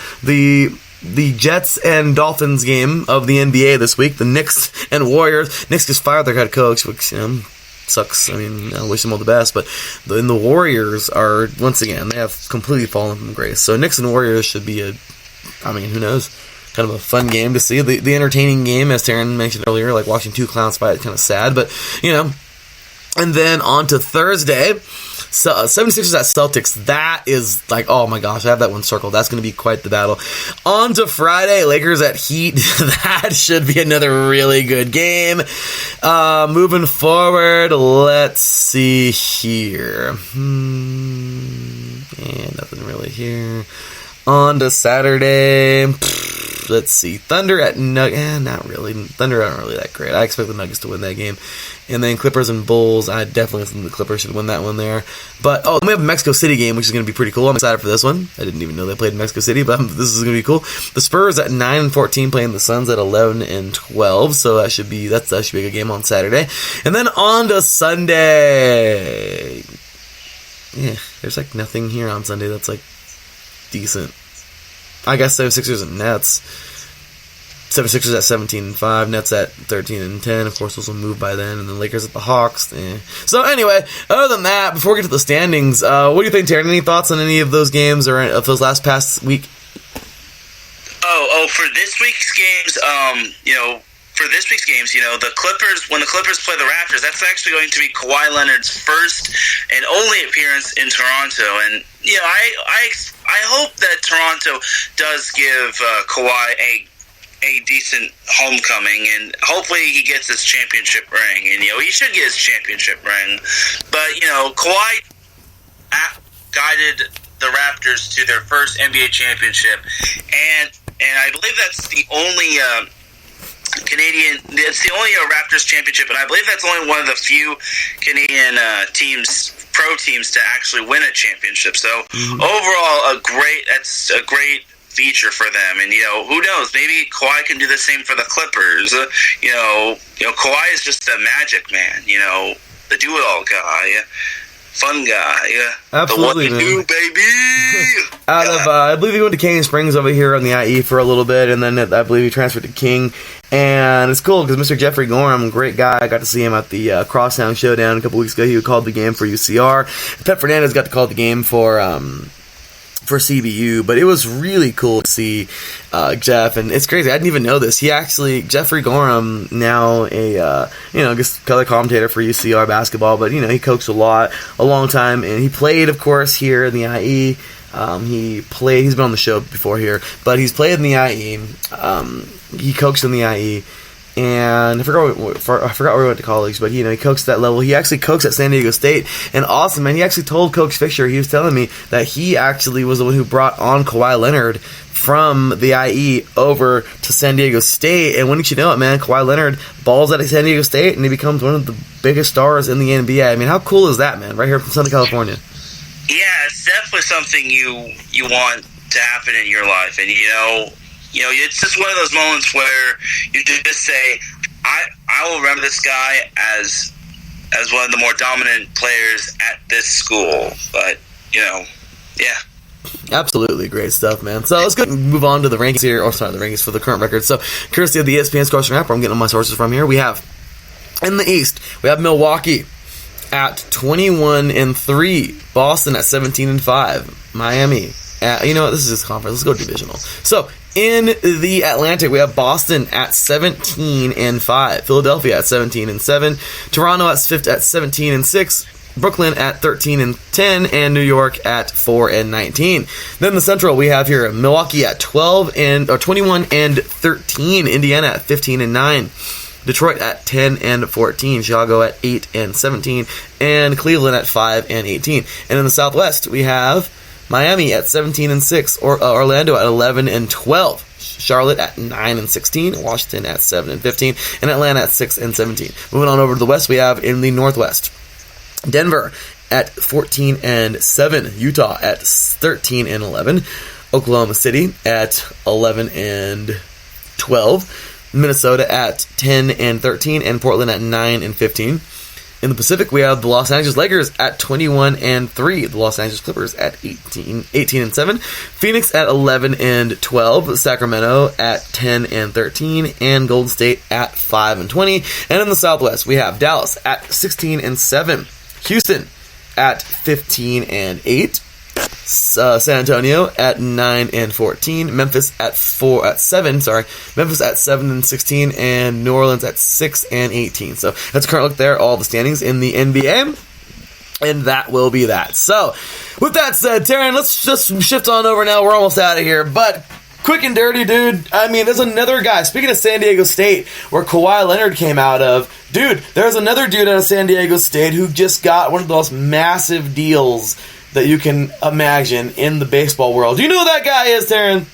the Jets and Dolphins game of the NBA this week. The Knicks and Warriors. Knicks just fired their head coach, which, sucks. I mean, I wish them all the best. But the Warriors are, once again, they have completely fallen from grace. So Knicks and Warriors should be who knows? Kind of a fun game to see. The entertaining game, as Taryn mentioned earlier, like watching two clowns fight, kind of sad. But, And then on to Thursday, 76ers at Celtics. That is like, oh my gosh, I have that one circled. That's going to be quite the battle. On to Friday, Lakers at Heat. That should be another really good game. Moving forward, let's see here. Nothing really here. On to Saturday. Let's see. Thunder at Nuggets. Not really. Thunder aren't really that great. I expect the Nuggets to win that game. And then Clippers and Bulls. I definitely think the Clippers should win that one there. But, we have a Mexico City game, which is going to be pretty cool. I'm excited for this one. I didn't even know they played in Mexico City, but this is going to be cool. The Spurs at 9-14 playing the Suns at 11-12. So that should be a good game on Saturday. And then on to Sunday. Yeah, there's like nothing here on Sunday that's like decent. I guess 76ers and Nets. 76ers at 17-5, Nets at 13-10. Of course, those will move by then. And then Lakers at the Hawks. So anyway, other than that, before we get to the standings, what do you think, Taryn? Any thoughts on any of those games or of those past week? For this week's games, the Clippers, when the Clippers play the Raptors, that's actually going to be Kawhi Leonard's first and only appearance in Toronto. And, I hope that Toronto does give Kawhi a decent homecoming, and hopefully he gets his championship ring. And, he should get his championship ring. But, Kawhi guided the Raptors to their first NBA championship. And I believe that's the only it's the only Raptors championship, and I believe that's only one of the few Canadian pro teams to actually win a championship. So overall, that's a great feature for them. And who knows? Maybe Kawhi can do the same for the Clippers. Kawhi is just a magic man. The do-it-all guy. Fun guy, absolutely, the what to do, baby. I believe he went to Canyon Springs over here on the IE for a little bit, and then I believe he transferred to King. And it's cool because Mr. Jeffrey Gorham, great guy. I got to see him at the Crosstown Showdown a couple weeks ago. He called the game for UCR. Pep Fernandez got to call the game for CBU, but it was really cool to see Jeff, and it's crazy. I didn't even know this. Jeffrey Gorham, now just color commentator for UCR basketball, but he coached a long time, and he played, of course, here in the IE. He's been on the show before here, but he's played in the IE. He coached in the IE. And I forgot where he went to college, but he coached that level. He actually coached at San Diego State, and awesome, man. He actually told Coach Fisher, he was telling me that he actually was the one who brought on Kawhi Leonard from the IE over to San Diego State. And wouldn't you know it, man, Kawhi Leonard balls out of San Diego State, and he becomes one of the biggest stars in the NBA. I mean, how cool is that, man? Right here from Southern California. Yeah, it's definitely something you want to happen in your life, and it's just one of those moments where you just say, I will remember this guy as one of the more dominant players at this school. But, yeah. Absolutely great stuff, man. So let's go and move on to the rankings here. The rankings for the current record. So, courtesy of the ESPN Scoring App, where I'm getting all my sources from here, we have, in the East, we have Milwaukee at 21-3, Boston at 17-5, Miami at, this is this conference. Let's go divisional. So, in the Atlantic, we have Boston at 17-5, Philadelphia at 17-7, Toronto at 17-6, Brooklyn at 13-10, and New York at 4-19. Then the Central, we have here Milwaukee at 21-13, Indiana at 15-9. Detroit at 10-14, Chicago at 8-17, and Cleveland at 5-18. And in the Southwest, we have Miami at 17-6, Orlando at 11-12, Charlotte at 9-16, Washington at 7-15, and Atlanta at 6-17. Moving on over to the West, we have in the Northwest, Denver at 14-7, Utah at 13-11, Oklahoma City at 11-12, Minnesota at 10-13, and Portland at 9-15. In the Pacific, we have the Los Angeles Lakers at 21-3. The Los Angeles Clippers at 18-7. Phoenix at 11-12. Sacramento at 10-13. And Golden State at 5-20. And in the Southwest, we have Dallas at 16-7. Houston at 15-8. San Antonio at 9-14, Memphis at 7-16, and New Orleans at 6-18. So that's a current look there, all the standings in the NBA, and that will be that. So with that said, Taryn, let's just shift on over now. We're almost out of here, but quick and dirty, dude. I mean, there's another guy. Speaking of San Diego State, where Kawhi Leonard came out of, dude, there's another dude out of San Diego State who just got one of the most massive deals that you can imagine in the baseball world. Do you know who that guy is, Taryn?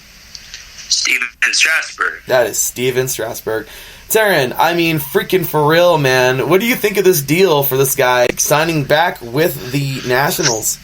Steven Strasburg. That is Steven Strasburg. Taryn, I mean, freaking for real, man. What do you think of this deal for this guy signing back with the Nationals?